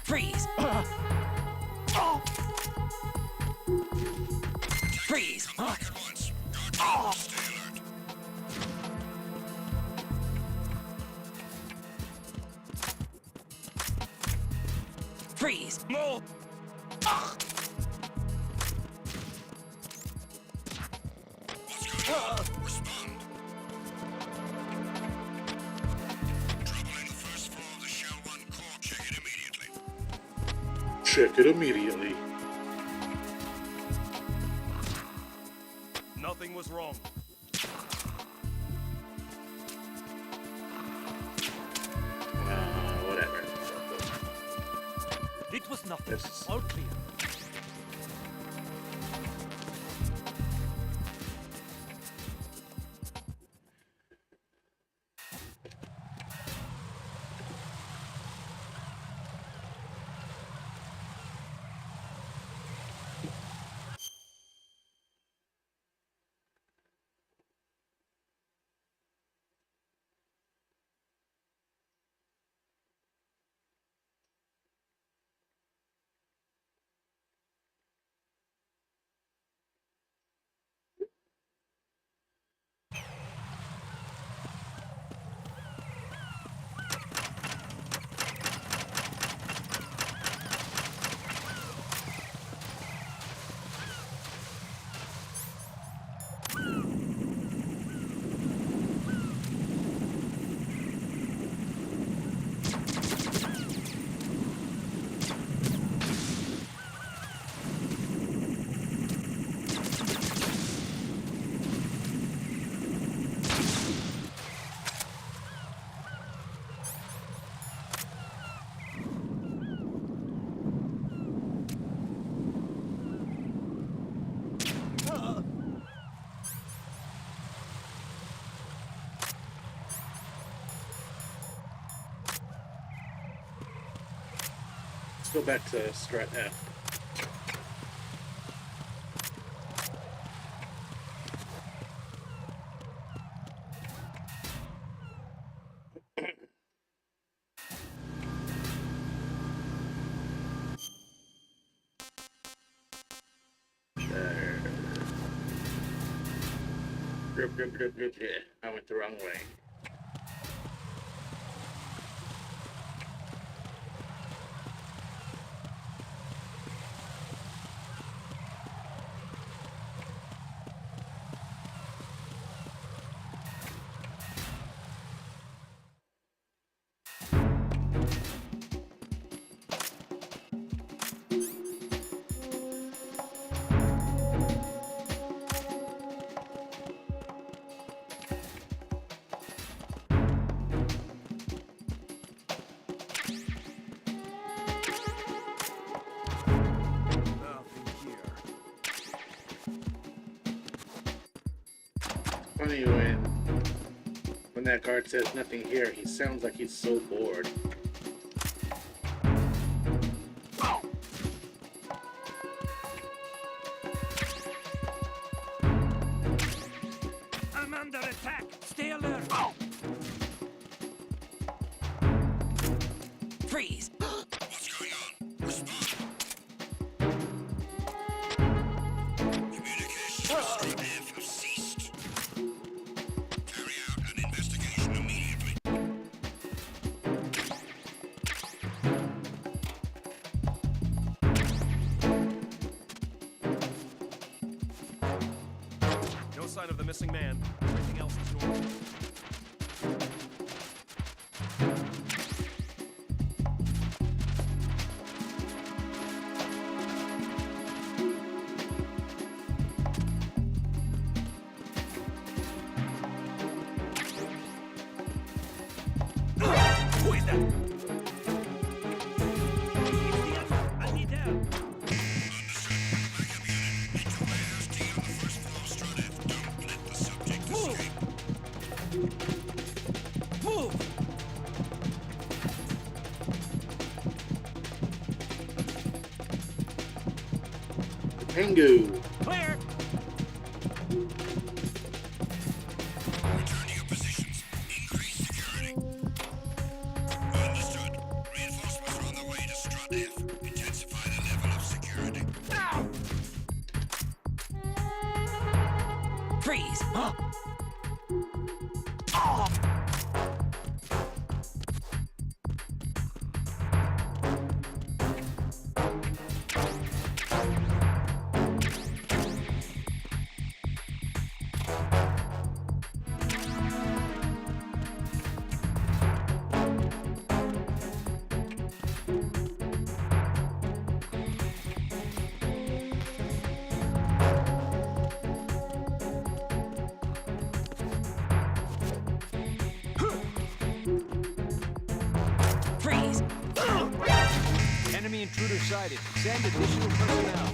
[SPEAKER 13] Freeze! Freeze! Freeze! No!
[SPEAKER 1] Check it immediately.
[SPEAKER 3] Nothing was wrong.
[SPEAKER 1] Whatever.
[SPEAKER 13] It was nothing.
[SPEAKER 1] This-
[SPEAKER 13] All clear.
[SPEAKER 1] Let's go back to Strat F. There. Grip. Yeah, I went the wrong way. Funny when that guard says nothing here, he sounds like he's so bored.
[SPEAKER 7] I'm under attack. Stay alert.
[SPEAKER 13] Freeze!
[SPEAKER 19] What's going on? Respond. Communications with Strat F have ceased. Carry out an investigation immediately.
[SPEAKER 3] No sign of the missing man. Everything else is normal.
[SPEAKER 7] Who is that? I need help.
[SPEAKER 13] Move!
[SPEAKER 1] Pengu!
[SPEAKER 7] Clear.
[SPEAKER 19] Return to your positions. Increase security. Understood. Reinforcements are on their way to Strat F. Intensify the level of security.
[SPEAKER 13] Freeze! Huh?
[SPEAKER 17] intruder sighted. Send additional personnel.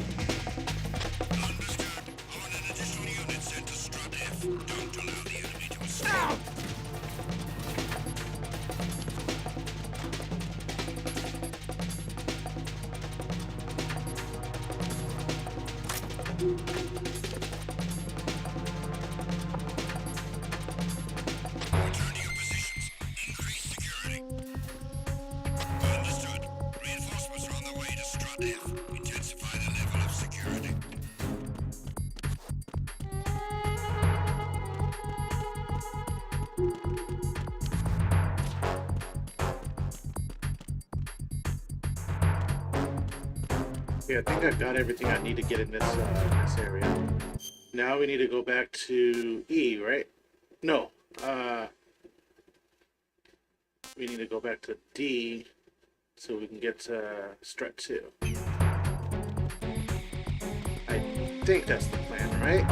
[SPEAKER 1] Yeah, I think I've got everything I need to get in this area. Now we need to go back to E, right? No. We need to go back to D so we can get to strut 2. I think that's the plan, right?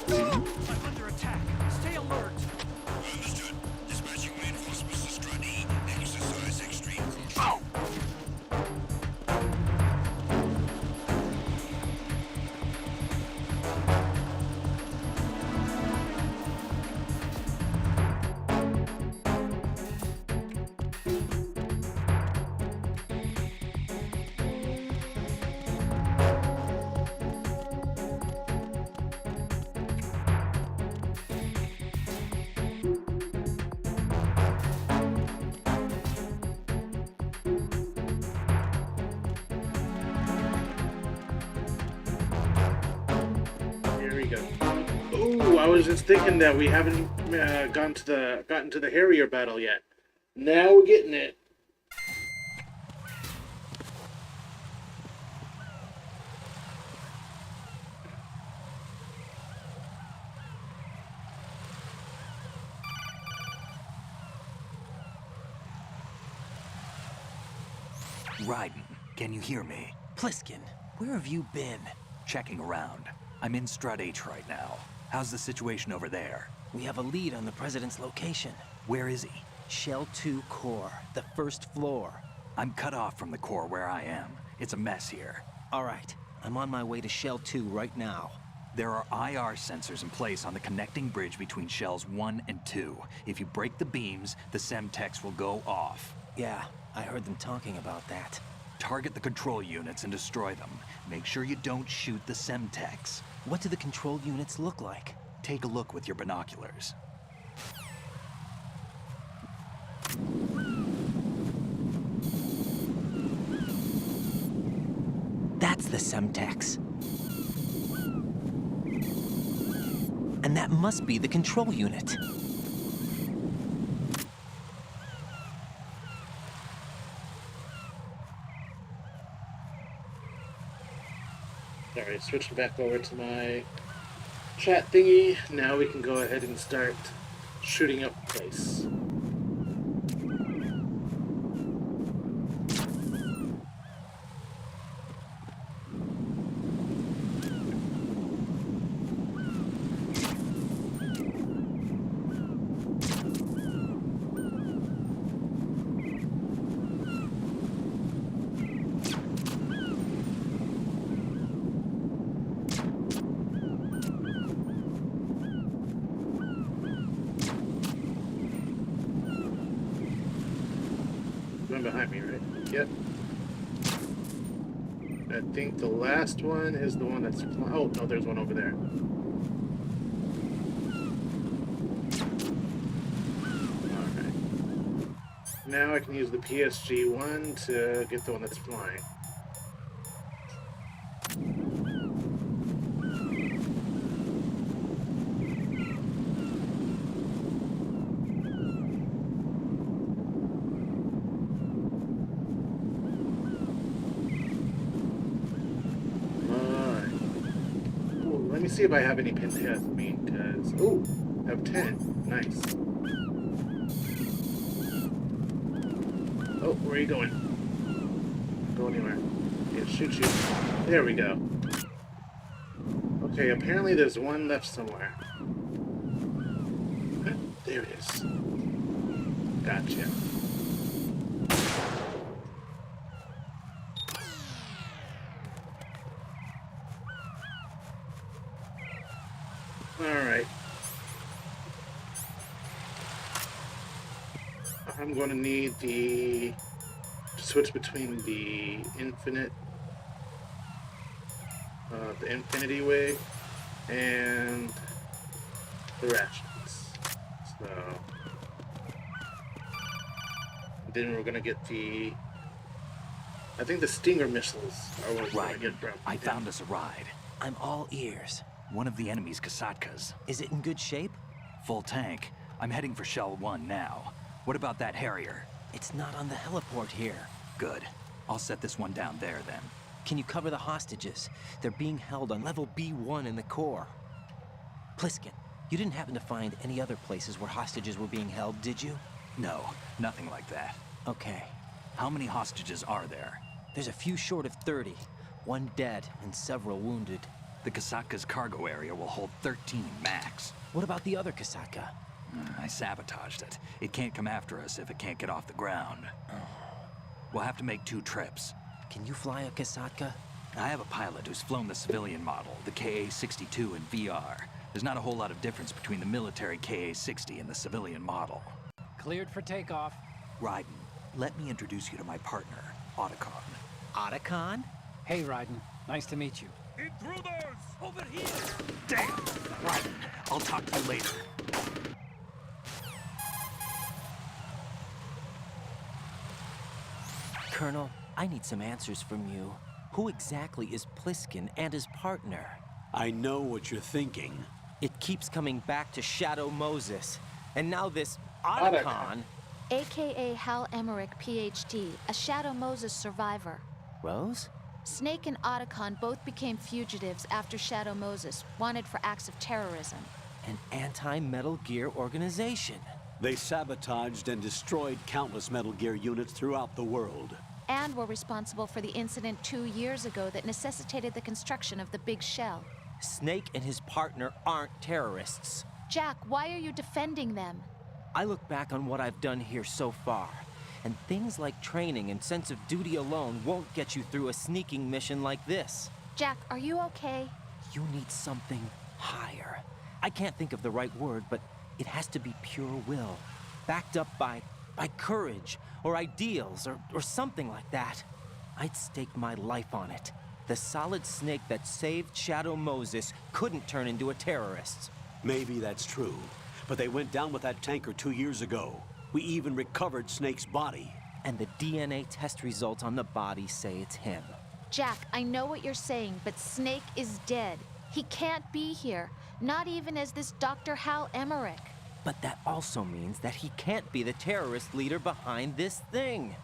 [SPEAKER 5] I'm under attack. Stay alert.
[SPEAKER 19] Understood. Dispatching reinforcements to strut E. Exercise extreme caution.
[SPEAKER 1] Here we go. Ooh, I was just thinking that we haven't gotten to the Harrier battle yet. Now we're getting it.
[SPEAKER 4] Raiden, can you hear me?
[SPEAKER 2] Pliskin, where have you been?
[SPEAKER 4] Checking around. I'm in Strut H right now. How's the situation over there?
[SPEAKER 2] We have a lead on the President's location.
[SPEAKER 4] Where is he?
[SPEAKER 2] Shell 2 core, the first floor.
[SPEAKER 4] I'm cut off from the core where I am. It's a mess here.
[SPEAKER 2] All right, I'm on my way to Shell 2 right now.
[SPEAKER 4] There are IR sensors in place on the connecting bridge between Shells 1 and 2. If you break the beams, the Semtex will go off.
[SPEAKER 2] Yeah, I heard them talking about that.
[SPEAKER 4] Target the control units and destroy them. Make sure you don't shoot the Semtex.
[SPEAKER 2] What do the control units look like?
[SPEAKER 4] Take a look with your binoculars.
[SPEAKER 2] That's the Semtex. And that must be the control unit.
[SPEAKER 1] Alright, switching back over to my chat thingy. Now we can go ahead and start shooting up the place. One behind me, right? Yep. I think the last one is the one that's... Oh, no, there's one over there. Alright. Now I can use the PSG-1 to get the one that's flying. me see if I have any pinheads with me, because... Ooh, I have 10. Nice. Oh, where are you going? Go anywhere. Yeah, shoot you. There we go. Okay, apparently there's one left somewhere. There it is. Gotcha. Alright. I'm going to need the... switch between the infinity way and the rations. So then we're gonna get the, I think the Stinger missiles are what we're gonna get from.
[SPEAKER 4] I found us a ride.
[SPEAKER 2] I'm all ears.
[SPEAKER 4] One of the enemy's Kasatkas.
[SPEAKER 2] Is it in good shape?
[SPEAKER 4] Full tank. I'm heading for Shell 1 now. What about that Harrier?
[SPEAKER 2] It's not on the heliport here.
[SPEAKER 4] Good. I'll set this one down there then.
[SPEAKER 2] Can you cover the hostages? They're being held on level B1 in the core. Pliskin, you didn't happen to find any other places where hostages were being held, did you?
[SPEAKER 4] No, nothing like that.
[SPEAKER 2] Okay.
[SPEAKER 4] How many hostages are there?
[SPEAKER 2] There's a few short of 30. One dead and several wounded.
[SPEAKER 4] The Kasatka's cargo area will hold 13 max.
[SPEAKER 2] What about the other Kasaka?
[SPEAKER 4] I sabotaged it. It can't come after us if it can't get off the ground. We'll have to make 2 trips.
[SPEAKER 2] Can you fly a Kasaka?
[SPEAKER 4] I have a pilot who's flown the civilian model, the KA-62 in VR. There's not a whole lot of difference between the military KA-60 and the civilian model.
[SPEAKER 7] Cleared for takeoff.
[SPEAKER 4] Raiden, let me introduce you to my partner, Otacon.
[SPEAKER 2] Otacon?
[SPEAKER 7] Hey, Raiden. Nice to meet you.
[SPEAKER 13] Intruders! Over here!
[SPEAKER 4] Damn! Raiden, I'll talk to you later.
[SPEAKER 2] Colonel, I need some answers from you. Who exactly is Pliskin and his partner?
[SPEAKER 5] I know what you're thinking.
[SPEAKER 2] It keeps coming back to Shadow Moses. And now this Otacon.
[SPEAKER 6] AKA Hal Emmerich, PhD, a Shadow Moses survivor.
[SPEAKER 2] Rose?
[SPEAKER 6] Snake and Otacon both became fugitives after Shadow Moses, wanted for acts of terrorism.
[SPEAKER 2] An anti-Metal Gear organization.
[SPEAKER 5] They sabotaged and destroyed countless Metal Gear units throughout the world.
[SPEAKER 6] And were responsible for the incident 2 years ago that necessitated the construction of the Big Shell.
[SPEAKER 2] Snake and his partner aren't terrorists.
[SPEAKER 6] Jack, why are you defending them?
[SPEAKER 2] I look back on what I've done here so far, and things like training and sense of duty alone won't get you through a sneaking mission like this.
[SPEAKER 6] Jack, are you okay?
[SPEAKER 2] You need something higher. I can't think of the right word, but it has to be pure will, backed up by courage, or ideals, or something like that. I'd stake my life on it. The solid Snake that saved Shadow Moses couldn't turn into a terrorist.
[SPEAKER 5] Maybe that's true, but they went down with that tanker 2 years ago. We even recovered Snake's body.
[SPEAKER 2] And the DNA test results on the body say it's him.
[SPEAKER 6] Jack, I know what you're saying, but Snake is dead. He can't be here, not even as this Dr. Hal Emmerich.
[SPEAKER 2] But that also means that he can't be the terrorist leader behind this thing.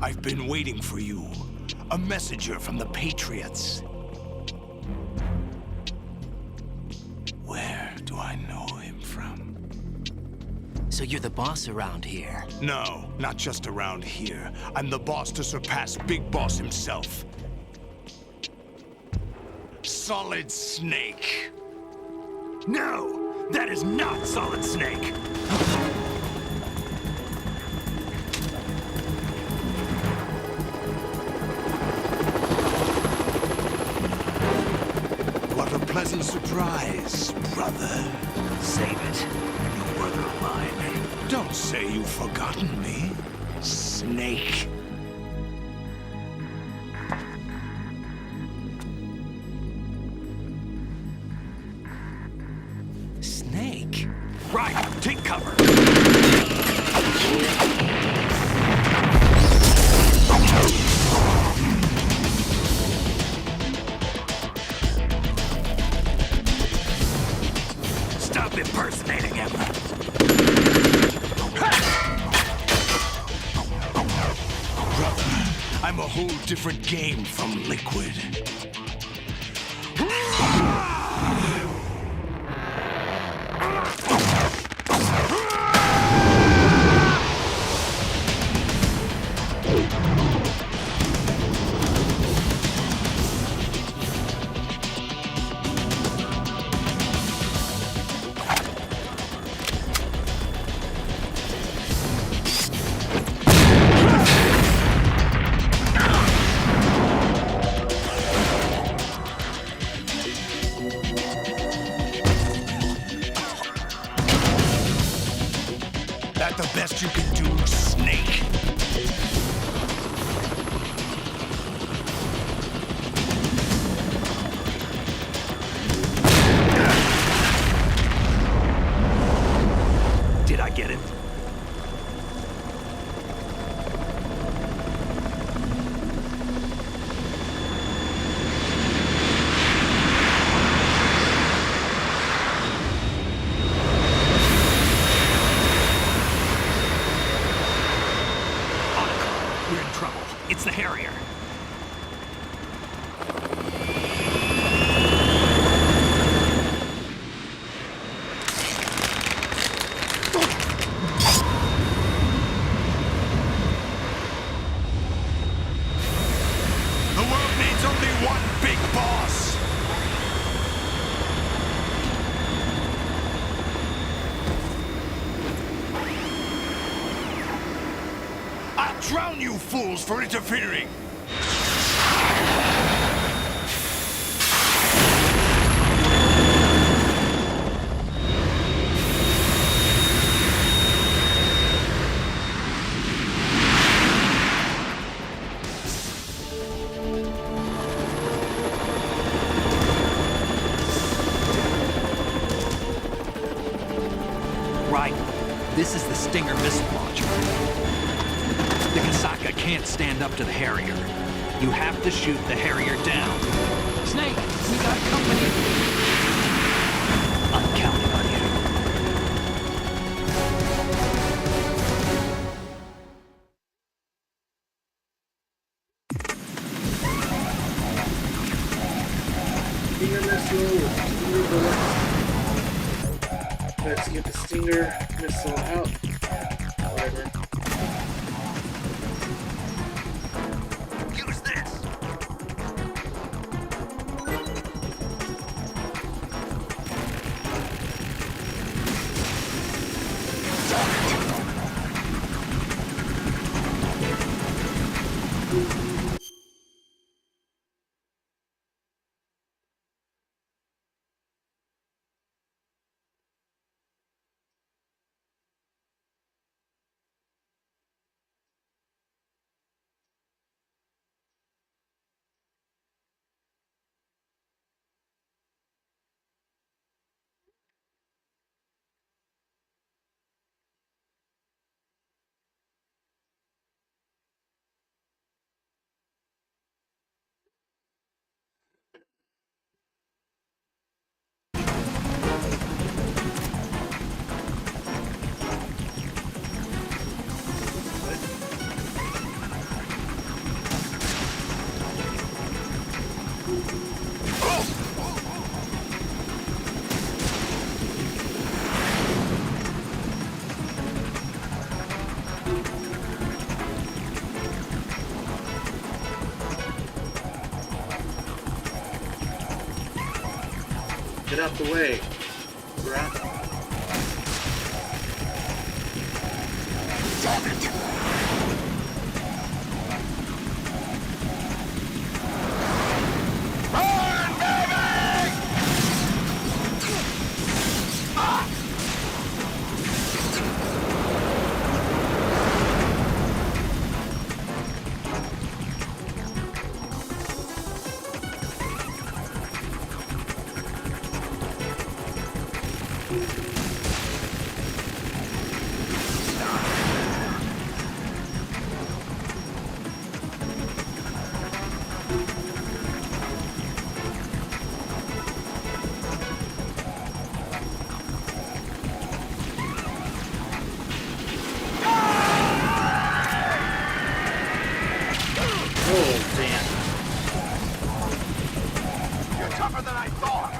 [SPEAKER 19] I've been waiting for you. A messenger from the Patriots. Where do I know him from?
[SPEAKER 2] So you're the boss around here?
[SPEAKER 19] No, not just around here. I'm the boss to surpass Big Boss himself. Solid Snake. No, that is not Solid Snake. What a pleasant surprise, brother.
[SPEAKER 4] Save it. A new
[SPEAKER 19] not mine. Don't say you've forgotten me, Snake.
[SPEAKER 2] Snake?
[SPEAKER 19] Right, take cover. Stop impersonating him. Brother, I'm a whole different game from Liquid. That the best you can do, Snake? Did I get it? We're in trouble. It's the Harrier. The world needs only one big boss. I'll drown you fools for interfering!
[SPEAKER 4] Right. This is the Stinger missile launcher. The Kasaka can't stand up to the Harrier. You have to shoot the Harrier down.
[SPEAKER 12] Snake, we got company.
[SPEAKER 4] I'm counting on you.
[SPEAKER 1] Stinger missile. Stinger bullet. Let's get the Stinger missile out. Whatever.
[SPEAKER 19] Use this!
[SPEAKER 1] Get out the way. Rat.
[SPEAKER 19] Damn it! Burn, baby! Ah! tougher than I thought.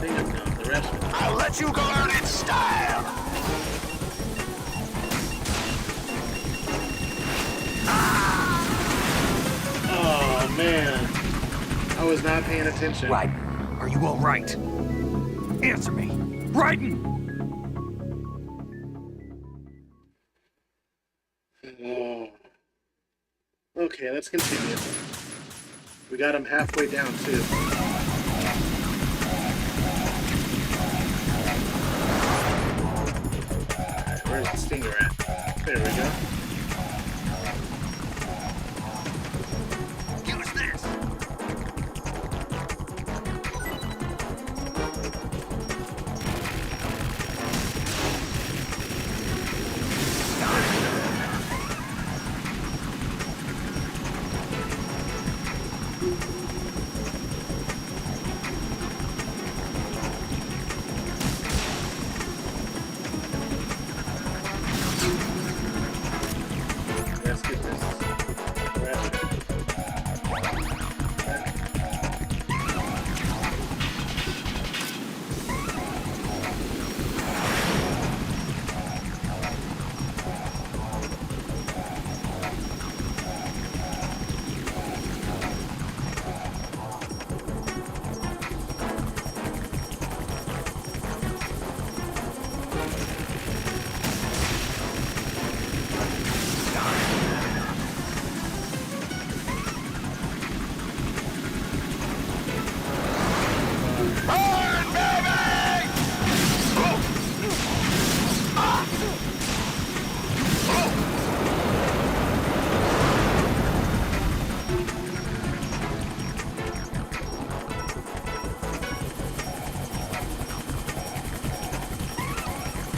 [SPEAKER 1] Thing of the rest of it.
[SPEAKER 19] I'll let you go out in style.
[SPEAKER 1] Oh man, I was not paying attention.
[SPEAKER 13] Right. Are you all right? Answer me. Raiden!
[SPEAKER 1] Okay, let's continue. We got him halfway down too. Alright, where's the stinger at? There we go.
[SPEAKER 13] Use this!
[SPEAKER 1] Let's get this.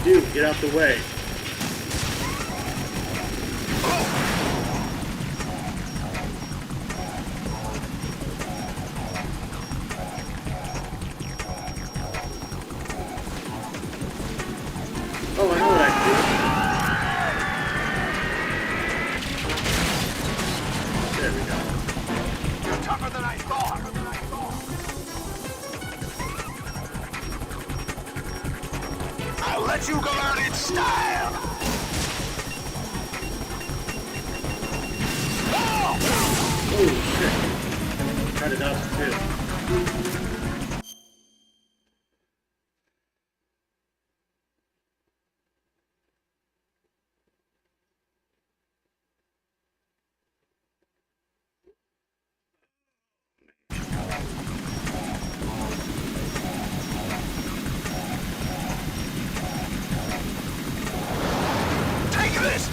[SPEAKER 1] Dude, get out the way. Oh, I know what I can do. There we go.
[SPEAKER 19] You're tougher than I thought. I'll let you go out in style.
[SPEAKER 1] Oh shit. Tried to dodge it too.
[SPEAKER 19] Take this.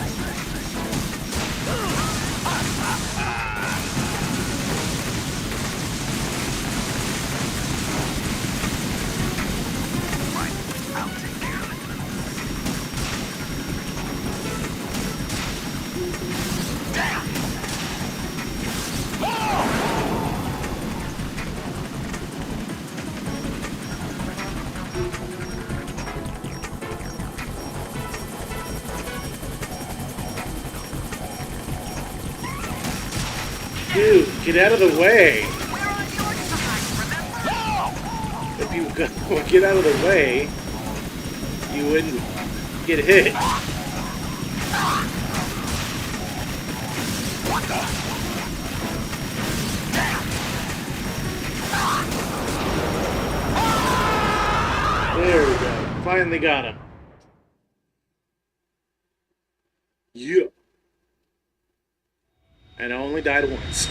[SPEAKER 1] Dude, get out of the way. If you would get out of the way, you wouldn't get hit. There we go. Finally got him. Yeah. And I only died once.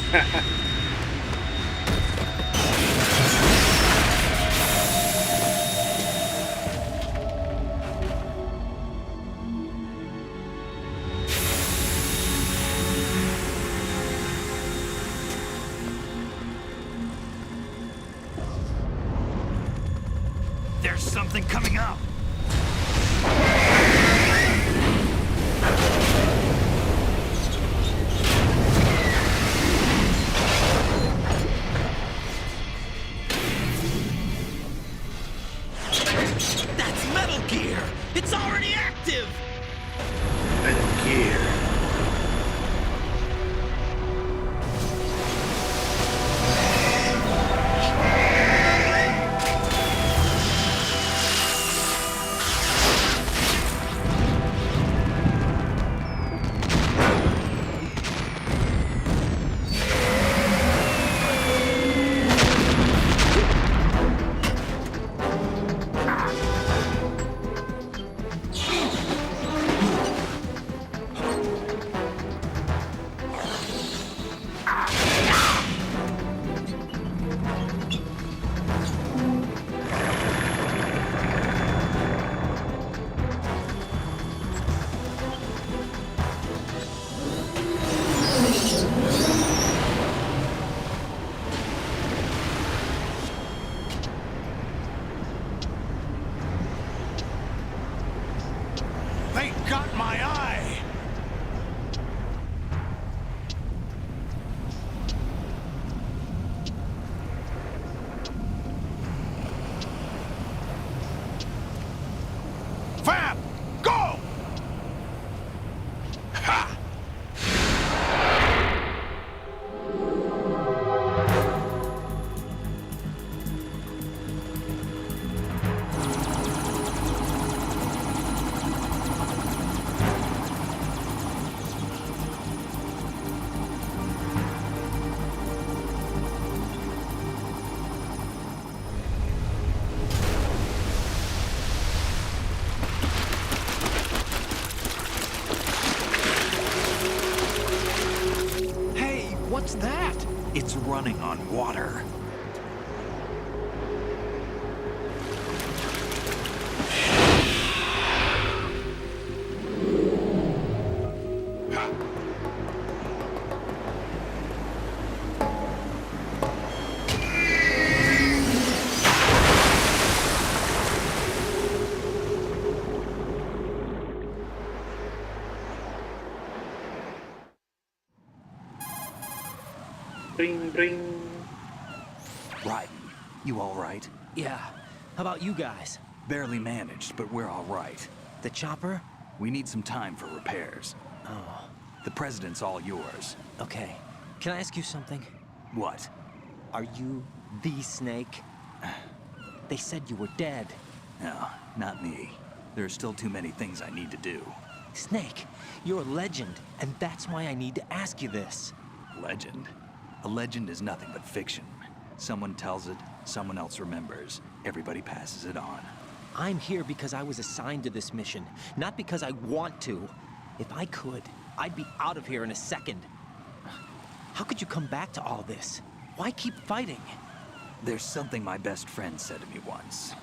[SPEAKER 13] There's something coming up. That's Metal Gear! It's already active!
[SPEAKER 1] Metal Gear.
[SPEAKER 4] Hey, what's that? It's running on water.
[SPEAKER 1] Bring, bring.
[SPEAKER 4] Ryden, you all right?
[SPEAKER 2] Yeah. How about you guys?
[SPEAKER 4] Barely managed, but we're all right.
[SPEAKER 2] The chopper?
[SPEAKER 4] We need some time for repairs.
[SPEAKER 2] Oh.
[SPEAKER 4] The president's all yours.
[SPEAKER 2] Okay. Can I ask you something?
[SPEAKER 4] What?
[SPEAKER 2] Are you the Snake? They said you were dead.
[SPEAKER 4] No, not me. There are still too many things I need to do.
[SPEAKER 2] Snake, you're a legend, and that's why I need to ask you this.
[SPEAKER 4] Legend? A legend is nothing but fiction. Someone tells it, someone else remembers. Everybody passes it on.
[SPEAKER 2] I'm here because I was assigned to this mission, not because I want to. If I could, I'd be out of here in a second. How could you come back to all this? Why keep fighting?
[SPEAKER 4] There's something my best friend said to me once.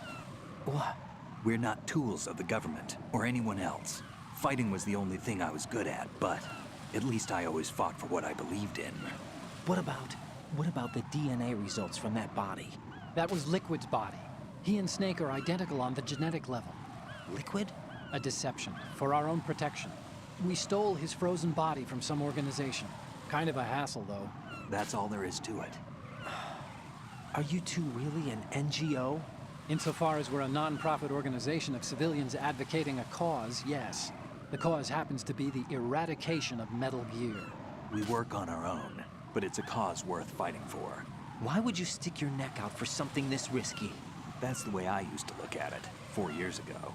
[SPEAKER 2] What?
[SPEAKER 4] We're not tools of the government or anyone else. Fighting was the only thing I was good at, but at least I always fought for what I believed in.
[SPEAKER 2] What about the DNA results from that body?
[SPEAKER 21] That was Liquid's body. He and Snake are identical on the genetic level.
[SPEAKER 2] Liquid?
[SPEAKER 21] A deception, for our own protection. We stole his frozen body from some organization. Kind of a hassle, though.
[SPEAKER 4] That's all there is to it.
[SPEAKER 2] Are you two really an NGO?
[SPEAKER 21] Insofar as we're a non-profit organization of civilians advocating a cause, yes. The cause happens to be the eradication of Metal Gear.
[SPEAKER 4] We work on our own, but it's a cause worth fighting for.
[SPEAKER 2] Why would you stick your neck out for something this risky?
[SPEAKER 4] That's the way I used to look at it, 4 years ago.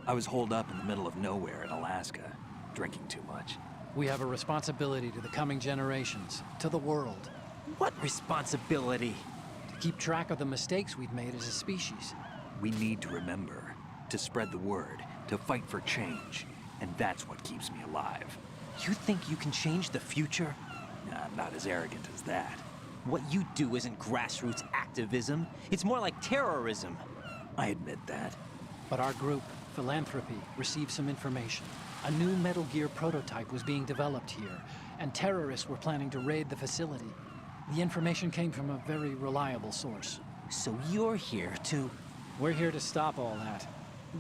[SPEAKER 4] I was holed up in the middle of nowhere in Alaska, drinking too much.
[SPEAKER 21] We have a responsibility to the coming generations, to the world.
[SPEAKER 2] What responsibility?
[SPEAKER 21] To keep track of the mistakes we've made as a species.
[SPEAKER 4] We need to remember, to spread the word, to fight for change. And that's what keeps me alive.
[SPEAKER 2] You think you can change the future?
[SPEAKER 4] I'm not as arrogant as that.
[SPEAKER 2] What you do isn't grassroots activism. It's more like terrorism.
[SPEAKER 4] I admit that.
[SPEAKER 21] But our group, Philanthropy, received some information. A new Metal Gear prototype was being developed here, and terrorists were planning to raid the facility. The information came from a very reliable source.
[SPEAKER 2] So you're here to...
[SPEAKER 21] We're here to stop all that.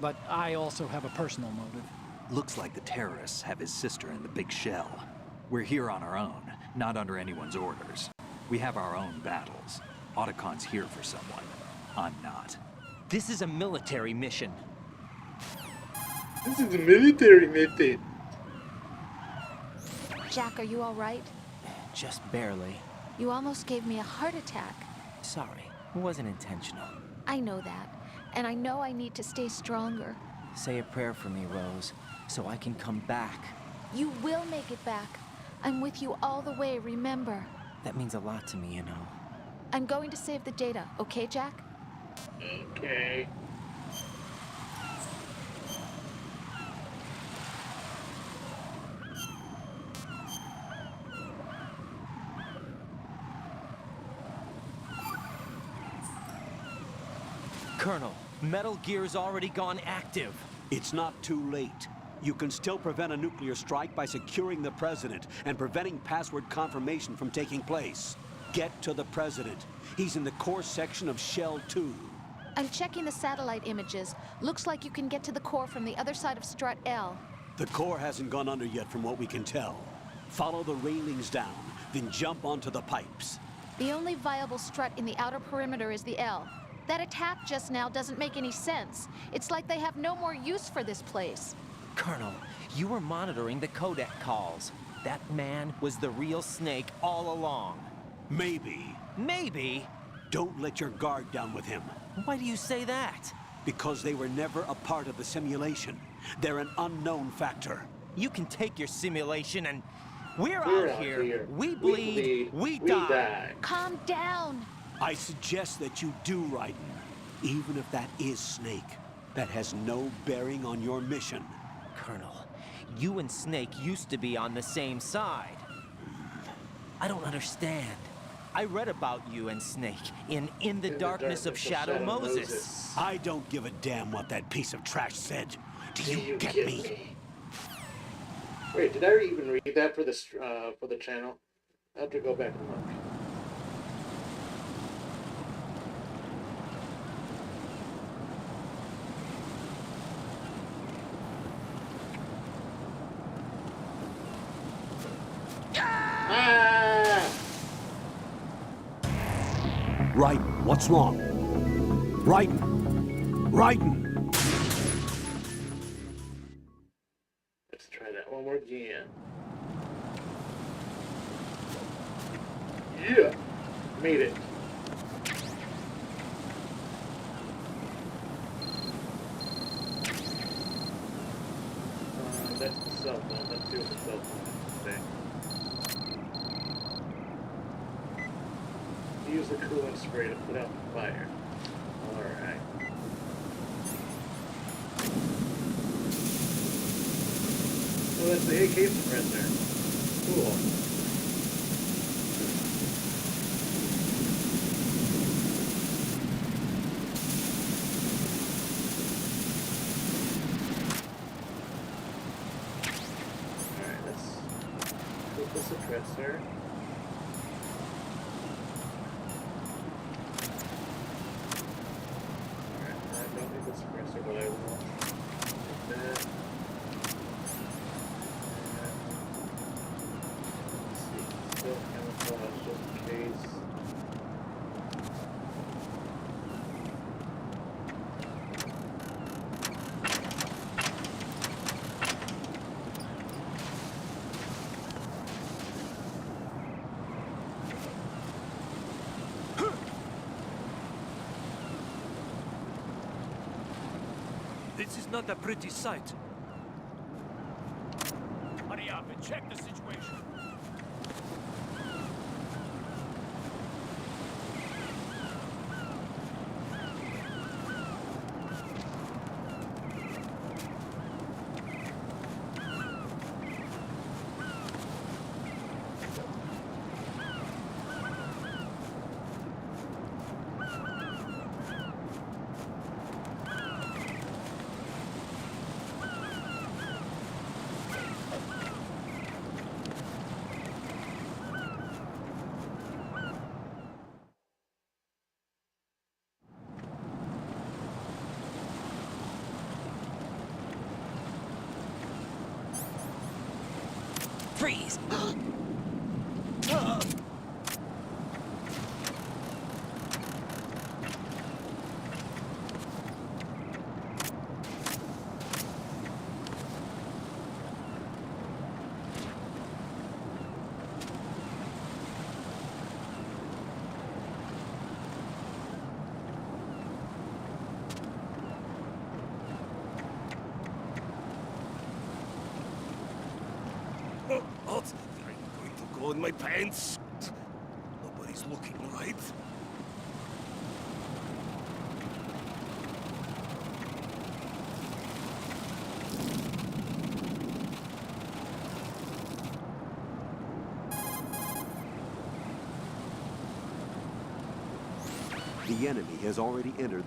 [SPEAKER 21] But I also have a personal motive.
[SPEAKER 4] Looks like the terrorists have his sister in the big shell. We're here on our own, not under anyone's orders. We have our own battles. Otacon's here for someone. I'm not.
[SPEAKER 2] This is a military mission.
[SPEAKER 1] This is a military mission.
[SPEAKER 6] Jack, are you all right?
[SPEAKER 2] Just barely.
[SPEAKER 6] You almost gave me a heart attack.
[SPEAKER 2] Sorry, it wasn't intentional.
[SPEAKER 6] I know that, and I know I need to stay stronger.
[SPEAKER 2] Say a prayer for me, Rose, so I can come back.
[SPEAKER 6] You will make it back. I'm with you all the way, remember?
[SPEAKER 2] That means a lot to me, you know.
[SPEAKER 6] I'm going to save the data, okay, Jack?
[SPEAKER 1] Okay.
[SPEAKER 2] Colonel, Metal Gear's already gone active.
[SPEAKER 5] It's not too late. You can still prevent a nuclear strike by securing the President and preventing password confirmation from taking place. Get to the President. He's in the core section of Shell 2.
[SPEAKER 6] I'm checking the satellite images. Looks like you can get to the core from the other side of Strut L.
[SPEAKER 5] The core hasn't gone under yet from what we can tell. Follow the railings down, then jump onto the pipes.
[SPEAKER 6] The only viable strut in the outer perimeter is the L. That attack just now doesn't make any sense. It's like they have no more use for this place.
[SPEAKER 2] Colonel, you were monitoring the codec calls. That man was the real Snake all along.
[SPEAKER 5] Maybe.
[SPEAKER 2] Maybe?
[SPEAKER 5] Don't let your guard down with him.
[SPEAKER 2] Why do you say that?
[SPEAKER 5] Because they were never a part of the simulation. They're an unknown factor.
[SPEAKER 2] You can take your simulation and... We're out here. We bleed. We die.
[SPEAKER 6] Calm down.
[SPEAKER 5] I suggest that you do, Raiden. Even if that is Snake. That has no bearing on your mission.
[SPEAKER 2] Colonel, you and Snake used to be on the same side. I don't understand. I read about you and Snake in the darkness of Shadow Moses.
[SPEAKER 5] I don't give a damn what that piece of trash said. Do you get me?
[SPEAKER 1] Wait, did I even read that for this for the channel? I have to go back and look.
[SPEAKER 5] Raiden, what's wrong? Raiden! Raiden!
[SPEAKER 1] Let's try that one more again. Yeah! Made it. That's the cell phone. Let's see what the cell phone has to say. Use the coolant spray to put out the fire. Alright. Oh, that's the AK suppressor. Cool. Alright, let's put the suppressor. Suppressor, but I will like that. Let's see, still camouflage just in case.
[SPEAKER 7] This is not a pretty sight.
[SPEAKER 20] Hurry up and check the situation.
[SPEAKER 2] Freeze!
[SPEAKER 18] What? I'm going to go in my pants. Nobody's looking, right?
[SPEAKER 5] The enemy has already entered.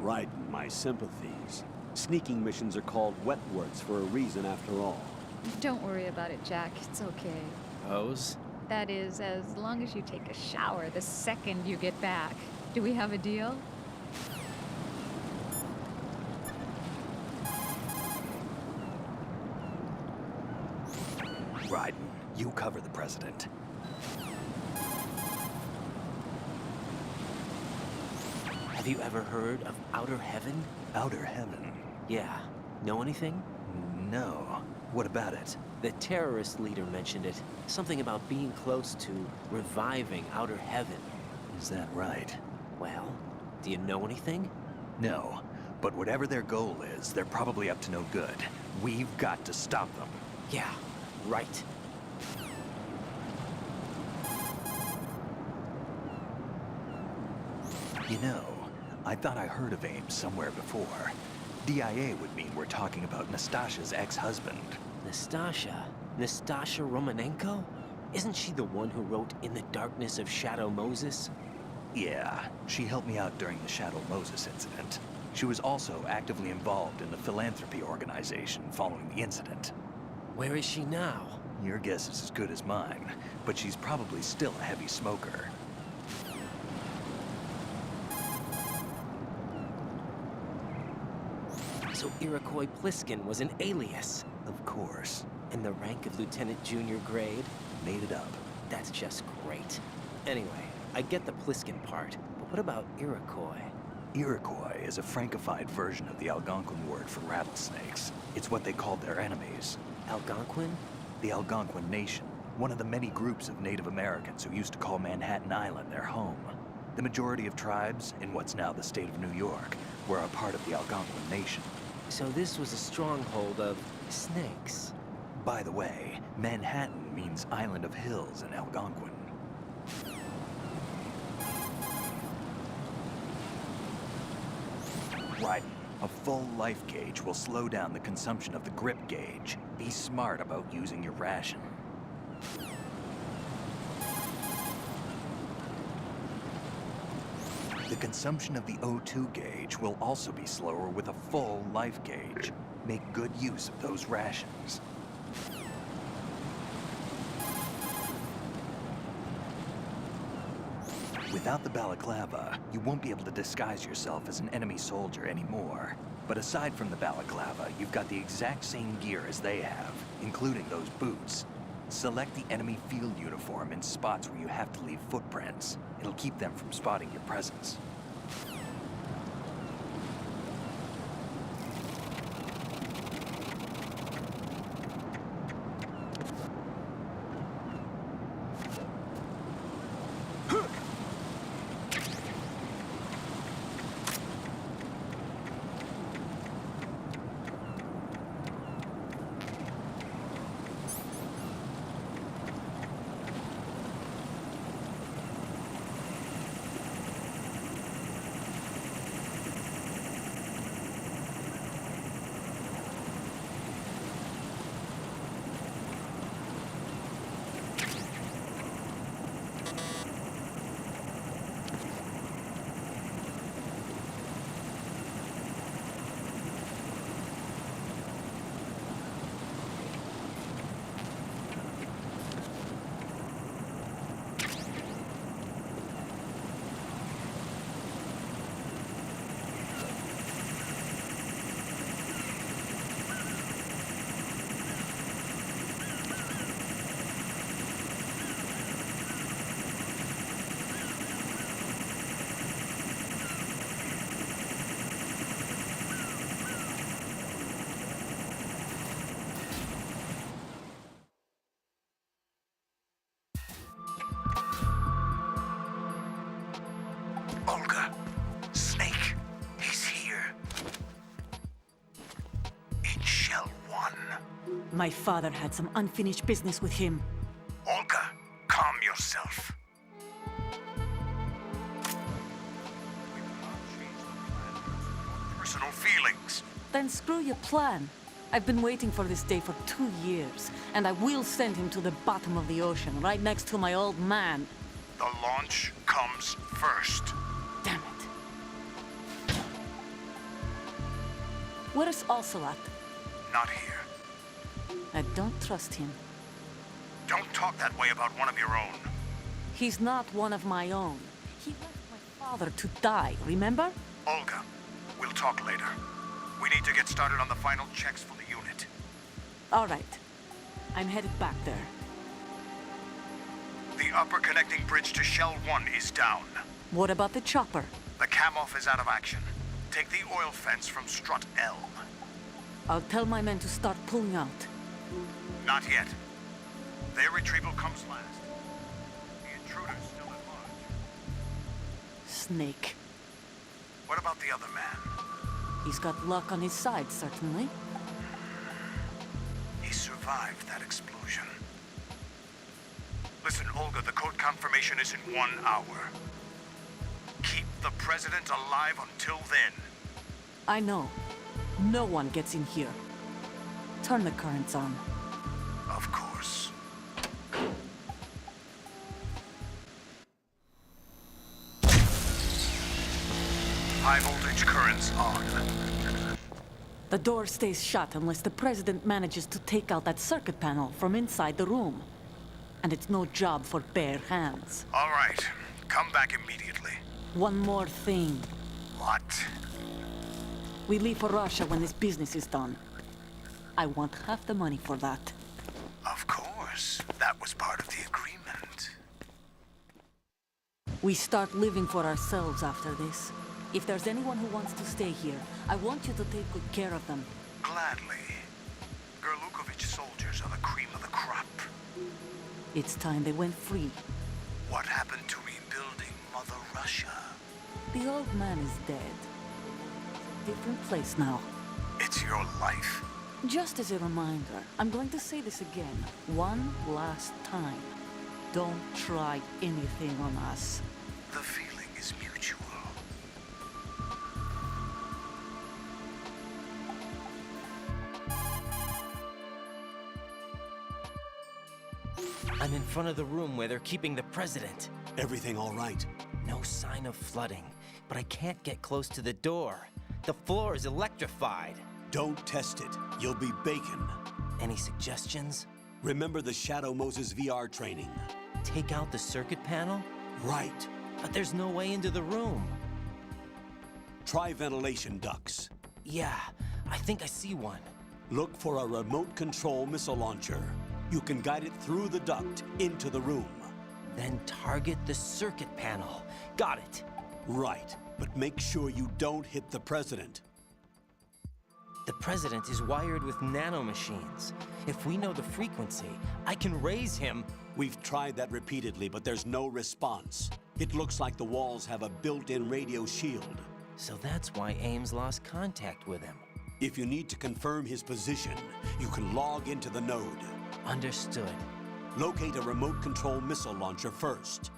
[SPEAKER 5] Raiden, my sympathies. Sneaking missions are called wet works for a reason after all.
[SPEAKER 6] Don't worry about it, Jack. It's okay.
[SPEAKER 2] Pose?
[SPEAKER 6] That is, as long as you take a shower the second you get back. Do we have a deal?
[SPEAKER 4] Raiden, you cover the president.
[SPEAKER 2] Have you ever heard of Outer Heaven?
[SPEAKER 4] Outer Heaven?
[SPEAKER 2] Yeah. Know anything?
[SPEAKER 4] No. What about it?
[SPEAKER 2] The terrorist leader mentioned it. Something about being close to reviving Outer Heaven.
[SPEAKER 4] Is that right?
[SPEAKER 2] Well, do you know anything?
[SPEAKER 4] No. But whatever their goal is, they're probably up to no good. We've got to stop them.
[SPEAKER 2] Yeah, right.
[SPEAKER 4] You know, I thought I heard of Ames somewhere before. DIA would mean we're talking about Nastasha's ex-husband.
[SPEAKER 2] Nastasha? Nastasha Romanenko? Isn't she the one who wrote In the Darkness of Shadow Moses?
[SPEAKER 4] Yeah, she helped me out during the Shadow Moses incident. She was also actively involved in the philanthropy organization following the incident.
[SPEAKER 2] Where is she now?
[SPEAKER 4] Your guess is as good as mine, but she's probably still a heavy smoker.
[SPEAKER 2] So Iroquois Pliskin was an alias?
[SPEAKER 4] Of course.
[SPEAKER 2] In the rank of Lieutenant Junior grade?
[SPEAKER 4] Made it up.
[SPEAKER 2] That's just great. Anyway, I get the Pliskin part, but what about Iroquois?
[SPEAKER 4] Iroquois is a Frankified version of the Algonquin word for rattlesnakes. It's what they called their enemies.
[SPEAKER 2] Algonquin?
[SPEAKER 4] The Algonquin Nation, one of the many groups of Native Americans who used to call Manhattan Island their home. The majority of tribes, in what's now the state of New York, were a part of the Algonquin Nation.
[SPEAKER 2] So this was a stronghold of snakes.
[SPEAKER 4] By the way, Manhattan means Island of Hills in Algonquin. Right. A full life gauge will slow down the consumption of the grip gauge. Be smart about using your ration. The consumption of the O2 gauge will also be slower with a full life gauge. Make good use of those rations. Without the balaclava, you won't be able to disguise yourself as an enemy soldier anymore. But aside from the balaclava, you've got the exact same gear as they have, including those boots. Select the enemy field uniform in spots where you have to leave footprints. It'll keep them from spotting your presence. Olga, Snake, he's here. In Shell 1.
[SPEAKER 9] My father had some unfinished business with him.
[SPEAKER 19] Olga, calm yourself. Personal feelings.
[SPEAKER 9] Then screw your plan. I've been waiting for this day for 2 years, and I will send him to the bottom of the ocean, right next to my old man.
[SPEAKER 19] The launch comes first.
[SPEAKER 9] Damn it. Where is Ocelot?
[SPEAKER 19] Not here.
[SPEAKER 9] I don't trust him.
[SPEAKER 19] Don't talk that way about one of your own.
[SPEAKER 9] He's not one of my own. He left my father to die, remember?
[SPEAKER 19] Olga, we'll talk later. We need to get started on the final checks for the unit.
[SPEAKER 9] All right. I'm headed back there.
[SPEAKER 19] The upper connecting bridge to Shell 1 is down.
[SPEAKER 9] What about the chopper?
[SPEAKER 19] The cam-off is out of action. Take the oil fence from strut L.
[SPEAKER 9] I'll tell my men to start pulling out.
[SPEAKER 19] Not yet. Their retrieval comes last. The intruder's still at large.
[SPEAKER 9] Snake.
[SPEAKER 19] What about the other man?
[SPEAKER 9] He's got luck on his side, certainly.
[SPEAKER 19] He survived that explosion. Listen, Olga, the code confirmation is in 1 hour. Keep the president alive until then.
[SPEAKER 9] I know. No one gets in here. Turn the currents on.
[SPEAKER 19] Of course. High voltage currents on.
[SPEAKER 9] The door stays shut unless the president manages to take out that circuit panel from inside the room. And it's no job for bare hands.
[SPEAKER 19] All right. Come back immediately.
[SPEAKER 9] One more thing.
[SPEAKER 19] What?
[SPEAKER 9] We leave for Russia when this business is done. I want half the money for that.
[SPEAKER 19] Of course. That was part of the agreement.
[SPEAKER 9] We start living for ourselves after this. If there's anyone who wants to stay here, I want you to take good care of them.
[SPEAKER 19] Gladly. Gerlukovich soldiers are the cream of the crop.
[SPEAKER 9] It's time they went free.
[SPEAKER 19] What happened to rebuilding Mother Russia?
[SPEAKER 9] The old man is dead. Different place now.
[SPEAKER 19] It's your life.
[SPEAKER 9] Just as a reminder, I'm going to say this again, one last time. Don't try anything on us.
[SPEAKER 19] The feeling is mutual.
[SPEAKER 2] I'm in front of the room where they're keeping the president.
[SPEAKER 5] Everything all right?
[SPEAKER 2] No sign of flooding, but I can't get close to the door. The floor is electrified.
[SPEAKER 5] Don't test it. You'll be bacon.
[SPEAKER 2] Any suggestions?
[SPEAKER 5] Remember the Shadow Moses VR training.
[SPEAKER 2] Take out the circuit panel?
[SPEAKER 5] Right.
[SPEAKER 2] But there's no way into the room.
[SPEAKER 5] Try ventilation ducts.
[SPEAKER 2] Yeah, I think I see one.
[SPEAKER 5] Look for a remote control missile launcher. You can guide it through the duct into the room.
[SPEAKER 2] Then target the circuit panel. Got it.
[SPEAKER 5] Right, but make sure you don't hit the president.
[SPEAKER 2] The president is wired with nanomachines. If we know the frequency, I can raise him.
[SPEAKER 5] We've tried that repeatedly, but there's no response. It looks like the walls have a built-in radio shield.
[SPEAKER 2] So that's why Ames lost contact with him.
[SPEAKER 5] If you need to confirm his position, you can log into the node.
[SPEAKER 2] Understood.
[SPEAKER 5] Locate a remote control missile launcher first.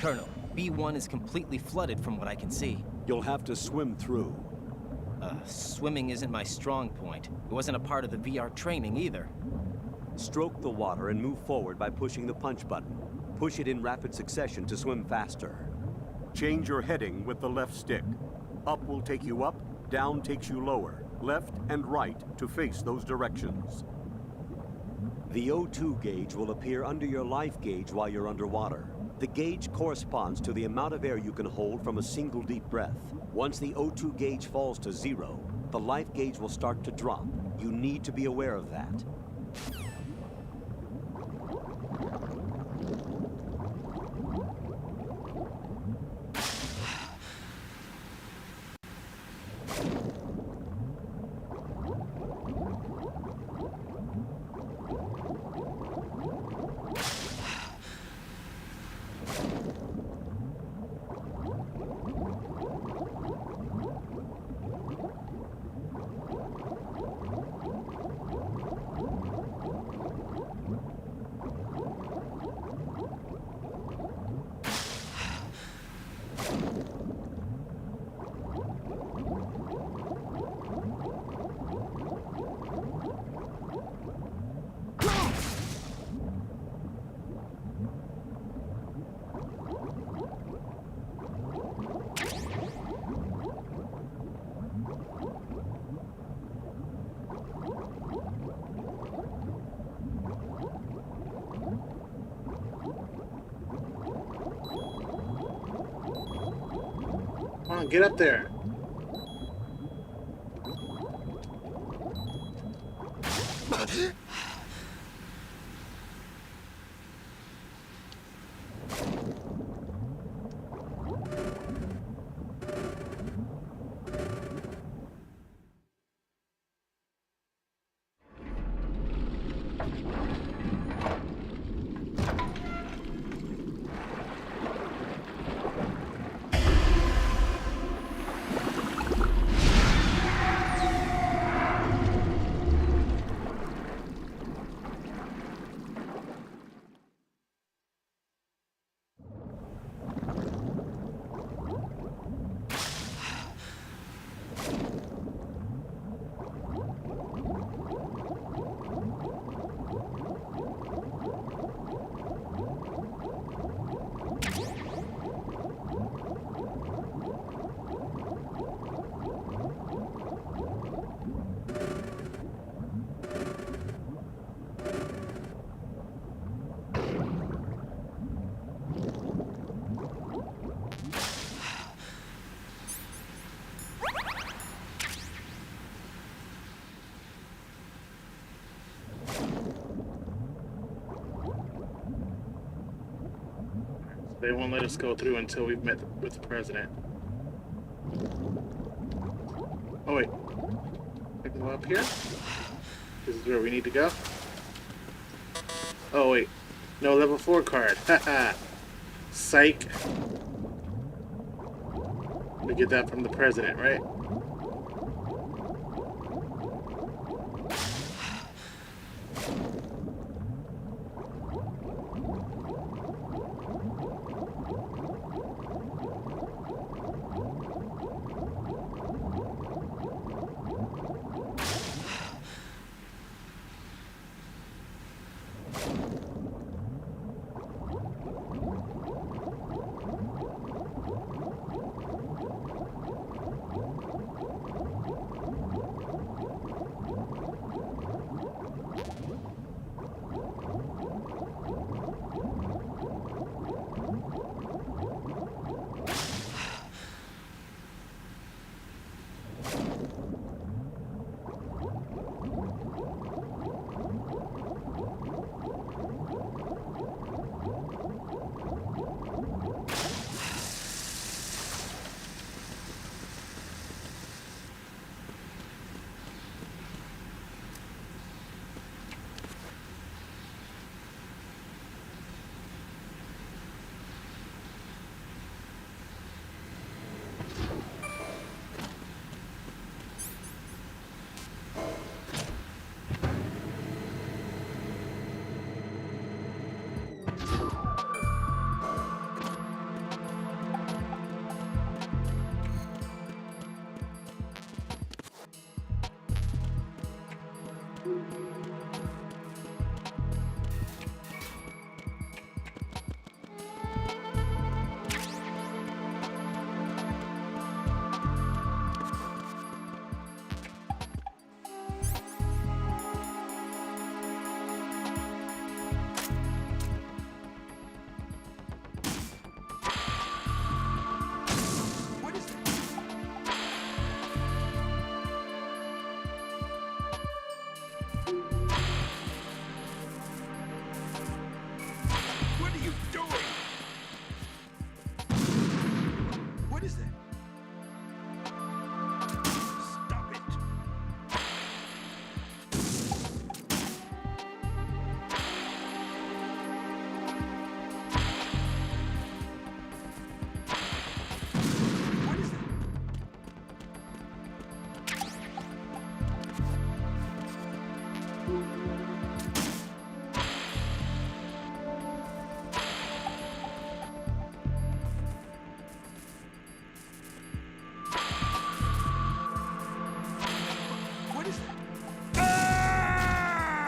[SPEAKER 2] Colonel, B1 is completely flooded from what I can see.
[SPEAKER 5] You'll have to swim through.
[SPEAKER 2] Swimming isn't my strong point. It wasn't a part of the VR training either.
[SPEAKER 5] Stroke the water and move forward by pushing the punch button. Push it in rapid succession to swim faster. Change your heading with the left stick.
[SPEAKER 8] Up will take you up, down takes you lower, left and right to face those directions. The O2 gauge will appear under your life gauge while you're underwater. The gauge corresponds to the amount of air you can hold from a single deep breath. Once the O2 gauge falls to 0, the life gauge will start to drop. You need to be aware of that.
[SPEAKER 1] Come on, get up there. They won't let us go through until we've met with the president. Oh wait, I can go up here? This is where we need to go? Oh wait, no level 4 card, haha. Psych. We get that from the president, right?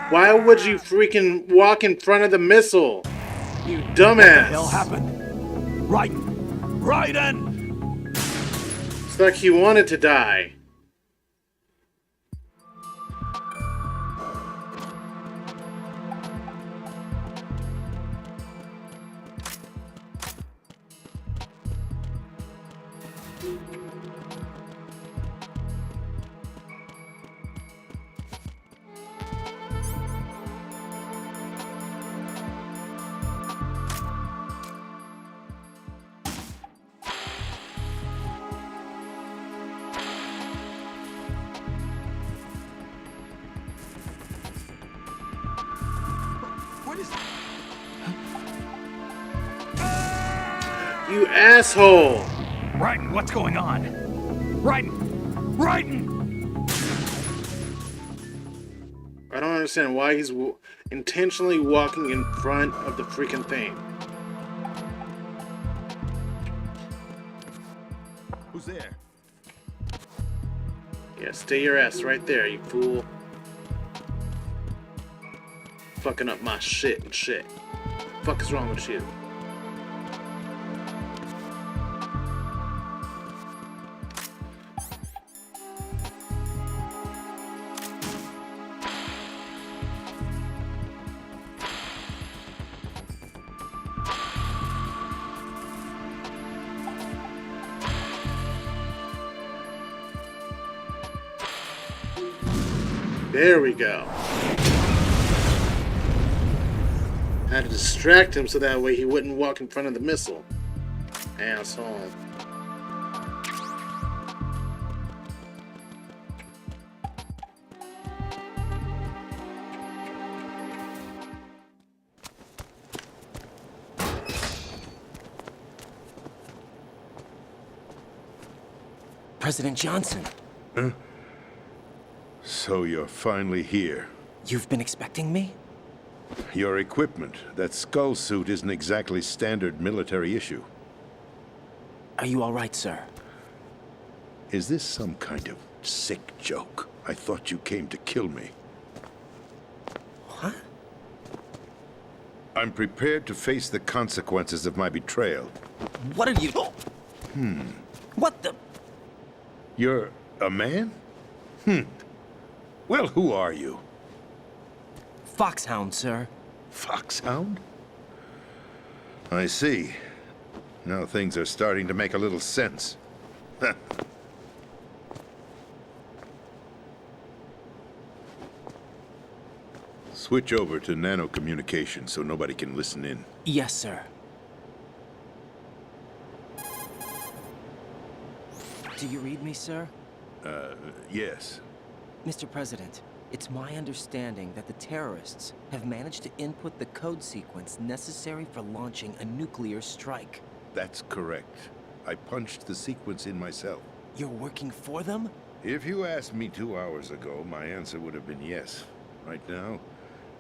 [SPEAKER 1] Why would you freaking walk in front of the missile? You dumbass.
[SPEAKER 5] What the hell happened? Raiden!
[SPEAKER 1] It's like he wanted to die.
[SPEAKER 5] What is...
[SPEAKER 1] You asshole!
[SPEAKER 13] Raiden, what's going on? Raiden! Raiden!
[SPEAKER 1] I don't understand why he's intentionally walking in front of the freaking thing.
[SPEAKER 3] Who's there?
[SPEAKER 1] Yeah, stay your ass right there, you fool. Fucking up my shit and shit. Fuck is wrong with you? There we go. Had to distract him so that way he wouldn't walk in front of the missile. Asshole.
[SPEAKER 2] President Johnson.
[SPEAKER 3] Huh? So you're finally here.
[SPEAKER 2] You've been expecting me?
[SPEAKER 3] Your equipment, that skull suit, isn't exactly standard military issue.
[SPEAKER 2] Are you all right, sir?
[SPEAKER 3] Is this some kind of sick joke? I thought you came to kill me.
[SPEAKER 2] What?
[SPEAKER 3] I'm prepared to face the consequences of my betrayal.
[SPEAKER 2] What are you... What the...
[SPEAKER 3] You're a man? Well, who are you?
[SPEAKER 2] Foxhound, sir.
[SPEAKER 3] Foxhound? I see. Now things are starting to make a little sense. Switch over to nano communication so nobody can listen in.
[SPEAKER 2] Yes, sir. Do you read me, sir?
[SPEAKER 3] Yes.
[SPEAKER 2] Mr. President, it's my understanding that the terrorists have managed to input the code sequence necessary for launching a nuclear strike.
[SPEAKER 3] That's correct. I punched the sequence in myself.
[SPEAKER 2] You're working for them?
[SPEAKER 3] If you asked me 2 hours ago, my answer would have been yes. Right now,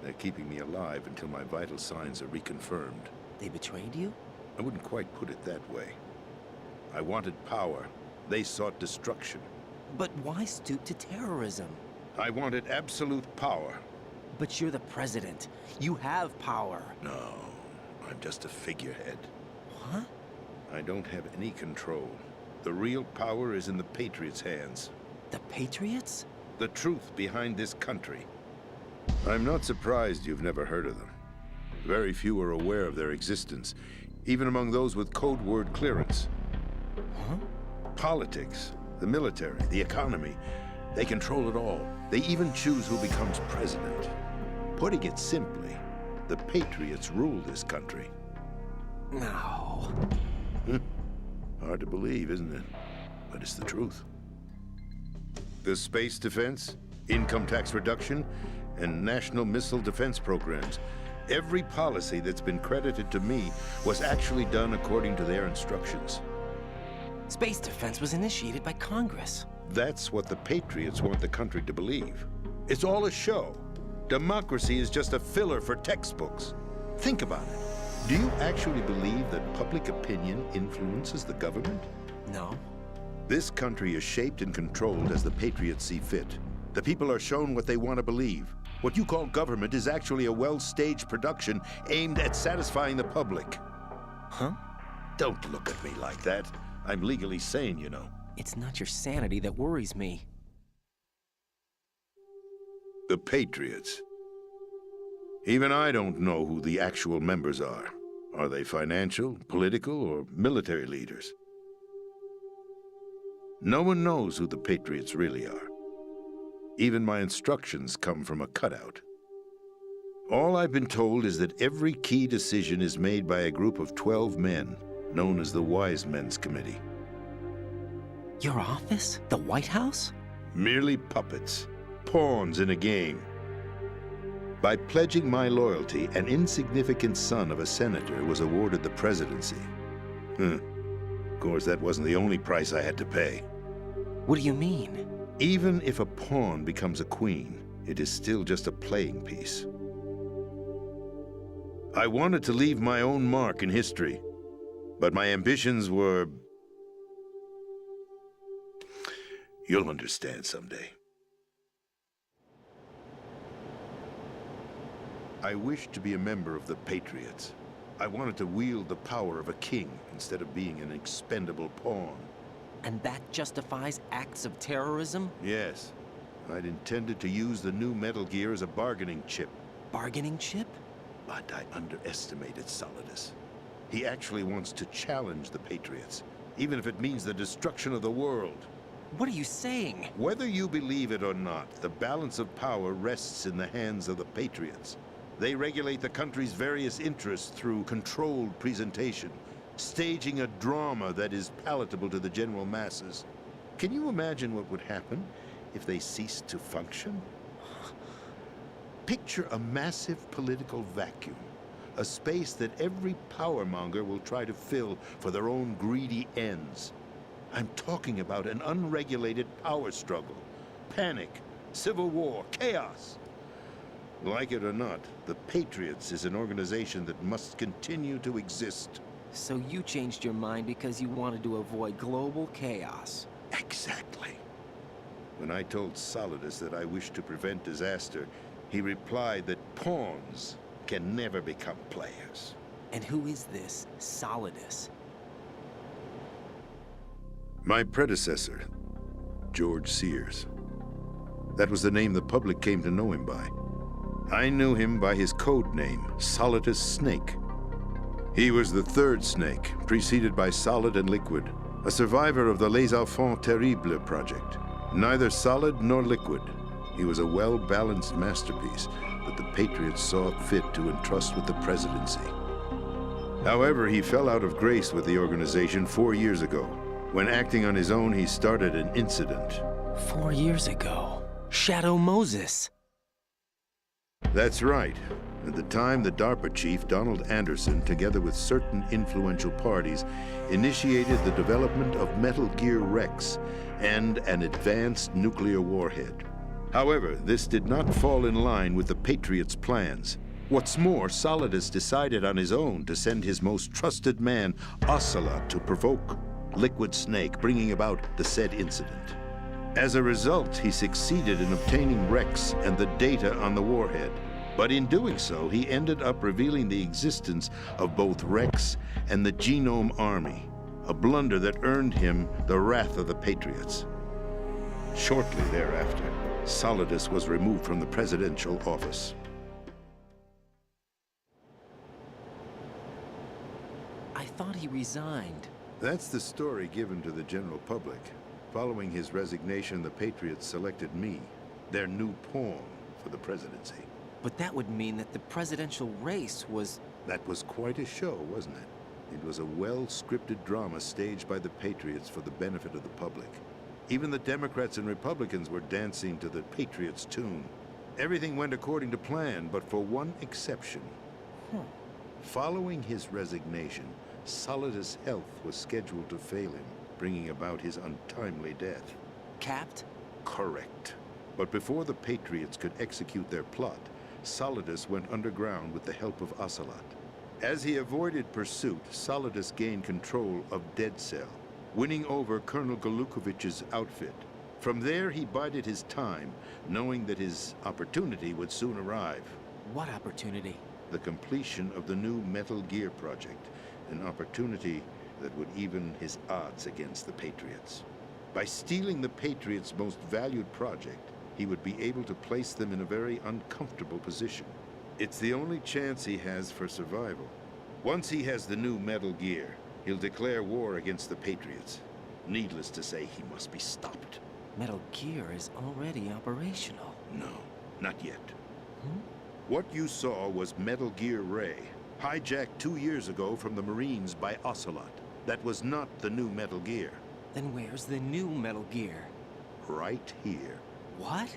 [SPEAKER 3] they're keeping me alive until my vital signs are reconfirmed.
[SPEAKER 2] They betrayed you?
[SPEAKER 3] I wouldn't quite put it that way. I wanted power. They sought destruction.
[SPEAKER 2] But why stoop to terrorism?
[SPEAKER 3] I wanted absolute power.
[SPEAKER 2] But you're the president. You have power.
[SPEAKER 3] No, I'm just a figurehead.
[SPEAKER 2] What?
[SPEAKER 3] I don't have any control. The real power is in the Patriots' hands.
[SPEAKER 2] The Patriots?
[SPEAKER 3] The truth behind this country. I'm not surprised you've never heard of them. Very few are aware of their existence, even among those with code word clearance.
[SPEAKER 2] Huh?
[SPEAKER 3] Politics, the military, the economy, they control it all. They even choose who becomes president. Putting it simply, the Patriots rule this country.
[SPEAKER 2] No.
[SPEAKER 3] Hard to believe, isn't it? But it's the truth. The space defense, income tax reduction, and national missile defense programs. Every policy that's been credited to me was actually done according to their instructions.
[SPEAKER 2] Space defense was initiated by Congress.
[SPEAKER 3] That's what the Patriots want the country to believe. It's all a show. Democracy is just a filler for textbooks. Think about it. Do you actually believe that public opinion influences the government?
[SPEAKER 2] No.
[SPEAKER 3] This country is shaped and controlled as the Patriots see fit. The people are shown what they want to believe.
[SPEAKER 11] What you call government is actually a well-staged production aimed at satisfying the public.
[SPEAKER 2] Huh?
[SPEAKER 11] Don't look at me like that. I'm legally sane, you know.
[SPEAKER 2] It's not your sanity that worries me.
[SPEAKER 11] The Patriots. Even I don't know who the actual members are. Are they financial, political, or military leaders? No one knows who the Patriots really are. Even my instructions come from a cutout. All I've been told is that every key decision is made by a group of 12 men, known as the Wise Men's Committee.
[SPEAKER 2] Your office? The White House?
[SPEAKER 11] Merely puppets, pawns in a game. By pledging my loyalty, an insignificant son of a senator was awarded the presidency. Of course, that wasn't the only price I had to pay.
[SPEAKER 2] What do you mean?
[SPEAKER 11] Even if a pawn becomes a queen, it is still just a playing piece. I wanted to leave my own mark in history, but my ambitions were... You'll understand someday. I wished to be a member of the Patriots. I wanted to wield the power of a king instead of being an expendable pawn.
[SPEAKER 2] And that justifies acts of terrorism?
[SPEAKER 11] Yes. I'd intended to use the new Metal Gear as a bargaining chip.
[SPEAKER 2] Bargaining chip?
[SPEAKER 11] But I underestimated Solidus. He actually wants to challenge the Patriots, even if it means the destruction of the world.
[SPEAKER 2] What are you saying?
[SPEAKER 11] Whether you believe it or not, the balance of power rests in the hands of the Patriots. They regulate the country's various interests through controlled presentation, staging a drama that is palatable to the general masses. Can you imagine what would happen if they ceased to function? Picture a massive political vacuum, a space that every powermonger will try to fill for their own greedy ends. I'm talking about an unregulated power struggle, panic, civil war, chaos. Like it or not, the Patriots is an organization that must continue to exist.
[SPEAKER 2] So you changed your mind because you wanted to avoid global chaos.
[SPEAKER 11] Exactly. When I told Solidus that I wished to prevent disaster, he replied that pawns can never become players.
[SPEAKER 2] And who is this Solidus?
[SPEAKER 11] My predecessor, George Sears. That was the name the public came to know him by. I knew him by his code name, Solidus Snake. He was the third Snake, preceded by Solid and Liquid, a survivor of the Les Enfants Terribles project. Neither solid nor liquid, he was a well-balanced masterpiece that the Patriots saw fit to entrust with the presidency. However, he fell out of grace with the organization 4 years ago. When acting on his own, he started an incident.
[SPEAKER 2] 4 years ago? Shadow Moses!
[SPEAKER 11] That's right. At the time, the DARPA chief, Donald Anderson, together with certain influential parties, initiated the development of Metal Gear Rex and an advanced nuclear warhead. However, this did not fall in line with the Patriots' plans. What's more, Solidus decided on his own to send his most trusted man, Ocelot, to provoke Liquid Snake, bringing about the said incident. As a result, he succeeded in obtaining Rex and the data on the warhead. But in doing so, he ended up revealing the existence of both Rex and the Genome Army, a blunder that earned him the wrath of the Patriots. Shortly thereafter, Solidus was removed from the presidential office.
[SPEAKER 2] I thought he resigned.
[SPEAKER 11] That's the story given to the general public. Following his resignation, the Patriots selected me, their new pawn, for the presidency.
[SPEAKER 2] But that would mean that the presidential race was...
[SPEAKER 11] That was quite a show, wasn't it? It was a well-scripted drama staged by the Patriots for the benefit of the public. Even the Democrats and Republicans were dancing to the Patriots' tune. Everything went according to plan, but for one exception. Following his resignation, Solidus' health was scheduled to fail him, bringing about his untimely death.
[SPEAKER 2] Capped?
[SPEAKER 11] Correct. But before the Patriots could execute their plot, Solidus went underground with the help of Ocelot. As he avoided pursuit, Solidus gained control of Dead Cell, winning over Colonel Golukovich's outfit. From there, he bided his time, knowing that his opportunity would soon arrive.
[SPEAKER 2] What opportunity?
[SPEAKER 11] The completion of the new Metal Gear project, an opportunity that would even his odds against the Patriots. By stealing the Patriots' most valued project, he would be able to place them in a very uncomfortable position. It's the only chance he has for survival. Once he has the new Metal Gear, he'll declare war against the Patriots. Needless to say, he must be stopped.
[SPEAKER 2] Metal Gear is already operational.
[SPEAKER 11] No, not yet. What you saw was Metal Gear Ray, hijacked 2 years ago from the Marines by Ocelot. That was not the new Metal Gear.
[SPEAKER 2] Then where's the new Metal Gear?
[SPEAKER 11] Right here.
[SPEAKER 2] What?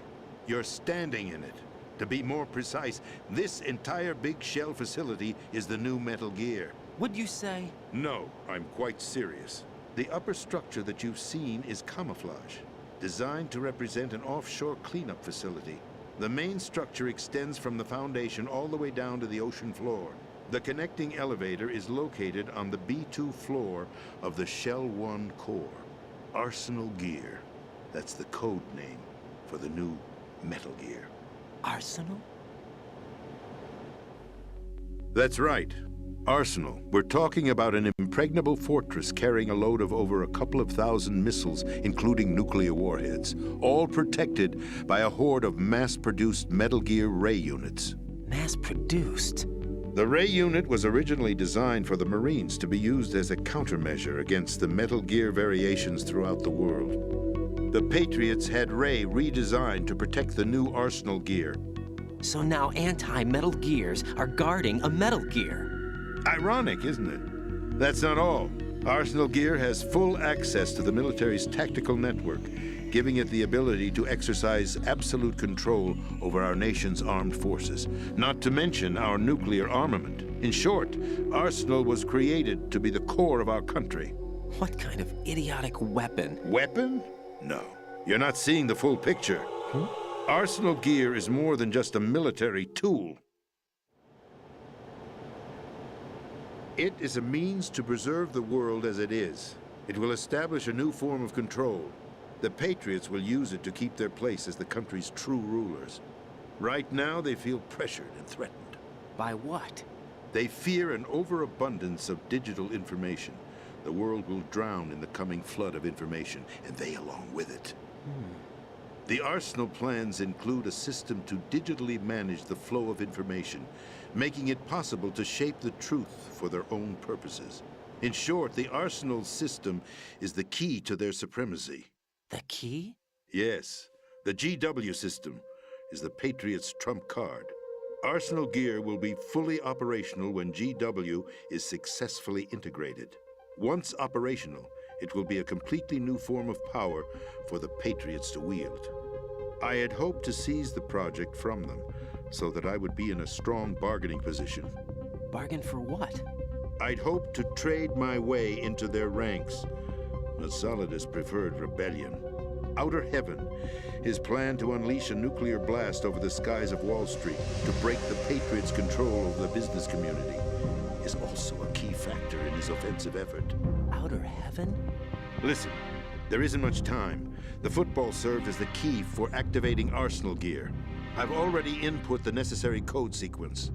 [SPEAKER 11] You're standing in it. To be more precise, this entire big shell facility is the new Metal Gear.
[SPEAKER 2] Would you say?
[SPEAKER 11] No, I'm quite serious. The upper structure that you've seen is camouflage, designed to represent an offshore cleanup facility. The main structure extends from the foundation all the way down to the ocean floor. The connecting elevator is located on the B2 floor of the Shell 1 core. Arsenal Gear. That's the code name for the new Metal Gear.
[SPEAKER 2] Arsenal?
[SPEAKER 11] That's right. Arsenal. We're talking about an impregnable fortress carrying a load of over a couple of thousand missiles, including nuclear warheads, all protected by a horde of mass-produced Metal Gear Ray units.
[SPEAKER 2] Mass-produced?
[SPEAKER 11] The Ray unit was originally designed for the Marines to be used as a countermeasure against the Metal Gear variations throughout the world. The Patriots had Ray redesigned to protect the new Arsenal Gear.
[SPEAKER 2] So now anti-Metal Gears are guarding a Metal Gear.
[SPEAKER 11] Ironic, isn't it? That's not all. Arsenal Gear has full access to the military's tactical network, giving it the ability to exercise absolute control over our nation's armed forces, not to mention our nuclear armament. In short, Arsenal was created to be the core of our country.
[SPEAKER 2] What kind of idiotic weapon?
[SPEAKER 11] Weapon? No. You're not seeing the full picture. Arsenal Gear is more than just a military tool. It is a means to preserve the world as it is. It will establish a new form of control. The Patriots will use it to keep their place as the country's true rulers. Right now, they feel pressured and threatened.
[SPEAKER 2] By what?
[SPEAKER 11] They fear an overabundance of digital information. The world will drown in the coming flood of information, and they along with it. The Arsenal plans include a system to digitally manage the flow of information, making it possible to shape the truth for their own purposes. In short, the Arsenal system is the key to their supremacy.
[SPEAKER 2] The key?
[SPEAKER 11] Yes. The GW system is the Patriots' trump card. Arsenal Gear will be fully operational when GW is successfully integrated. Once operational, it will be a completely new form of power for the Patriots to wield. I had hoped to seize the project from them, so that I would be in a strong bargaining position.
[SPEAKER 2] Bargain for what?
[SPEAKER 11] I'd hoped to trade my way into their ranks, but Solidus preferred rebellion. Outer Heaven, his plan to unleash a nuclear blast over the skies of Wall Street to break the Patriots' control over the business community, is also a key factor in his offensive effort.
[SPEAKER 2] Outer Heaven?
[SPEAKER 11] Listen, there isn't much time. The football served as the key for activating Arsenal Gear. I've already input the necessary code sequence.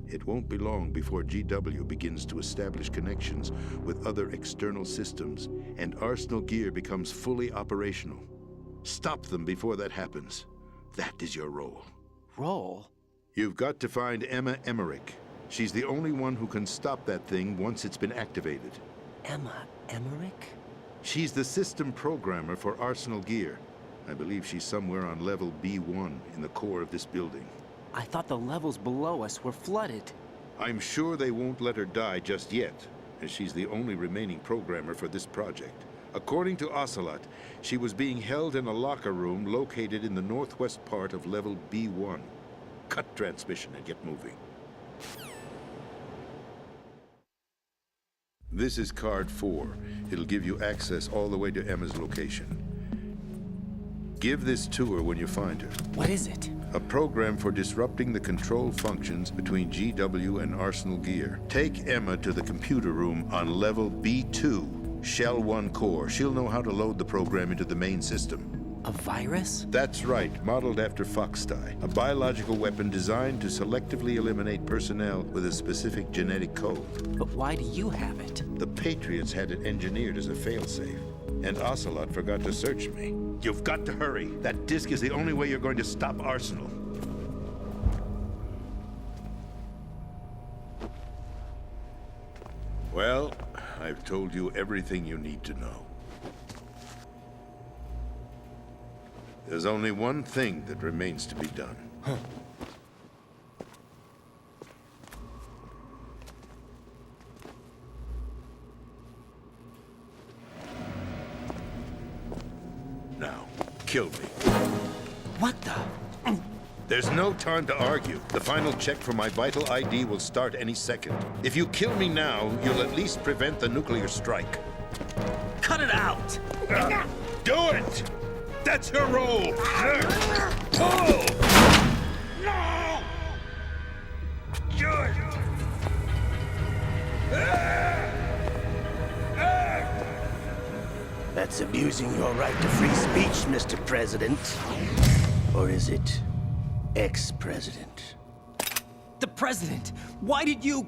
[SPEAKER 11] It won't be long before GW begins to establish connections with other external systems, and Arsenal Gear becomes fully operational. Stop them before that happens. That is your role.
[SPEAKER 2] Role?
[SPEAKER 11] You've got to find Emma Emmerich. She's the only one who can stop that thing once it's been activated.
[SPEAKER 2] Emma Emmerich?
[SPEAKER 11] She's the system programmer for Arsenal Gear. I believe she's somewhere on level B1 in the core of this building.
[SPEAKER 2] I thought the levels below us were flooded.
[SPEAKER 11] I'm sure they won't let her die just yet, as she's the only remaining programmer for this project. According to Ocelot, she was being held in a locker room located in the northwest part of level B1. Cut transmission and get moving. This is card 4. It'll give you access all the way to Emma's location. Give this to her when you find her.
[SPEAKER 2] What is it?
[SPEAKER 11] A program for disrupting the control functions between GW and Arsenal Gear. Take Emma to the computer room on level B2, Shell 1 core. She'll know how to load the program into the main system.
[SPEAKER 2] A virus?
[SPEAKER 11] That's right, modeled after Foxdie, a biological weapon designed to selectively eliminate personnel with a specific genetic code.
[SPEAKER 2] But why do you have it?
[SPEAKER 11] The Patriots had it engineered as a failsafe, and Ocelot forgot to search me. You've got to hurry. That disc is the only way you're going to stop Arsenal. Well, I've told you everything you need to know. There's only one thing that remains to be done. Now, kill me.
[SPEAKER 2] What the?
[SPEAKER 11] There's no time to argue. The final check for my vital ID will start any second. If you kill me now, you'll at least prevent the nuclear strike.
[SPEAKER 2] Cut it out!
[SPEAKER 11] Do it! That's her role! Pull! No! Good!
[SPEAKER 18] That's abusing your right to free speech, Mr. President. Or is it ex-president?
[SPEAKER 2] The president! Why did you...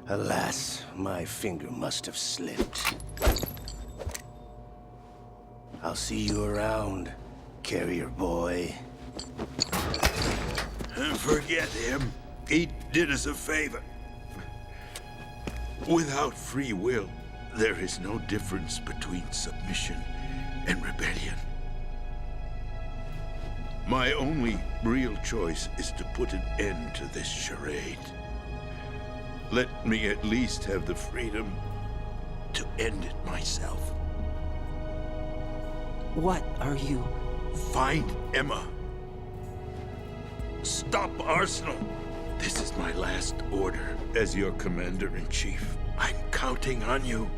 [SPEAKER 18] Alas, my finger must have slipped. I'll see you around, carrier boy.
[SPEAKER 11] Forget him. He did us a favor. Without free will, there is no difference between submission and rebellion. My only real choice is to put an end to this charade. Let me at least have the freedom to end it myself.
[SPEAKER 2] What are you...
[SPEAKER 11] Find Emma. Stop Arsenal. This is my last order as your commander-in-chief. I'm counting on you.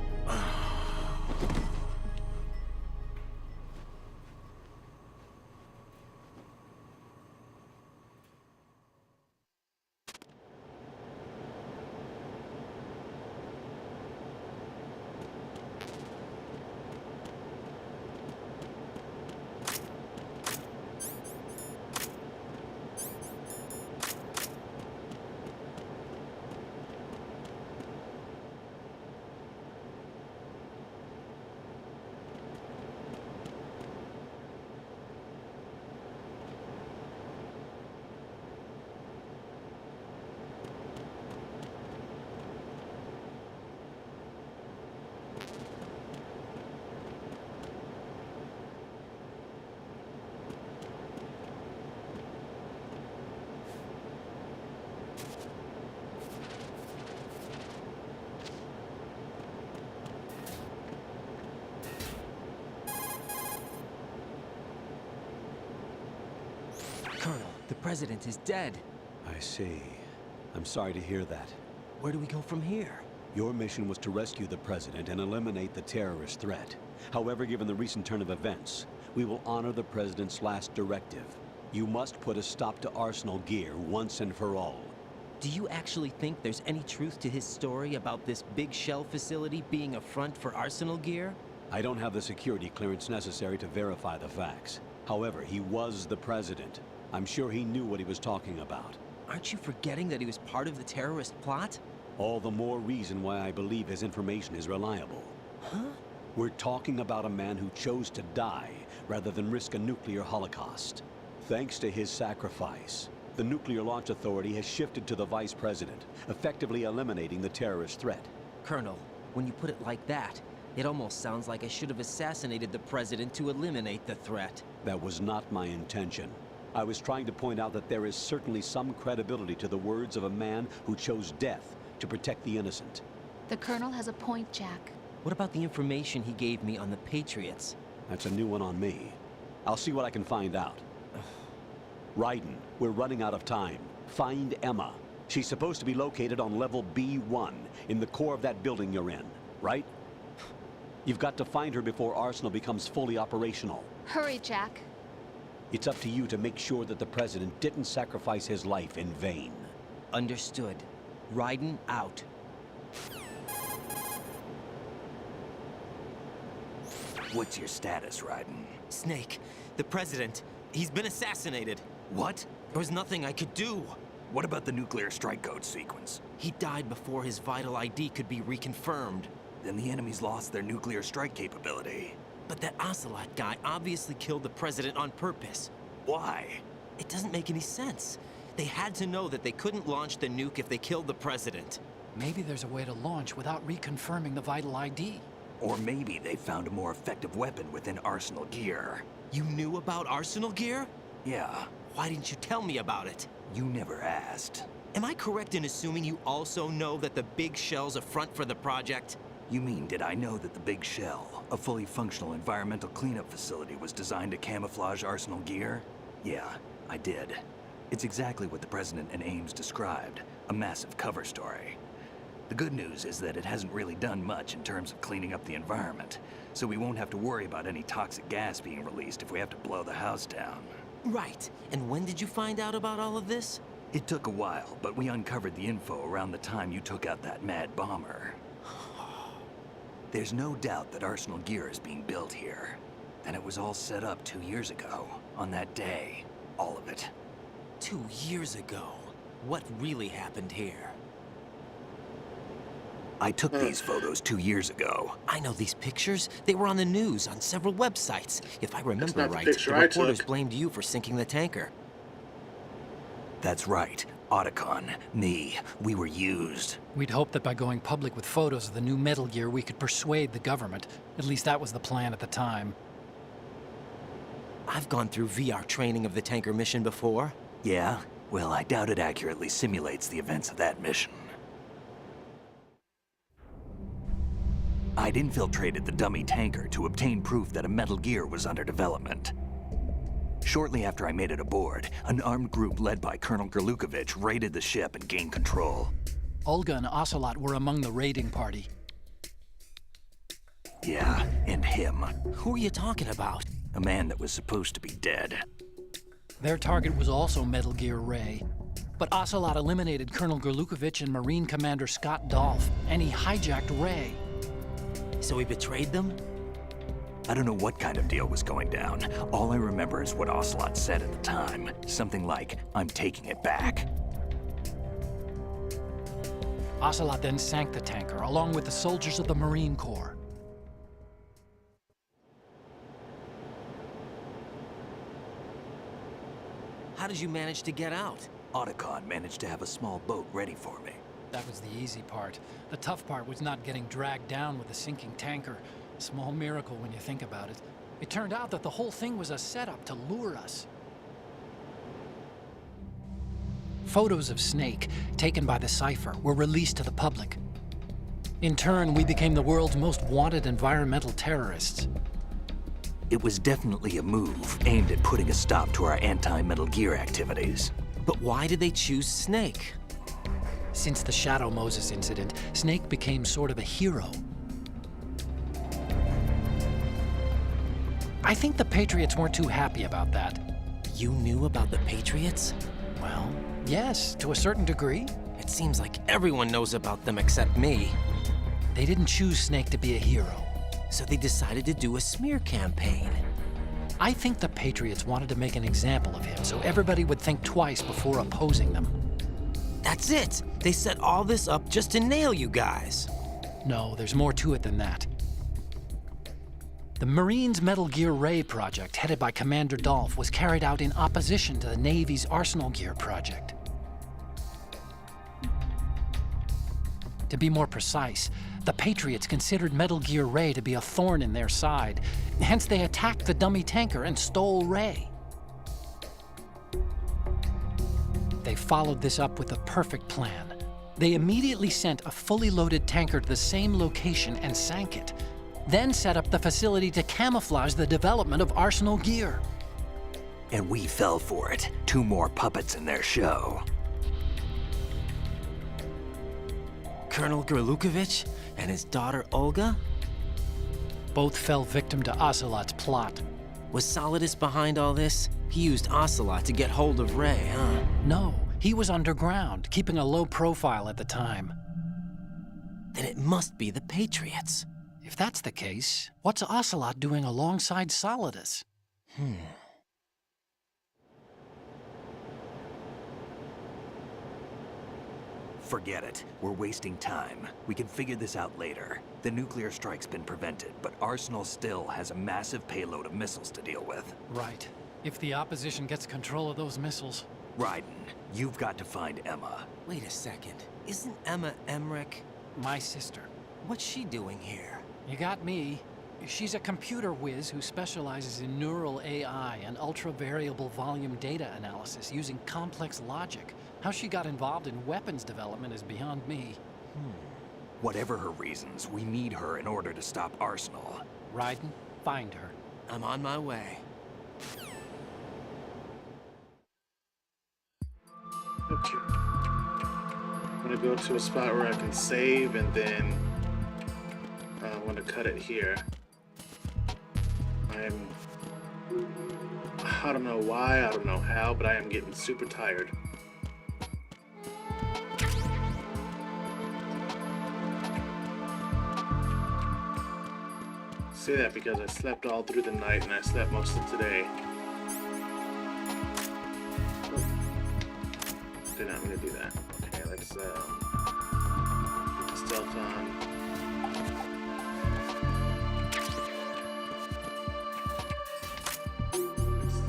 [SPEAKER 2] Colonel, the president is dead.
[SPEAKER 5] I see. I'm sorry to hear that.
[SPEAKER 2] Where do we go from here?
[SPEAKER 5] Your mission was to rescue the president and eliminate the terrorist threat. However, given the recent turn of events, we will honor the president's last directive. You must put a stop to Arsenal Gear once and for all.
[SPEAKER 2] Do you actually think there's any truth to his story about this big shell facility being a front for Arsenal Gear?
[SPEAKER 5] I don't have the security clearance necessary to verify the facts. However, he was the president. I'm sure he knew what he was talking about.
[SPEAKER 2] Aren't you forgetting that he was part of the terrorist plot?
[SPEAKER 5] All the more reason why I believe his information is reliable.
[SPEAKER 2] Huh?
[SPEAKER 5] We're talking about a man who chose to die rather than risk a nuclear holocaust. Thanks to his sacrifice, the Nuclear Launch Authority has shifted to the vice president, effectively eliminating the terrorist threat.
[SPEAKER 2] Colonel, when you put it like that, it almost sounds like I should have assassinated the president to eliminate the threat.
[SPEAKER 5] That was not my intention. I was trying to point out that there is certainly some credibility to the words of a man who chose death to protect the innocent.
[SPEAKER 6] The Colonel has a point, Jack.
[SPEAKER 2] What about the information he gave me on the Patriots?
[SPEAKER 5] That's a new one on me. I'll see what I can find out. Raiden, we're running out of time. Find Emma. She's supposed to be located on level B1, in the core of that building you're in, right? You've got to find her before Arsenal becomes fully operational.
[SPEAKER 6] Hurry, Jack.
[SPEAKER 5] It's up to you to make sure that the president didn't sacrifice his life in vain.
[SPEAKER 2] Understood. Raiden out.
[SPEAKER 13] What's your status, Raiden?
[SPEAKER 2] Snake, the president, he's been assassinated.
[SPEAKER 4] What?
[SPEAKER 2] There was nothing I could do.
[SPEAKER 4] What about the nuclear strike code sequence?
[SPEAKER 2] He died before his vital ID could be reconfirmed.
[SPEAKER 4] Then the enemy's lost their nuclear strike capability.
[SPEAKER 2] But that Ocelot guy obviously killed the president on purpose.
[SPEAKER 4] Why?
[SPEAKER 2] It doesn't make any sense. They had to know that they couldn't launch the nuke if they killed the president.
[SPEAKER 21] Maybe there's a way to launch without reconfirming the vital ID.
[SPEAKER 4] Or maybe they found a more effective weapon within Arsenal gear.
[SPEAKER 2] You knew about Arsenal gear?
[SPEAKER 4] Yeah.
[SPEAKER 2] Why didn't you tell me about it?
[SPEAKER 4] You never asked.
[SPEAKER 2] Am I correct in assuming you also know that the big shell's a front for the project?
[SPEAKER 4] You mean, did I know that the Big Shell, a fully functional environmental cleanup facility, was designed to camouflage Arsenal gear? Yeah, I did. It's exactly what the President and Ames described, a massive cover story. The good news is that it hasn't really done much in terms of cleaning up the environment, so we won't have to worry about any toxic gas being released if we have to blow the house down.
[SPEAKER 2] Right. And when did you find out about all of this?
[SPEAKER 4] It took a while, but we uncovered the info around the time you took out that mad bomber. There's no doubt that Arsenal gear is being built here. And it was all set up 2 years ago, on that day. All of it.
[SPEAKER 2] 2 years ago? What really happened here?
[SPEAKER 4] I took these photos 2 years ago.
[SPEAKER 2] I know these pictures. They were on the news, on several websites. If I remember
[SPEAKER 1] not the
[SPEAKER 2] right,
[SPEAKER 1] picture
[SPEAKER 2] the
[SPEAKER 1] I
[SPEAKER 2] reporters
[SPEAKER 1] took.
[SPEAKER 2] blamed you for sinking the tanker.
[SPEAKER 4] That's right. Otacon, me, we were used.
[SPEAKER 21] We'd hoped that by going public with photos of the new Metal Gear, we could persuade the government. At least that was the plan at the time.
[SPEAKER 2] I've gone through VR training of the tanker mission before.
[SPEAKER 4] Yeah? Well, I doubt it accurately simulates the events of that mission. I'd infiltrated the dummy tanker to obtain proof that a Metal Gear was under development. Shortly after I made it aboard, an armed group led by Colonel Gerlukovich raided the ship and gained control.
[SPEAKER 21] Olga and Ocelot were among the raiding party.
[SPEAKER 4] Yeah, and him.
[SPEAKER 2] Who are you talking about?
[SPEAKER 4] A man that was supposed to be dead.
[SPEAKER 21] Their target was also Metal Gear Ray. But Ocelot eliminated Colonel Gerlukovich and Marine Commander Scott Dolph, and he hijacked Ray.
[SPEAKER 2] So he betrayed them?
[SPEAKER 4] I don't know what kind of deal was going down. All I remember is what Ocelot said at the time. Something like, "I'm taking it back."
[SPEAKER 21] Ocelot then sank the tanker, along with the soldiers of the Marine Corps.
[SPEAKER 2] How did you manage to get out?
[SPEAKER 4] Otacon managed to have a small boat ready for me.
[SPEAKER 21] That was the easy part. The tough part was not getting dragged down with the sinking tanker. Small miracle when you think about it. It turned out that the whole thing was a setup to lure us. Photos of Snake, taken by the Cypher, were released to the public. In turn, we became the world's most wanted environmental terrorists.
[SPEAKER 4] It was definitely a move aimed at putting a stop to our anti-Metal Gear activities.
[SPEAKER 2] But why did they choose Snake?
[SPEAKER 21] Since the Shadow Moses incident, Snake became sort of a hero. I think the Patriots weren't too happy about that.
[SPEAKER 2] You knew about the Patriots?
[SPEAKER 21] Well, yes, to a certain degree.
[SPEAKER 2] It seems like everyone knows about them except me.
[SPEAKER 21] They didn't choose Snake to be a hero.
[SPEAKER 2] So they decided to do a smear campaign.
[SPEAKER 21] I think the Patriots wanted to make an example of him so everybody would think twice before opposing them.
[SPEAKER 2] That's it! They set all this up just to nail you guys.
[SPEAKER 21] No, there's more to it than that. The Marines' Metal Gear Ray project, headed by Commander Dolph, was carried out in opposition to the Navy's Arsenal Gear project. To be more precise, the Patriots considered Metal Gear Ray to be a thorn in their side. Hence, they attacked the dummy tanker and stole Ray. They followed this up with a perfect plan. They immediately sent a fully loaded tanker to the same location and sank it, then set up the facility to camouflage the development of Arsenal Gear.
[SPEAKER 4] And we fell for it. 2 more puppets in their show.
[SPEAKER 2] Colonel Gerlukovich and his daughter Olga?
[SPEAKER 21] Both fell victim to Ocelot's plot.
[SPEAKER 2] Was Solidus behind all this? He used Ocelot to get hold of Ray, huh?
[SPEAKER 21] No, he was underground, keeping a low profile at the time.
[SPEAKER 2] Then it must be the Patriots.
[SPEAKER 21] If that's the case, what's Ocelot doing alongside Solidus?
[SPEAKER 4] Forget it. We're wasting time. We can figure this out later. The nuclear strike's been prevented, but Arsenal still has a massive payload of missiles to deal with.
[SPEAKER 21] Right. If the opposition gets control of those missiles...
[SPEAKER 4] Raiden, you've got to find Emma.
[SPEAKER 2] Wait a second. Isn't Emma Emmerich
[SPEAKER 21] My sister.
[SPEAKER 2] what's she doing here?
[SPEAKER 21] You got me. She's a computer whiz who specializes in neural AI and ultra-variable volume data analysis using complex logic. How she got involved in weapons development is beyond me.
[SPEAKER 4] Whatever her reasons, we need her in order to stop Arsenal.
[SPEAKER 21] Raiden, find her.
[SPEAKER 2] I'm on my way.
[SPEAKER 1] Okay. I'm gonna go to a spot where I can save, and then I want to cut it here. I don't know why, I don't know how, but I am getting super tired. Say that because I slept all through the night and I slept most of today. Did not mean to do that. Okay, let's get the stealth on. Let's see.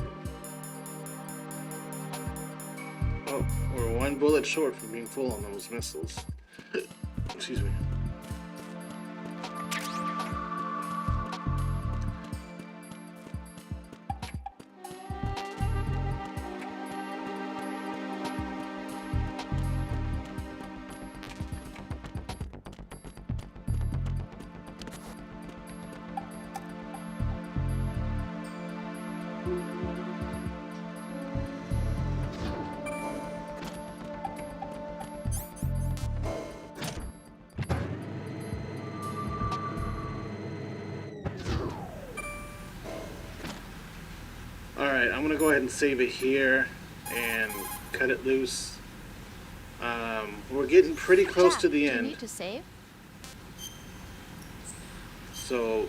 [SPEAKER 1] Oh, we're one bullet short from being full on those missiles. Excuse me. Alright, I'm gonna go ahead and save it here and cut it loose. We're getting pretty close
[SPEAKER 6] Jack,
[SPEAKER 1] to the
[SPEAKER 6] do you
[SPEAKER 1] end.
[SPEAKER 6] need to save?
[SPEAKER 1] So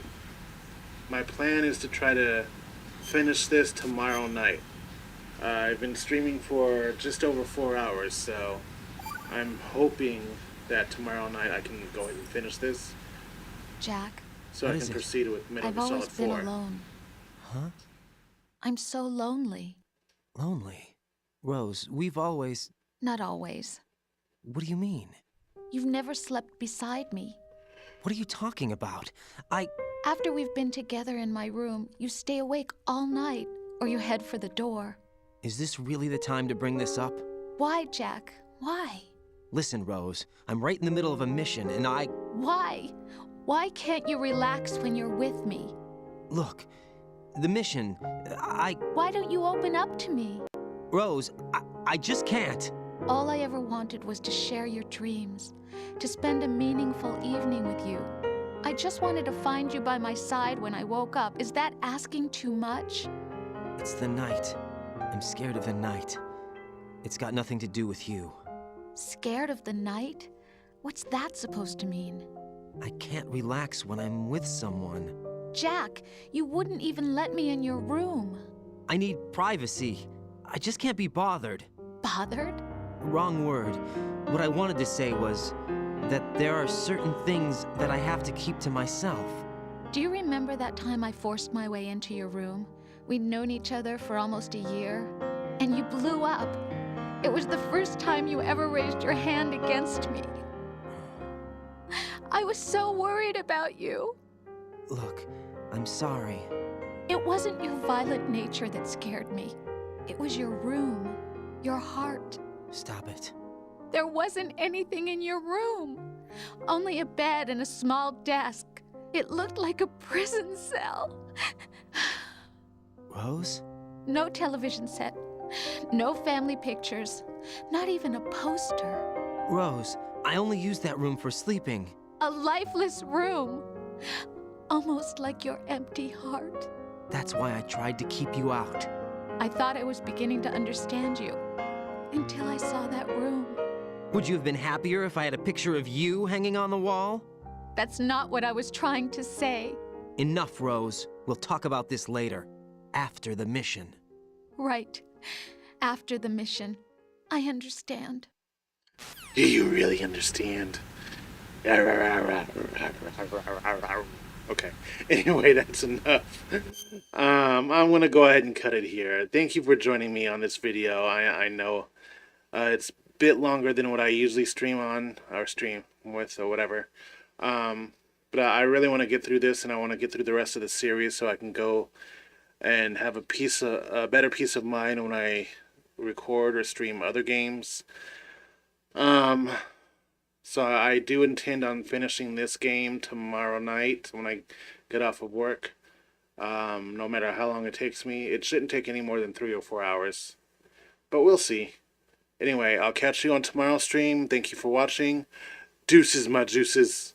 [SPEAKER 1] my plan is to try to finish this tomorrow night. I've been streaming for just over 4 hours, so I'm hoping that tomorrow night I can go ahead and finish this
[SPEAKER 6] Jack,
[SPEAKER 1] so I can proceed with Metal
[SPEAKER 6] I've
[SPEAKER 1] Gear
[SPEAKER 6] always
[SPEAKER 1] Solid
[SPEAKER 6] been
[SPEAKER 1] 4.
[SPEAKER 6] alone.
[SPEAKER 2] Huh?
[SPEAKER 6] I'm so lonely.
[SPEAKER 2] Lonely? Rose, we've always...
[SPEAKER 6] Not always.
[SPEAKER 2] What do you mean?
[SPEAKER 6] You've never slept beside me.
[SPEAKER 2] What are you talking about?
[SPEAKER 6] After we've been together in my room, you stay awake all night, or you head for the door.
[SPEAKER 2] Is this really the time to bring this up?
[SPEAKER 6] Why, Jack? Why?
[SPEAKER 2] Listen, Rose, I'm right in the middle of a mission, and
[SPEAKER 6] Why? Why can't you relax when you're with me?
[SPEAKER 2] Look, the mission,
[SPEAKER 6] Why don't you open up to me?
[SPEAKER 2] Rose, I just can't.
[SPEAKER 6] All I ever wanted was to share your dreams, to spend a meaningful evening with you. I just wanted to find you by my side when I woke up. Is that asking too much?
[SPEAKER 2] It's the night. I'm scared of the night. It's got nothing to do with you.
[SPEAKER 6] Scared of the night? What's that supposed to mean?
[SPEAKER 2] I can't relax when I'm with someone.
[SPEAKER 6] Jack, you wouldn't even let me in your room.
[SPEAKER 2] I need privacy. I just can't be bothered.
[SPEAKER 6] Bothered?
[SPEAKER 2] Wrong word. What I wanted to say was that there are certain things that I have to keep to myself.
[SPEAKER 6] Do you remember that time I forced my way into your room? We'd known each other for almost a year, and you blew up. It was the first time you ever raised your hand against me. I was so worried about you.
[SPEAKER 2] Look, I'm sorry.
[SPEAKER 6] It wasn't your violent nature that scared me. It was your room, your heart.
[SPEAKER 2] Stop it.
[SPEAKER 6] There wasn't anything in your room. Only a bed and a small desk. It looked like a prison cell.
[SPEAKER 2] Rose?
[SPEAKER 6] No television set. No family pictures. Not even a poster.
[SPEAKER 2] Rose, I only use that room for sleeping.
[SPEAKER 6] A lifeless room. Almost like your empty heart.
[SPEAKER 2] That's why I tried to keep you out.
[SPEAKER 6] I thought I was beginning to understand you. Until I saw that room.
[SPEAKER 2] Would you have been happier if I had a picture of you hanging on the wall?
[SPEAKER 6] That's not what I was trying to say.
[SPEAKER 2] Enough, Rose. We'll talk about this later. after the mission.
[SPEAKER 6] Right. After the mission. I understand.
[SPEAKER 1] Do you really understand? Okay. Anyway, that's enough. I'm gonna go ahead and cut it here. Thank you for joining me on this video. I know it's a bit longer than what I usually stream on, or stream with, or whatever. But I really want to get through this, and I want to get through the rest of the series so I can go and have a better peace of mind when I record or stream other games. So I do intend on finishing this game tomorrow night when I get off of work. No matter how long it takes me. It shouldn't take any more than 3 or 4 hours. But we'll see. Anyway, I'll catch you on tomorrow's stream. Thank you for watching. Deuces, my juices.